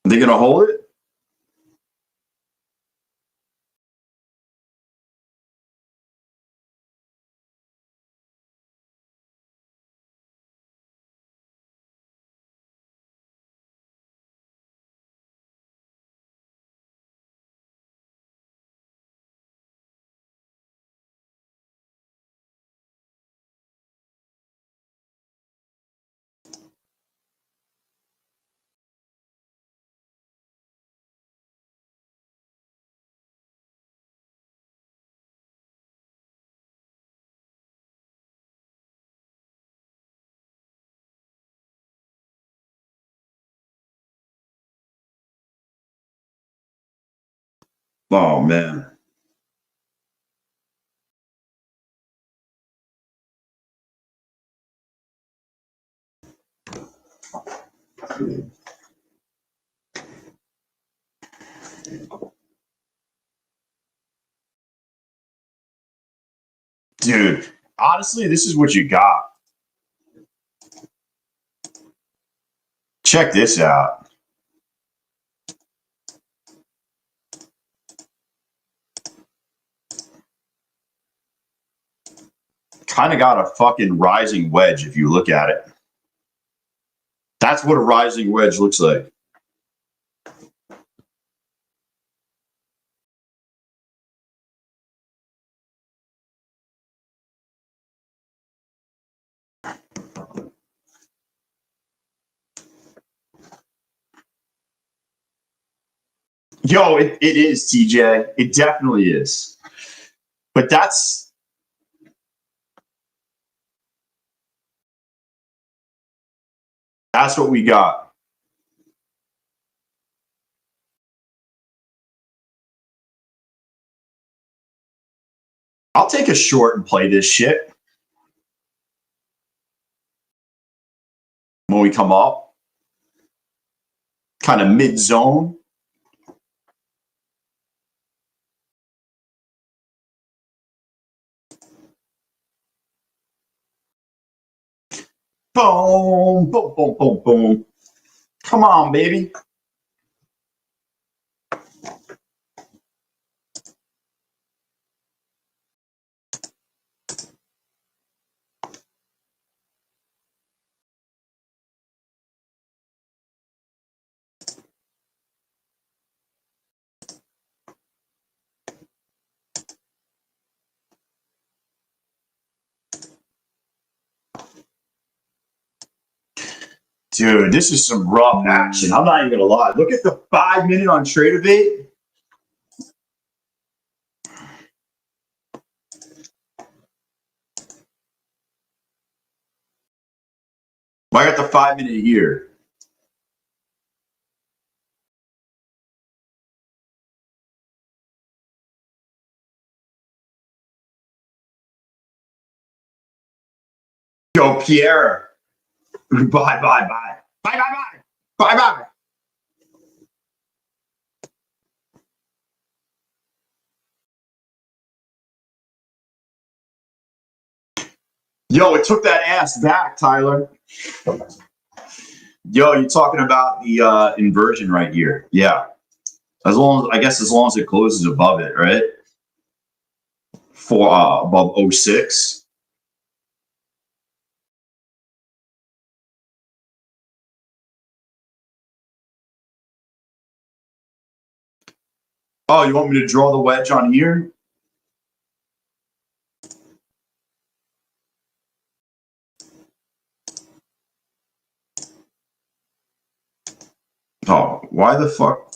They gonna hold it? Oh man. Dude, honestly, this is what you got. Check this out. Kind of got a fucking rising wedge if you look at it. That's what a rising wedge looks like. Yo, it is, TJ. It definitely is. But that's what we got. I'll take a short and play this shit when we come up. Kind of mid zone. Boom, boom, boom, boom, boom. Come on, baby. Dude, this is some rough action. I'm not even gonna lie. Look at the 5 minute on Tradeify. I got the 5 minute here. Yo, Pierre. Bye, bye, bye. Bye, bye, bye. Bye, bye. Yo, it took that ass back, Tyler. Yo, you're talking about the inversion right here. Yeah. As long as it closes above it, right? For above 06. Oh, you want me to draw the wedge on here? Oh, why the fuck?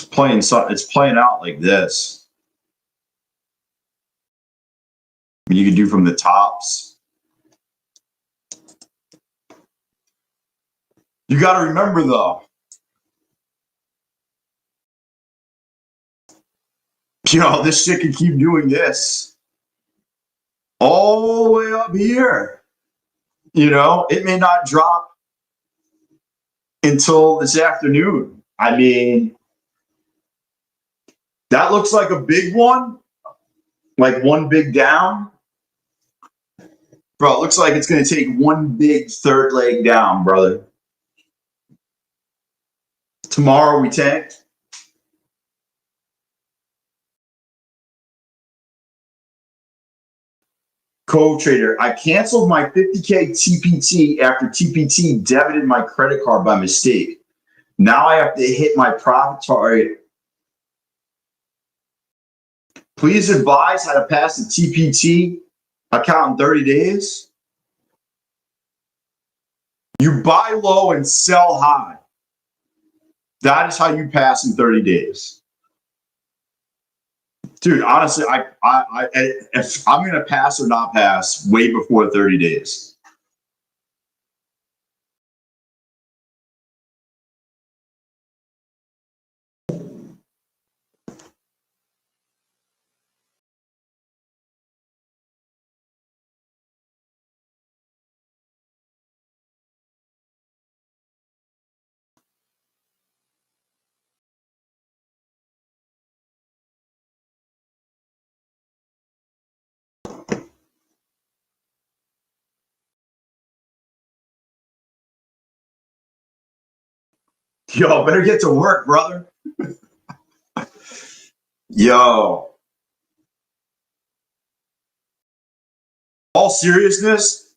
It's playing out like this. I mean, you can do from the tops. You got to remember though. You know, this shit can keep doing this all the way up here. You know, it may not drop until this afternoon. I mean, that looks like a big one, like one big down. Bro, it looks like it's going to take one big third leg down, brother. Tomorrow we tank. Co-trader, I canceled my 50K TPT after TPT debited my credit card by mistake. Now I have to hit my profit target. Please advise how to pass the TPT account in 30 days. You buy low and sell high. That is how you pass in 30 days. Dude, honestly, if I'm going to pass or not pass way before 30 days. Yo, better get to work, brother. Yo. All seriousness,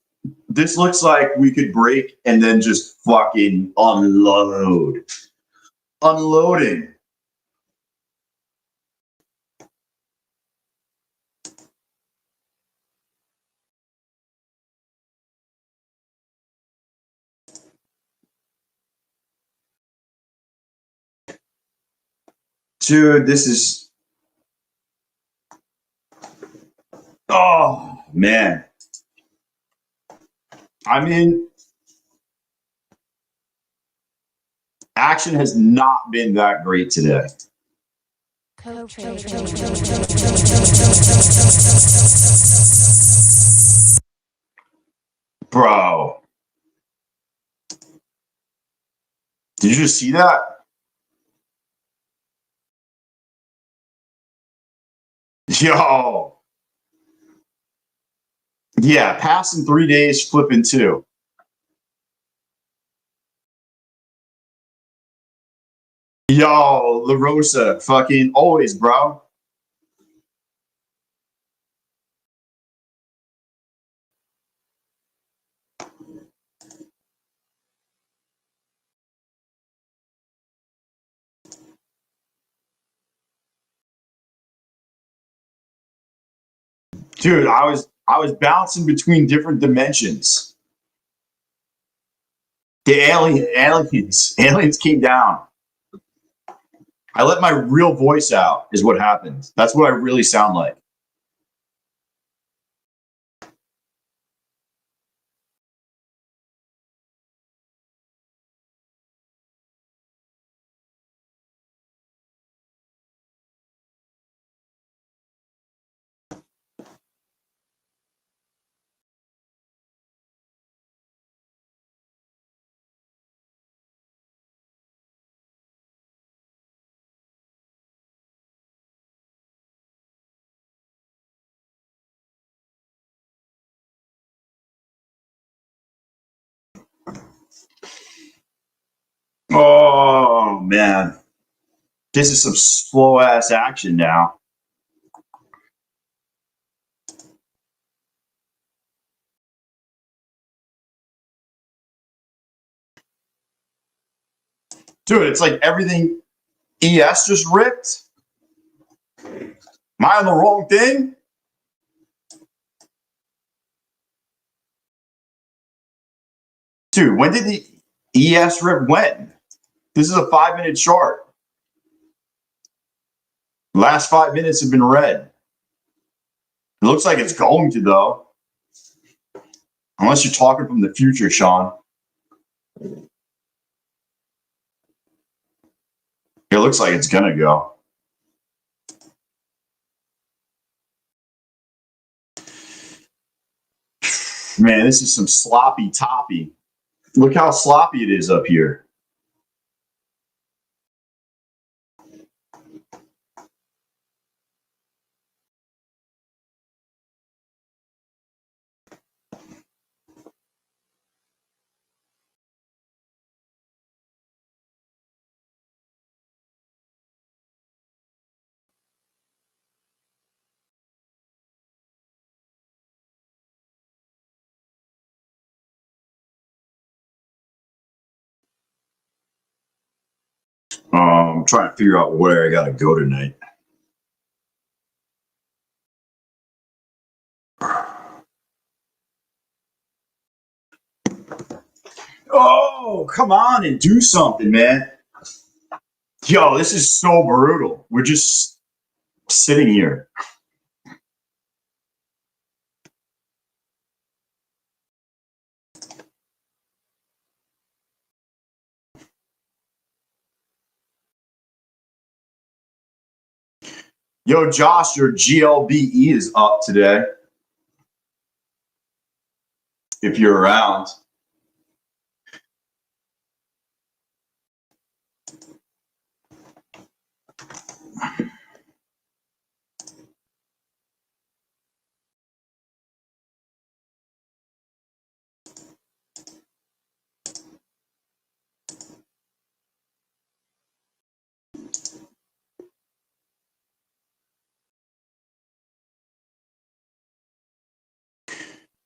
this looks like we could break and then just fucking unload. Unloading. Dude, this is... Oh, man. I mean, action has not been that great today. Bro. Did you just see that? Yo. Yeah, pass in 3 days, flip in 2. Yo, La Rosa, fucking always, bro. Dude, I was I was bouncing between different dimensions. The aliens came down. I let my real voice out is what happened. That's what I really sound like. Oh, man. This is some slow ass action now. Dude, it's like everything ES just ripped. Am I on the wrong thing? Dude, when did the ES rip when? This is a 5-minute chart. Last 5 minutes have been red. It looks like it's going to, though. Unless you're talking from the future, Sean. It looks like it's going to go. Man, this is some sloppy toppy. Look how sloppy it is up here. I'm trying to figure out where I got to go tonight. Oh, come on and do something, man. Yo, this is so brutal. We're just sitting here. Yo, Josh, your GLBE is up today. If you're around.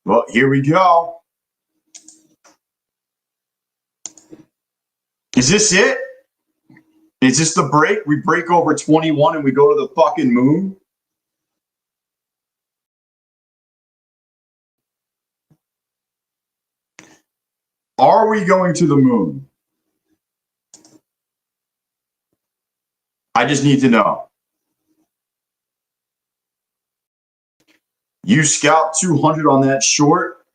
Well, here we go. Is this it? Is this the break? We break over 21 and we go to the fucking moon? Are we going to the moon? I just need to know. You scalp 200 on that short.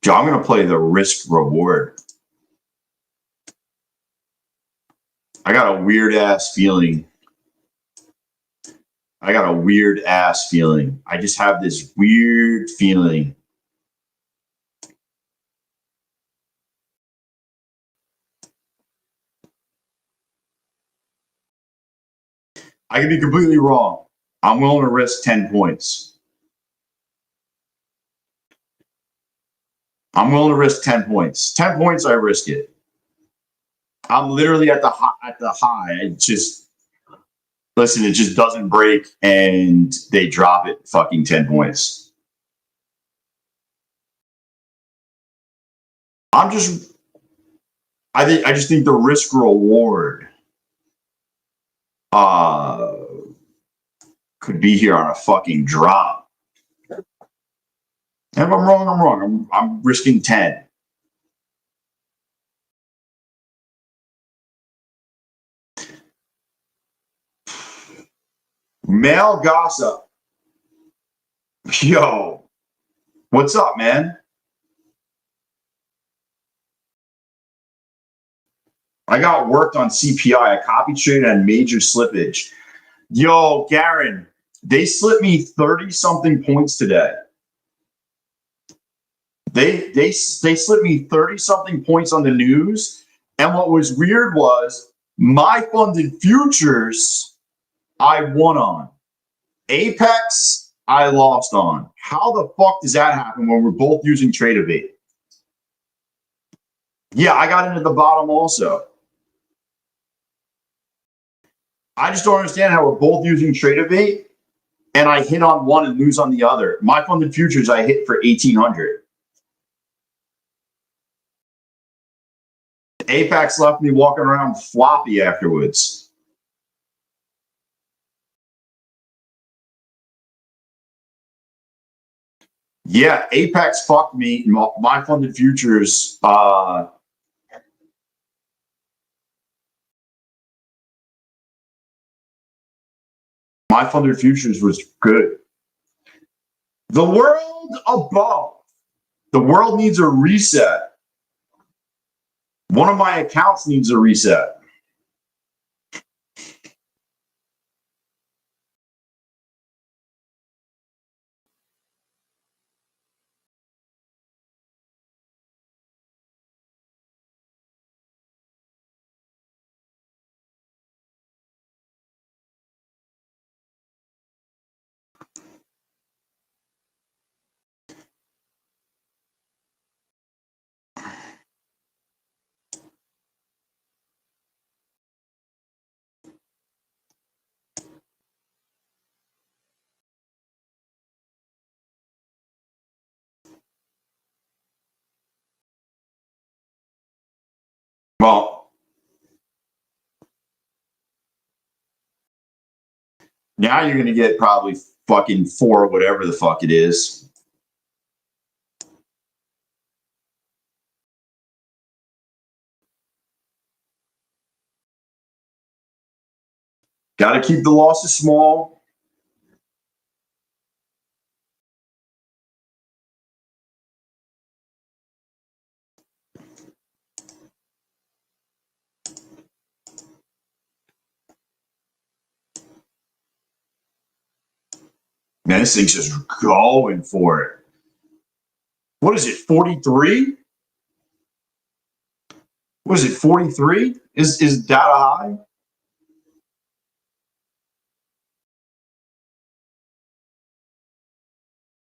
So I'm going to play the risk reward. I got a weird ass feeling. I just have this weird feeling. I could be completely wrong. I'm willing to risk 10 points. I'm willing to risk 10 points. 10 points, I risk it. I'm literally at the high. It's just, Listen, it just doesn't break and they drop it fucking 10 points. I just think the risk reward could be here on a fucking drop. And if I'm wrong, I'm wrong. I'm risking 10. Male gossip. Yo, what's up, man? I got worked on CPI. I copy traded on major slippage. Yo, Garen, they slipped me 30 something points today. They slipped me 30 something points on the news. And what was weird was my funded futures I won on. Apex, I lost on. How the fuck does that happen when we're both using Tradeify? Yeah, I got into the bottom also. I just don't understand how we're both using Tradeify and I hit on one and lose on the other. My funded futures I hit for 1,800. Apex left me walking around floppy afterwards. Yeah, Apex fucked me. My funded futures, my funded futures was good. The world above. The world needs a reset. One of my accounts needs a reset. Well, now you're going to get probably fucking 4, whatever the fuck it is. Got to keep the losses small. Man, this thing's just going for it. What is it, 43? What is it, 43? Is data high?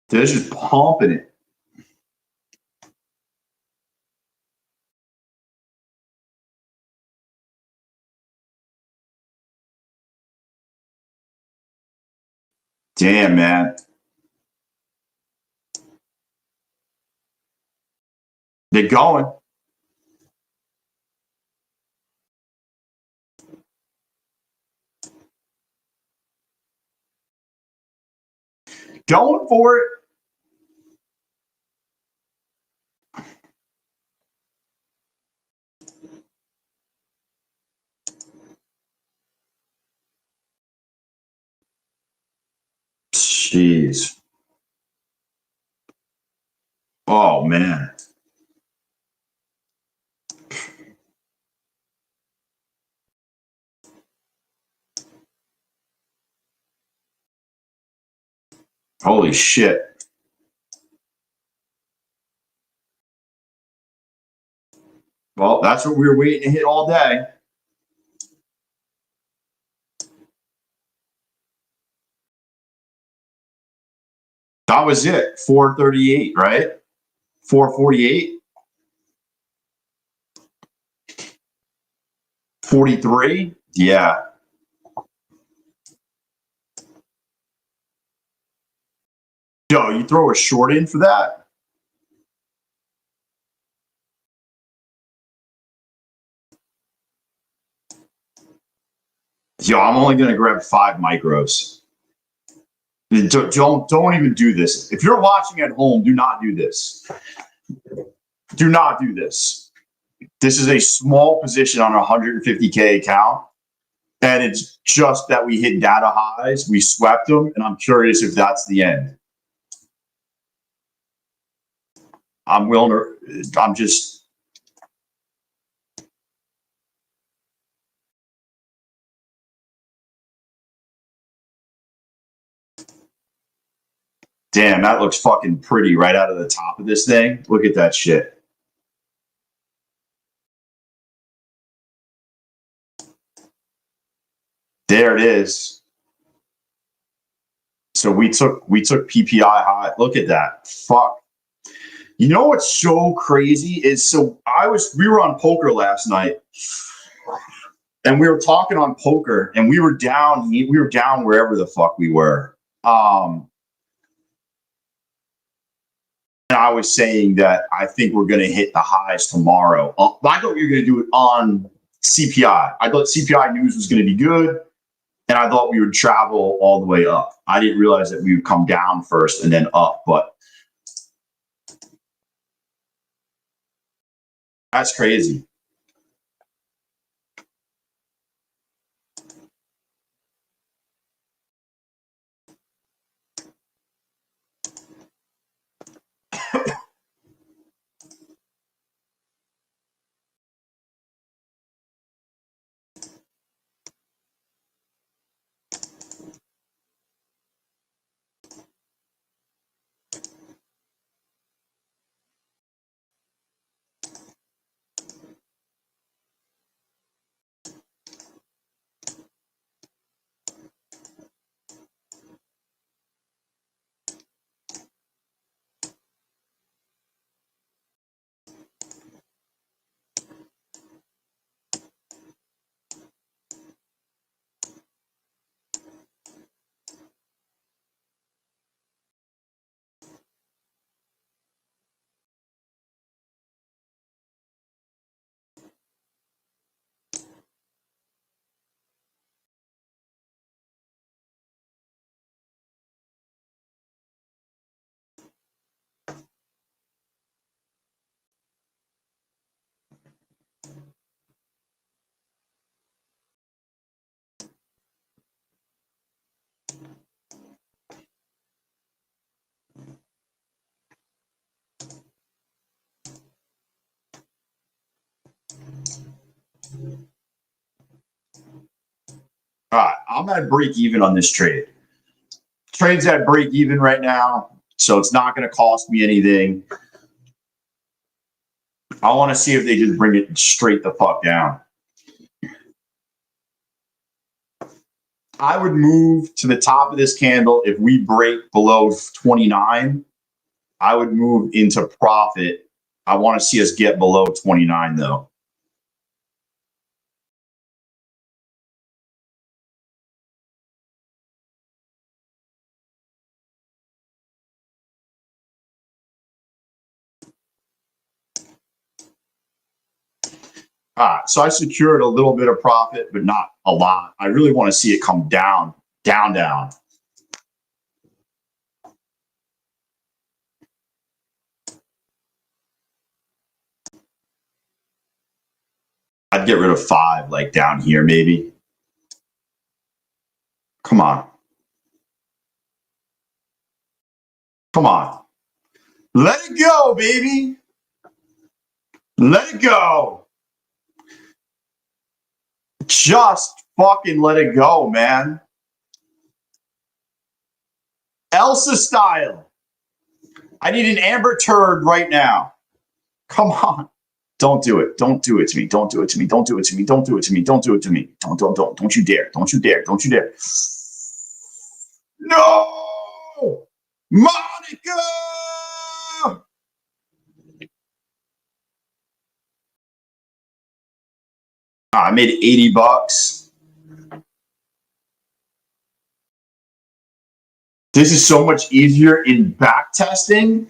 They're just pumping it. Damn, man. They're going. Going for it. Jeez. Oh, man. Holy shit. Well, that's what we were waiting to hit all day. That was it. 438, right? 448. 43. Yeah. Yo, you throw a short in for that? Yo, I'm only going to grab 5 micros. Don't even do this. If you're watching at home, do not do this. Do not do this. This is a small position on a 150K account. And it's just that we hit data highs, we swept them, and I'm curious if that's the end. I'm just. Damn, that looks fucking pretty right out of the top of this thing. Look at that shit. There it is. So we took PPI high. Look at that. Fuck. You know what's so crazy is we were on poker last night and we were talking on poker and we were down wherever the fuck we were. And I was saying that I think we're going to hit the highs tomorrow. I thought we were going to do it on CPI. I thought CPI news was going to be good. And I thought we would travel all the way up. I didn't realize that we would come down first and then up, but that's crazy. All right, I'm at break even on this trade. Trade's at break even right now, so it's not going to cost me anything. I want to see if they just bring it straight the fuck down. I would move to the top of this candle. If we break below 29, I would move into profit. I want to see us get below 29 though. All right, so I secured a little bit of profit, but not a lot. I really want to see it come down. I'd get rid of 5, like down here, maybe. Come on. Come on. Let it go, baby. Let it go. Just fucking let it go, man. Elsa style. I need an amber turd right now. Come on. Don't do it. Don't do it to me. Don't do it to me. Don't do it to me. Don't do it to me. Don't do it to me. Don't you dare. Don't you dare. Don't you dare. No! Monica! I made $80. This is so much easier in back testing.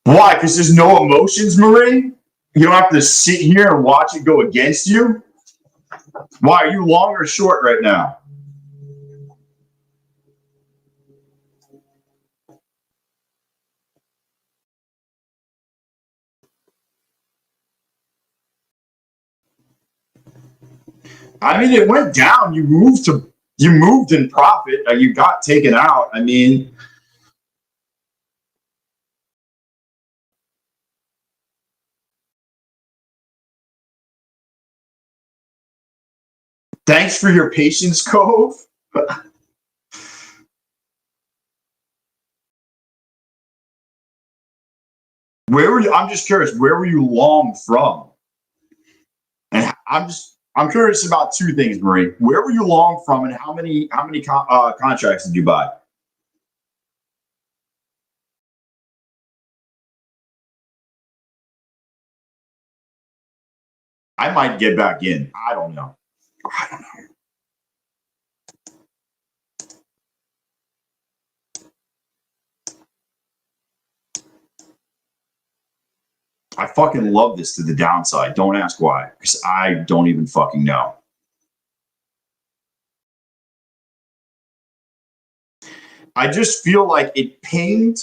Why? Because there's no emotions, Marie? You don't have to sit here and watch it go against you? Why? Are you long or short right now? I mean, it went down. You moved in profit. You got taken out. I mean, thanks for your patience, Cove. Where were you? I'm just curious. Where were you long from? And I'm curious about two things, Marie. Where were you long from, and how many contracts did you buy? I might get back in. I don't know. I fucking love this to the downside. Don't ask why, because I don't even fucking know. I just feel like it pinged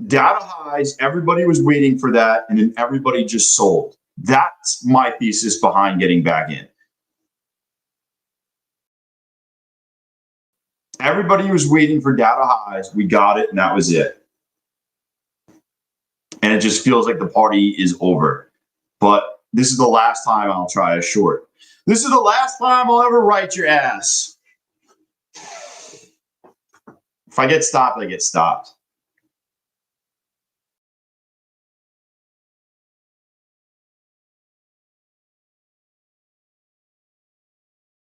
data highs. Everybody was waiting for that, and then everybody just sold. That's my thesis behind getting back in. Everybody was waiting for data highs. We got it, and that was it. And it just feels like the party is over. But this is the last time I'll try a short. This is the last time I'll ever write your ass. If I get stopped, I get stopped.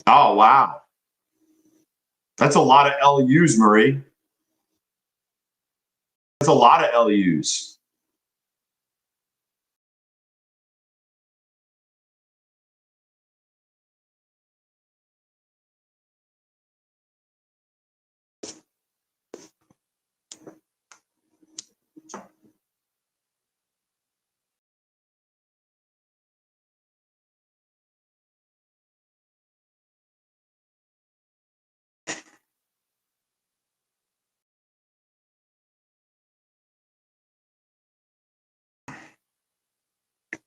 Oh, wow. That's a lot of LUs, Marie. That's a lot of LUs.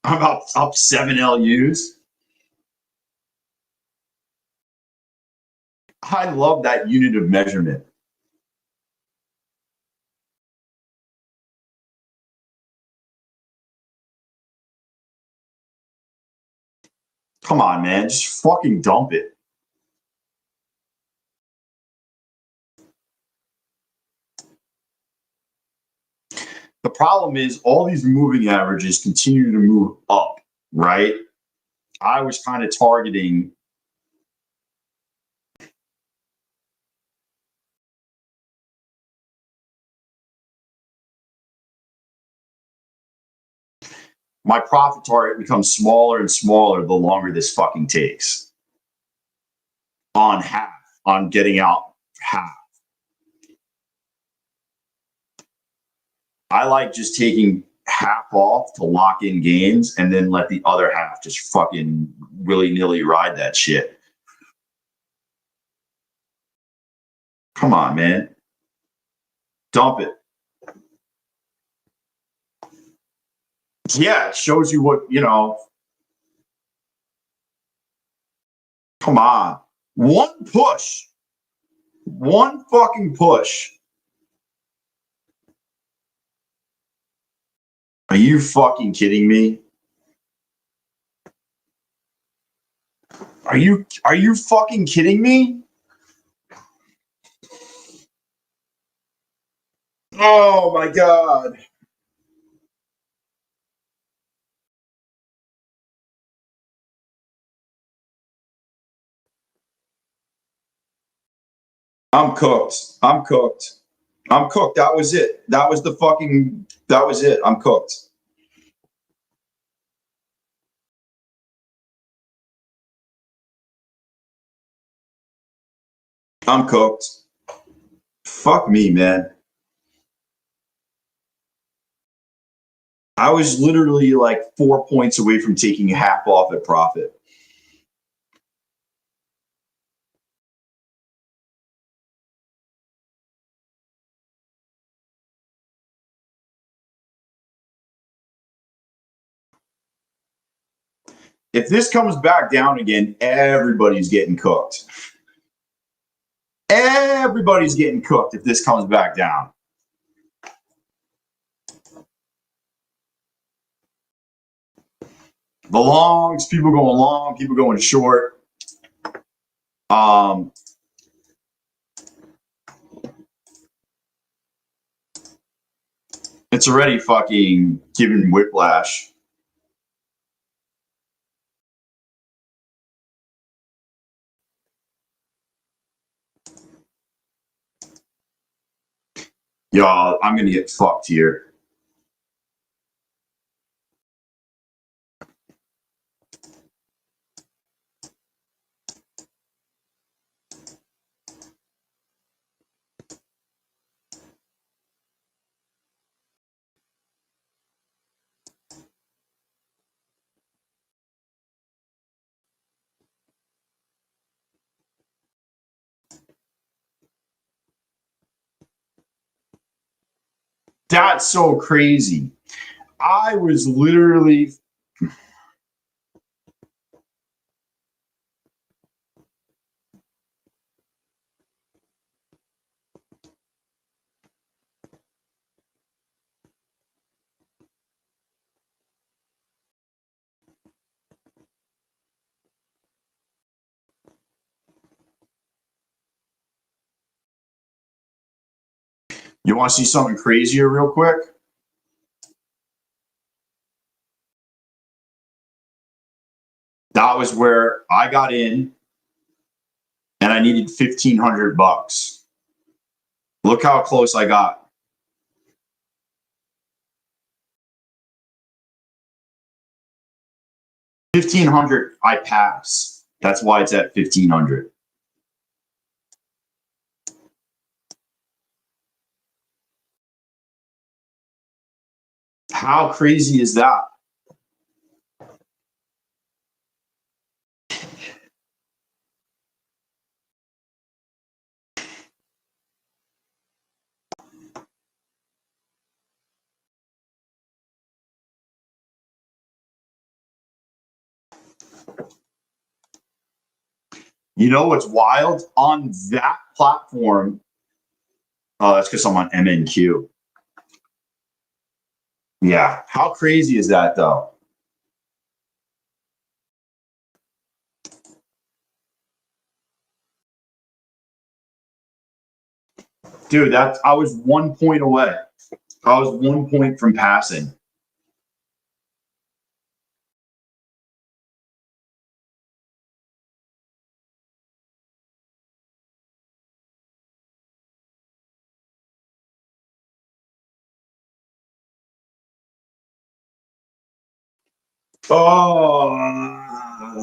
I'm about up 7 LUs. I love that unit of measurement. Come on, man. Just fucking dump it. The problem is all these moving averages continue to move up, right? I was kind of targeting. My profit target becomes smaller and smaller the longer this fucking takes. On half, on getting out half. I like just taking half off to lock in gains and then let the other half just fucking willy-nilly ride that shit. Come on, man. Dump it. Yeah, it shows you what, come on. One push. One fucking push. Are you fucking kidding me? Are you fucking kidding me? Oh my God. I'm cooked. I'm cooked. I'm cooked. That was it. That was it. I'm cooked. I'm cooked. Fuck me, man. I was literally like 4 points away from taking half off at profit. If this comes back down again, everybody's getting cooked. Everybody's getting cooked if this comes back down. The longs, people going long, people going short. It's already fucking giving whiplash. Y'all, I'm gonna get fucked here. That's so crazy. I was literally You want to see something crazier real quick? That was where I got in and I needed $1,500. Look how close I got. $1,500, I pass. That's why it's at 1,500. How crazy is that? You know what's wild? On that platform, that's because I'm on MNQ. Yeah. How crazy is that, though? Dude, I was 1 point away. I was 1 point from passing. Oh,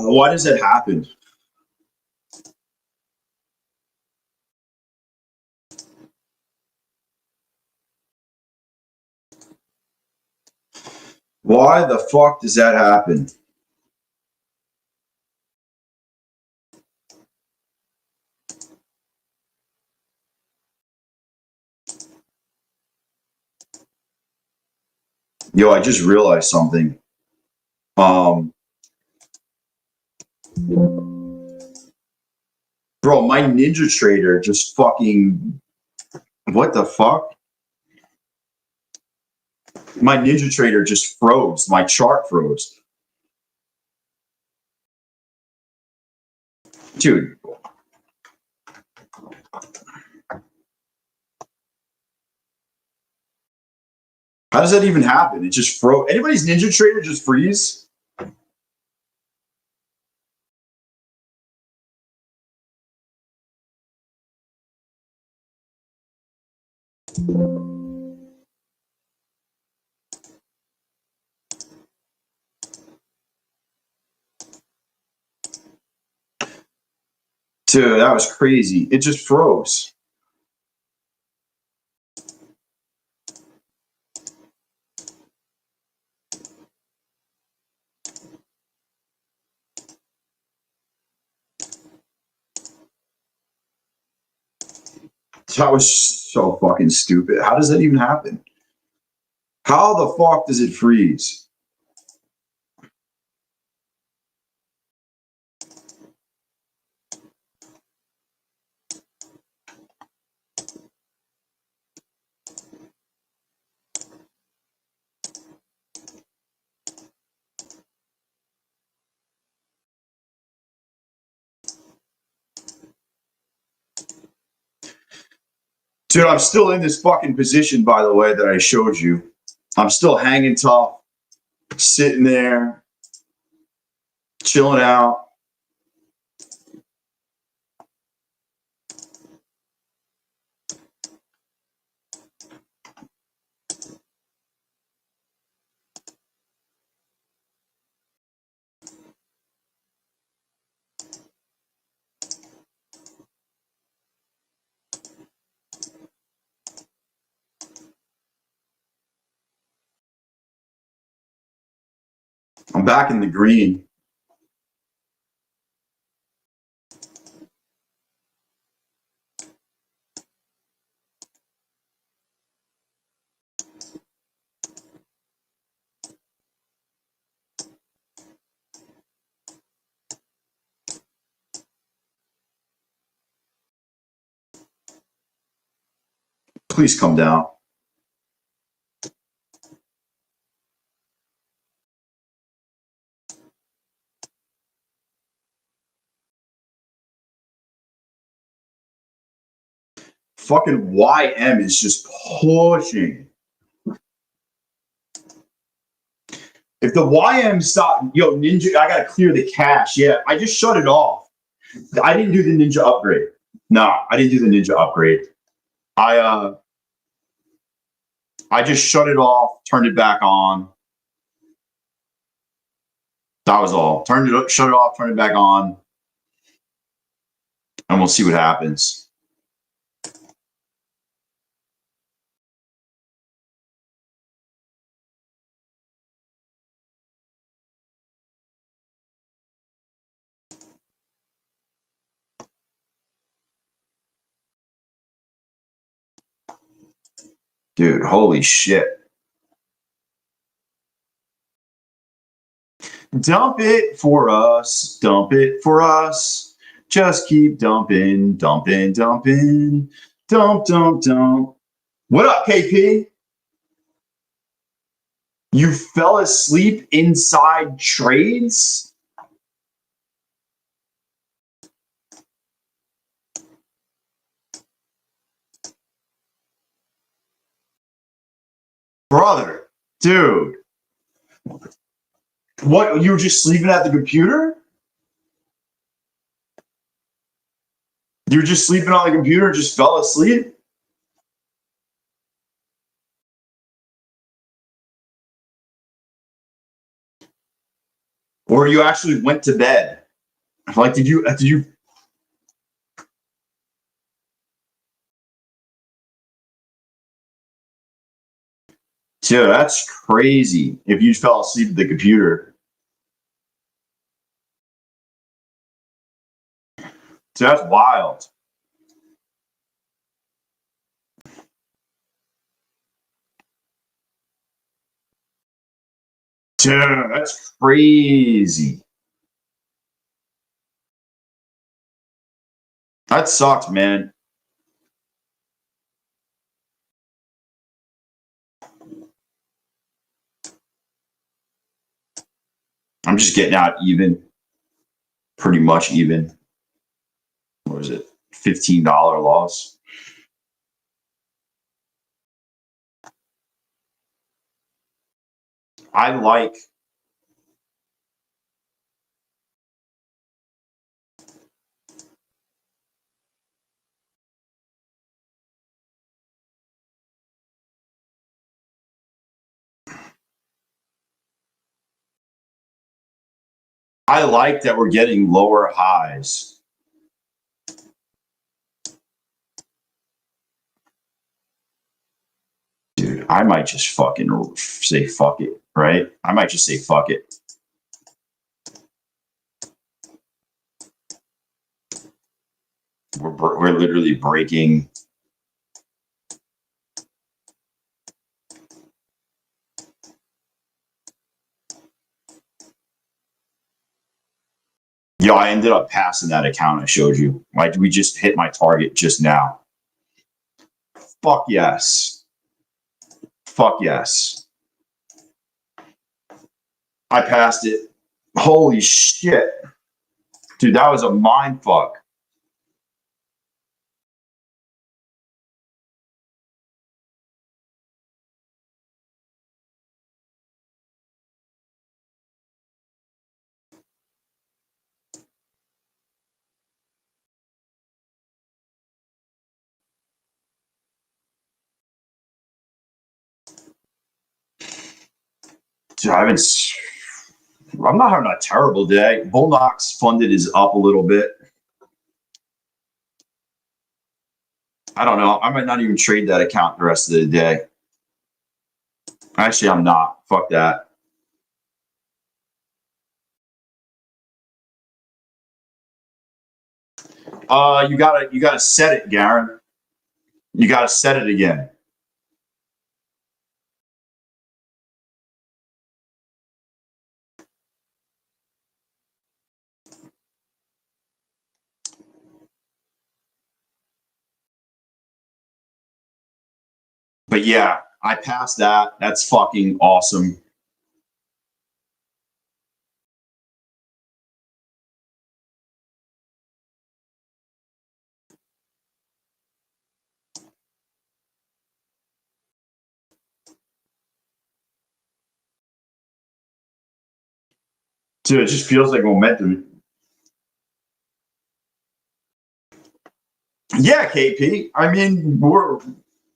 why does that happen? Why the fuck does that happen? Yo, I just realized something. Bro, my Ninja Trader just fucking, what the fuck? My Ninja Trader just froze. My chart froze. Dude. How does that even happen? It just froze. Anybody's Ninja Trader just freeze? Dude, that was crazy. It just froze. That was so fucking stupid. How does that even happen? How the fuck does it freeze? Dude, I'm still in this fucking position, by the way, that I showed you. I'm still hanging tough, sitting there, chilling out. I'm back in the green. Please come down. Fucking YM is just pushing. If the YM stop, yo, Ninja, I gotta clear the cache. Yeah, I just shut it off. I didn't do the Ninja upgrade. No, I didn't do the Ninja upgrade. I just shut it off, turned it back on. That was all. Shut it off, turned it back on, and we'll see what happens. Dude, holy shit. Dump it for us. Dump it for us. Just keep dumping, dumping, dumping. Dump, dump, dump. What up, KP? You fell asleep inside trades? Brother, dude. What, you were just sleeping at the computer? You were just sleeping on the computer, just fell asleep? Or you actually went to bed? Like, did you? Dude, that's crazy. If you fell asleep at the computer. Dude, that's wild. Dude, that's crazy. That sucks, man. I'm just getting out even. Pretty much even. What was it? $15 loss. I like that we're getting lower highs. Dude, I might just fucking say fuck it, right? I might just say fuck it. We're literally breaking Yo, I ended up passing that account I showed you. Like, we just hit my target just now. Fuck yes. Fuck yes. I passed it. Holy shit. Dude, that was a mind fuck. Dude, I'm not having a terrible day. Bulenox funded is up a little bit. I don't know. I might not even trade that account the rest of the day. Actually, I'm not. Fuck that. You gotta set it, Garen. You gotta set it again. But yeah, I passed that. That's fucking awesome. Dude, it just feels like momentum. Yeah, KP. I mean,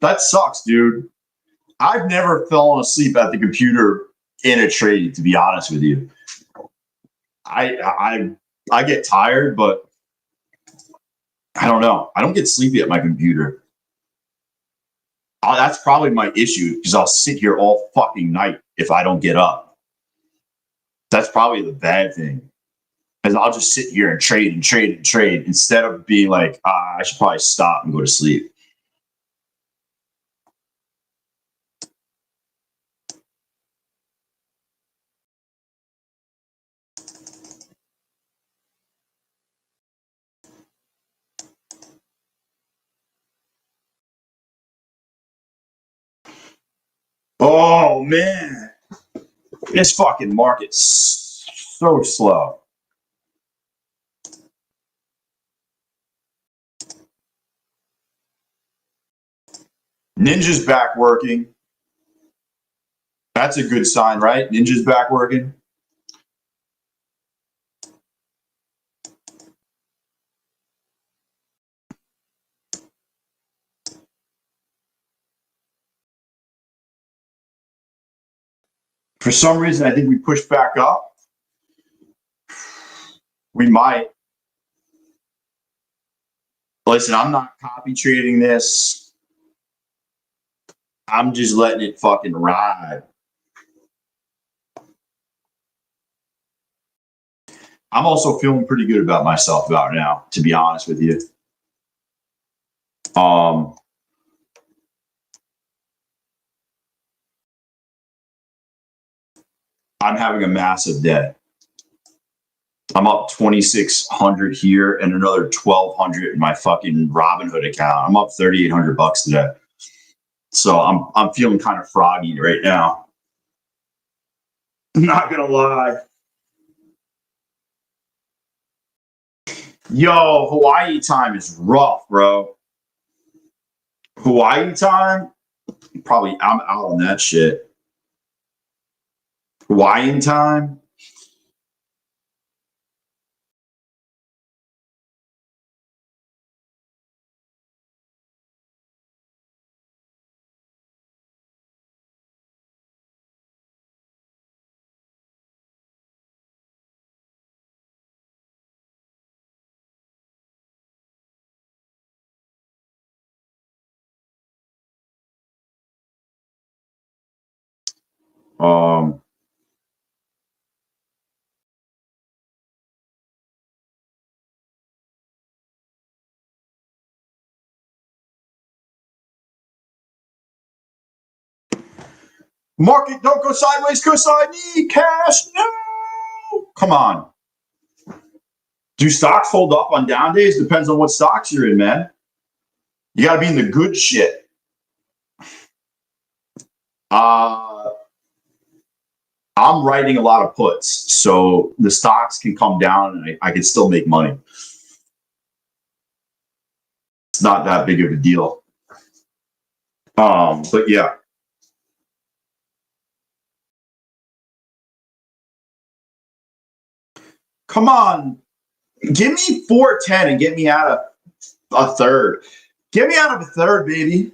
that sucks, dude. I've never fallen asleep at the computer in a trade, to be honest with you. I get tired, but I don't know. I don't get sleepy at my computer. That's probably my issue because I'll sit here all fucking night if I don't get up. That's probably the bad thing. Because I'll just sit here and trade and trade and trade instead of being like, I should probably stop and go to sleep. Oh man, this fucking market's so slow. Ninja's back working. That's a good sign, right? Ninja's back working. For some reason, I think we pushed back up. We might. Listen, I'm not copy trading this. I'm just letting it fucking ride. I'm also feeling pretty good about myself about now, to be honest with you. I'm having a massive day. I'm up 2,600 here and another 1,200 in my fucking Robinhood account. I'm up 3,800 bucks today. So I'm feeling kind of froggy right now. Not gonna lie. Yo, Hawaii time is rough, bro. Hawaii time? Probably I'm out on that shit. Hawaiian time? Um, Market don't go sideways because I need cash. No, come on. Do stocks hold up on down days? Depends on what stocks you're in, man. You got to be in the good shit. I'm writing a lot of puts, so the stocks can come down and I can still make money. It's not that big of a deal. But yeah. Come on. Give me 410 and get me out of a third. Get me out of a third, baby.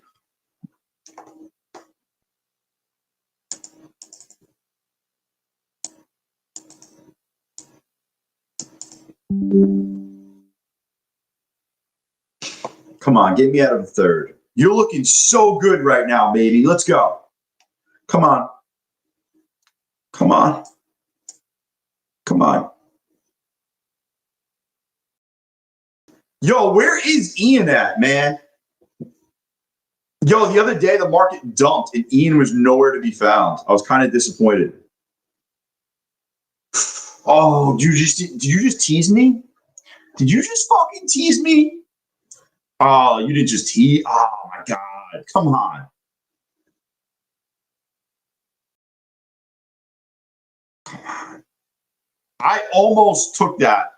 Come on, get me out of a third. You're looking so good right now, baby. Let's go. Come on. Come on. Come on. Yo, where is Ian at, man? Yo, the other day the market dumped and Ian was nowhere to be found. I was kind of disappointed. Oh, did you just tease me? Did you just fucking tease me? Oh, you didn't just tease. Oh my God. Come on. Come on. I almost took that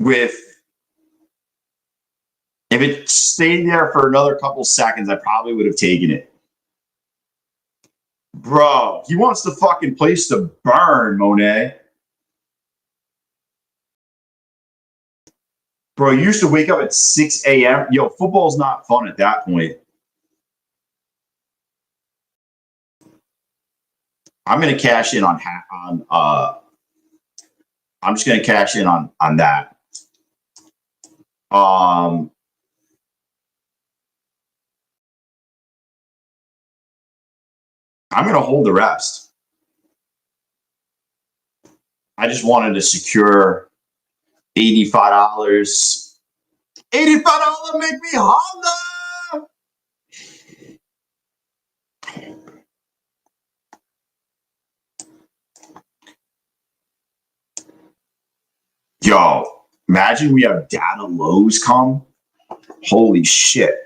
with, if it stayed there for another couple seconds, I probably would have taken it. Bro, he wants the fucking place to burn, Monet. Bro, you used to wake up at 6 a.m. Yo, football's not fun at that point. I'm gonna cash in on I'm just gonna cash in on that. I'm gonna hold the rest. I just wanted to secure $85. $85 make me holler. Yo, imagine we have data lows come. Holy shit.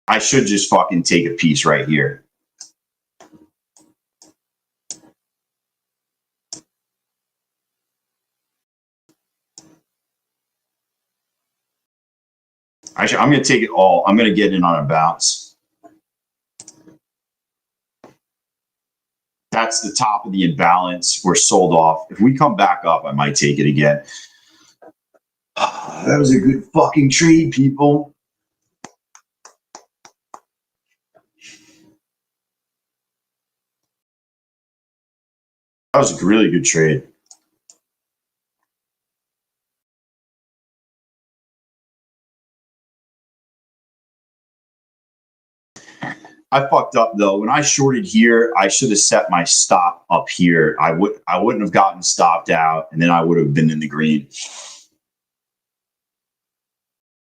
I should just fucking take a piece right here. I'm going to take it all. I'm going to get in on a bounce. That's the top of the imbalance. We're sold off. If we come back up, I might take it again. That was a good fucking trade, people. That was a really good trade. I fucked up though. When I shorted here, I should have set my stop up here. I wouldn't have gotten stopped out, and then I would have been in the green.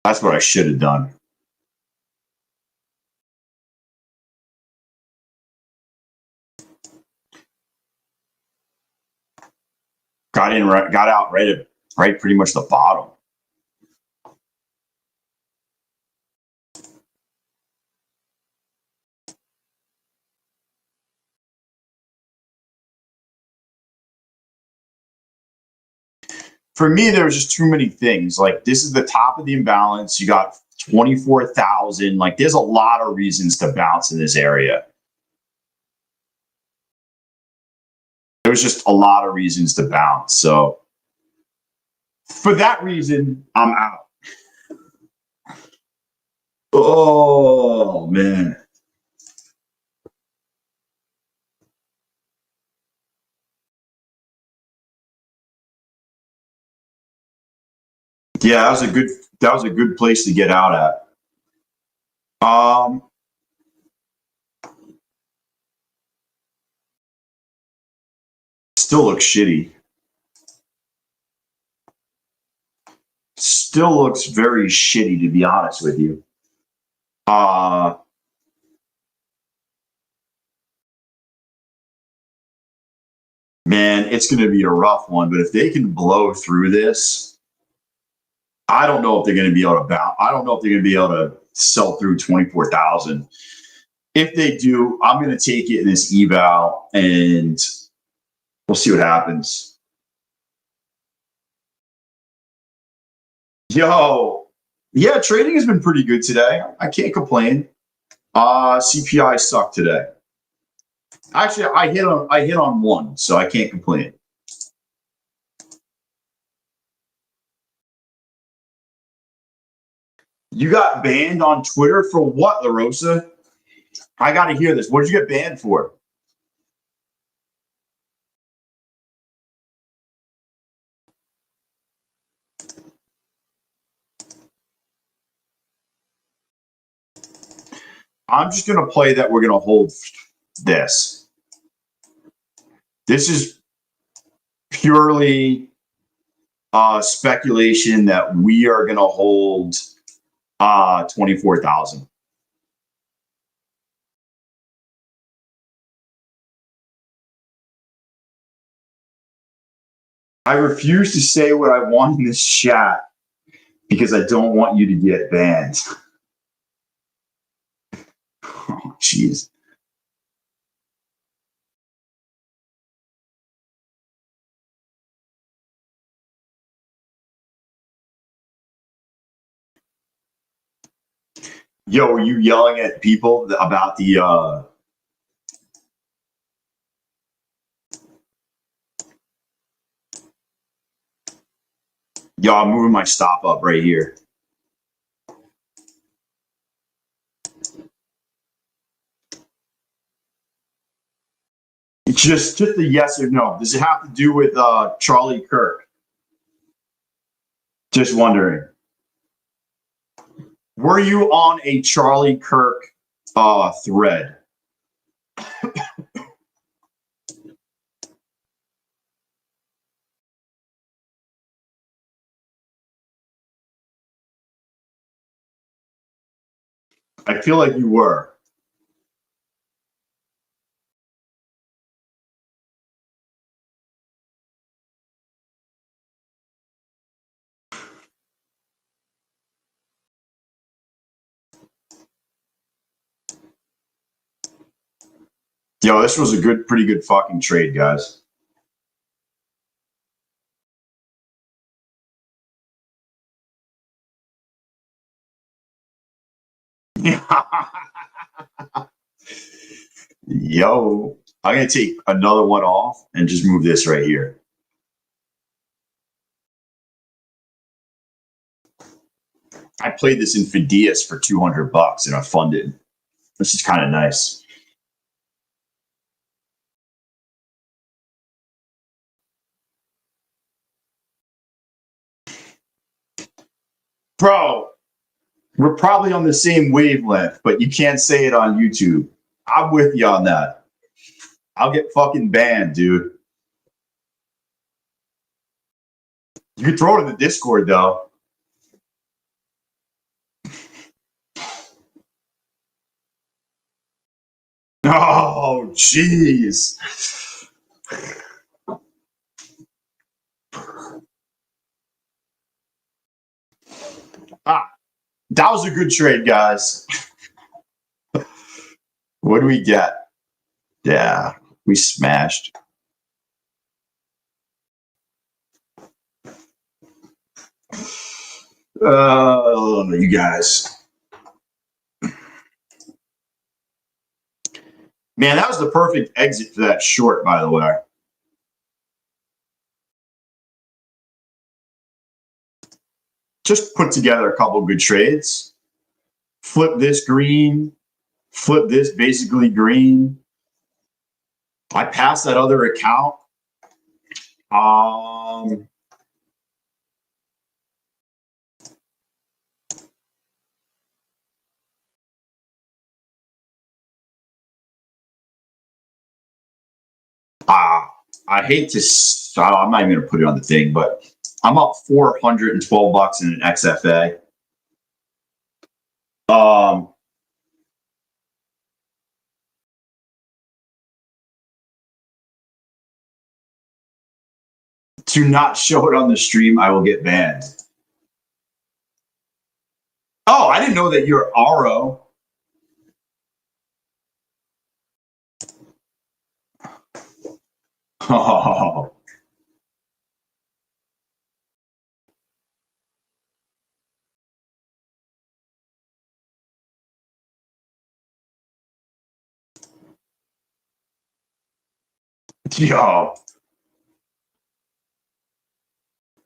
That's what I should have done. Got out right pretty much the bottom. For me, there was just too many things. Like, this is the top of the imbalance. You got 24,000. Like, there's a lot of reasons to bounce in this area. There was just a lot of reasons to bounce. So for that reason, I'm out. Oh, man. Yeah, that was a good place to get out at. Still looks shitty. Still looks very shitty, to be honest with you. Man, it's going to be a rough one, but if they can blow through this, I don't know if they're going to be able to bounce. I don't know if they're going to be able to sell through 24,000. If they do, I'm going to take it in this eval and we'll see what happens. Yo, yeah, trading has been pretty good today. I can't complain. CPI sucked today. Actually, I hit on one, so I can't complain. You got banned on Twitter for what, LaRosa? I got to hear this. What did you get banned for? I'm just going to play that we're going to hold this. This is purely speculation that we are going to hold 24,000. I refuse to say what I want in this chat because I don't want you to get banned. Oh, jeez. Yo, are you yelling at people about the Yo, I'm moving my stop up right here. Just a yes or no. Does it have to do with Charlie Kirk? Just wondering. Were you on a Charlie Kirk thread? I feel like you were. Yo, this was a pretty good fucking trade, guys. Yo, I'm going to take another one off and just move this right here. I played this in Fidias for $200 and I funded. This is kind of nice. Bro, we're probably on the same wavelength, but you can't say it on YouTube. I'm with you on that. I'll get fucking banned, dude. You can throw it in the Discord, though. Oh, jeez. That was a good trade, guys. What do we get? Yeah, we smashed. You guys. Man, that was the perfect exit for that short, by the way. Just put together a couple good trades. Flip this green. Flip this basically green. I passed that other account. I hate to, I'm not even going to put it on the thing, but I'm up $412 in an XFA. To not show it on the stream, I will get banned. Oh, I didn't know that you're RO. Oh. Yo.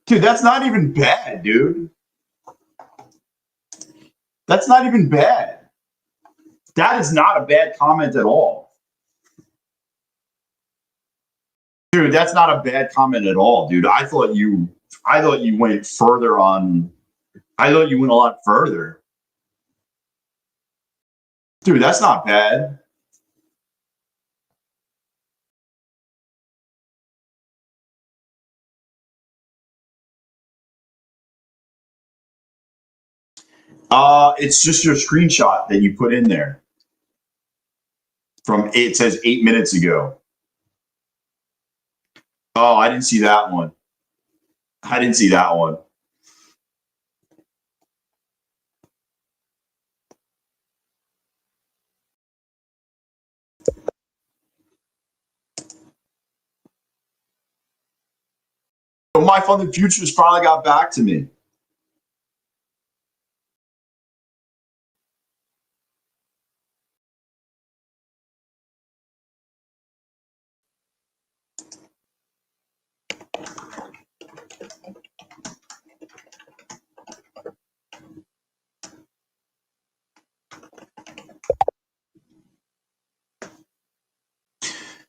Dude, that's not even bad, dude. That's not even bad. That is not a bad comment at all. Dude, that's not a bad comment at all, dude. I thought you went further on. I thought you went a lot further. Dude, that's not bad. It's just your screenshot that you put in there. It says 8 minutes ago. Oh, I didn't see that one. I didn't see that one. My funded futures finally got back to me.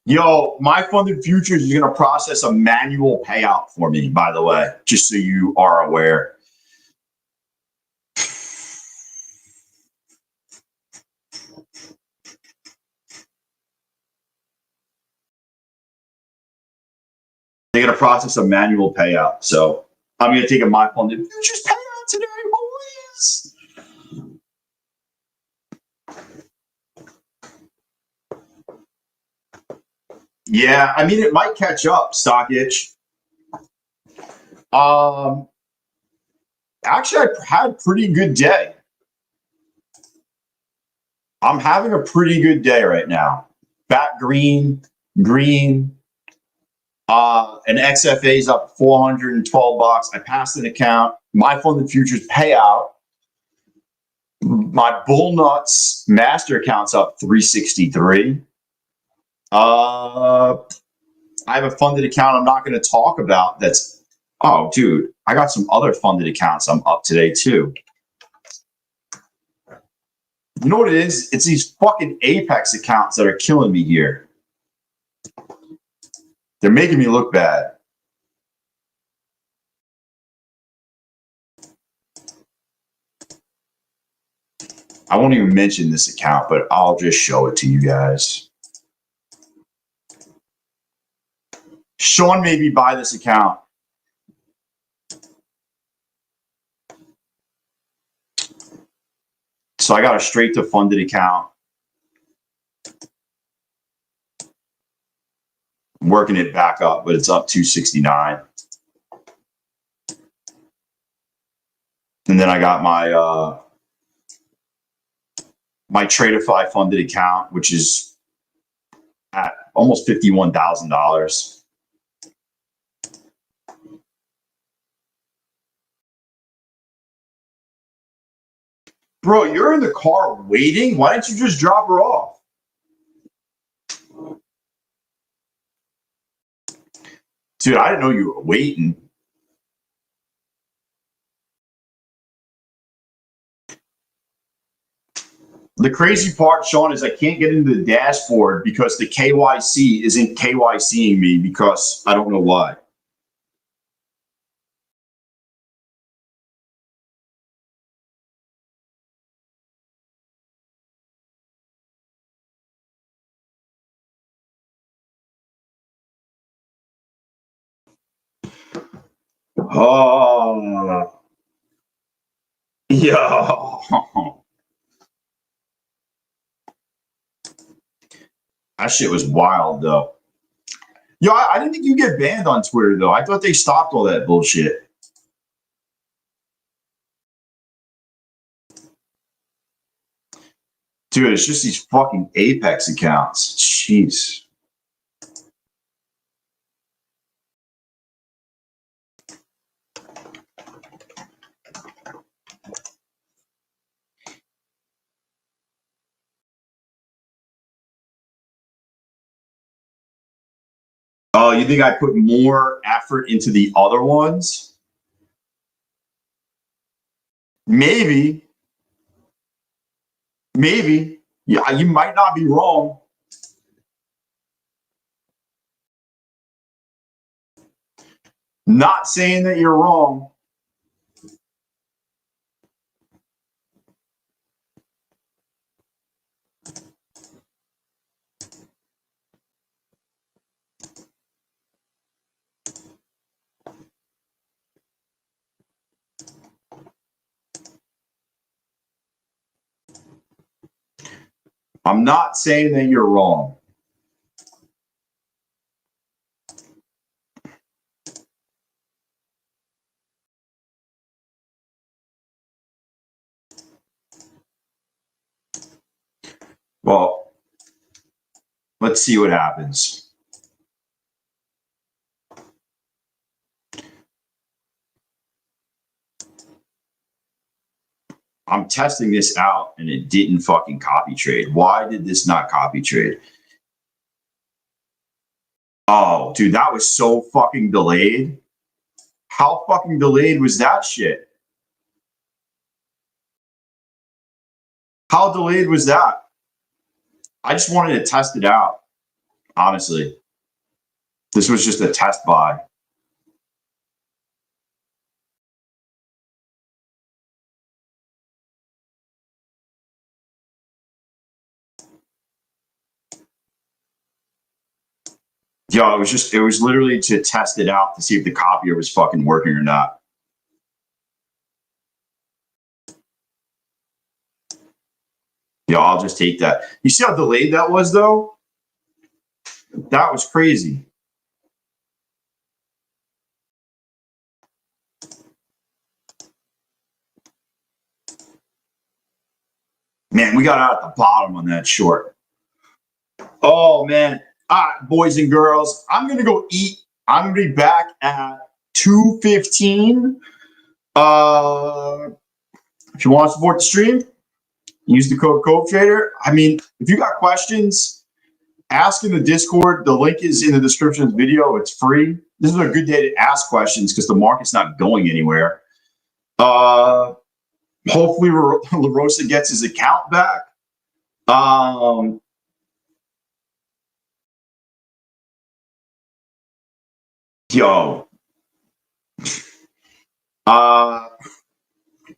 Yo, my funded futures is going to process a manual payout for me, by the way, just so you are aware. They're going to process a manual payout. So I'm going to take a my funded futures payout today, boys. Yeah, I mean, it might catch up, stock itch. Actually, I had a pretty good day. I'm having a pretty good day right now. Back green. An XFA is up $412. I passed an account. My funded futures payout. My Bulenox master account's up 363. I have a funded account I'm not going to talk about. Oh, dude, I got some other funded accounts I'm up today too. You know what it is? It's these fucking Apex accounts that are killing me here. They're making me look bad. I won't even mention this account, but I'll just show it to you guys. Sean made me buy this account. So I got a straight to funded account. I'm working it back up, but it's up 269. And then I got my my Tradeify funded account, which is at almost $51,000. Bro, you're in the car waiting? Why didn't you just drop her off? Dude, I didn't know you were waiting. The crazy part, Sean, is I can't get into the dashboard because the KYC isn't KYCing me because I don't know why. Oh, yo. That shit was wild, though. Yo, I didn't think you get banned on Twitter, though. I thought they stopped all that bullshit. Dude, it's just these fucking Apex accounts. Jeez. Oh, you think I put more effort into the other ones? Maybe. Maybe. Yeah, you might not be wrong. Not saying that you're wrong. I'm not saying that you're wrong. Well, let's see what happens. I'm testing this out and it didn't fucking copy trade. Why did this not copy trade? Oh, dude, that was so fucking delayed. How fucking delayed was that shit? How delayed was that? I just wanted to test it out, honestly. This was just a test buy. Yo, it was literally to test it out to see if the copier was fucking working or not. Yo, I'll just take that. You see how delayed that was, though? That was crazy. Man, we got out at the bottom on that short. Oh, man. All right, boys and girls, I'm going to go eat. I'm going to be back at 2:15. If you want to support the stream, use the code CodeTrader. I mean, if you got questions, ask in the Discord. The link is in the description of the video. It's free. This is a good day to ask questions because the market's not going anywhere. Hopefully, LaRosa gets his account back. Yo,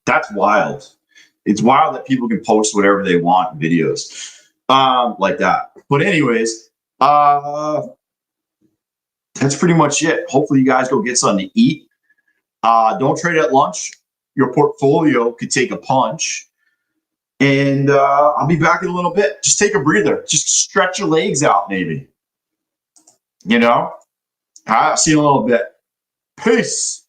that's wild. It's wild that people can post whatever they want in videos like that. But anyways, that's pretty much it. Hopefully you guys go get something to eat. Don't trade at lunch. Your portfolio could take a punch. And I'll be back in a little bit. Just take a breather. Just stretch your legs out, maybe. You know? I'll see you in a little bit. Peace.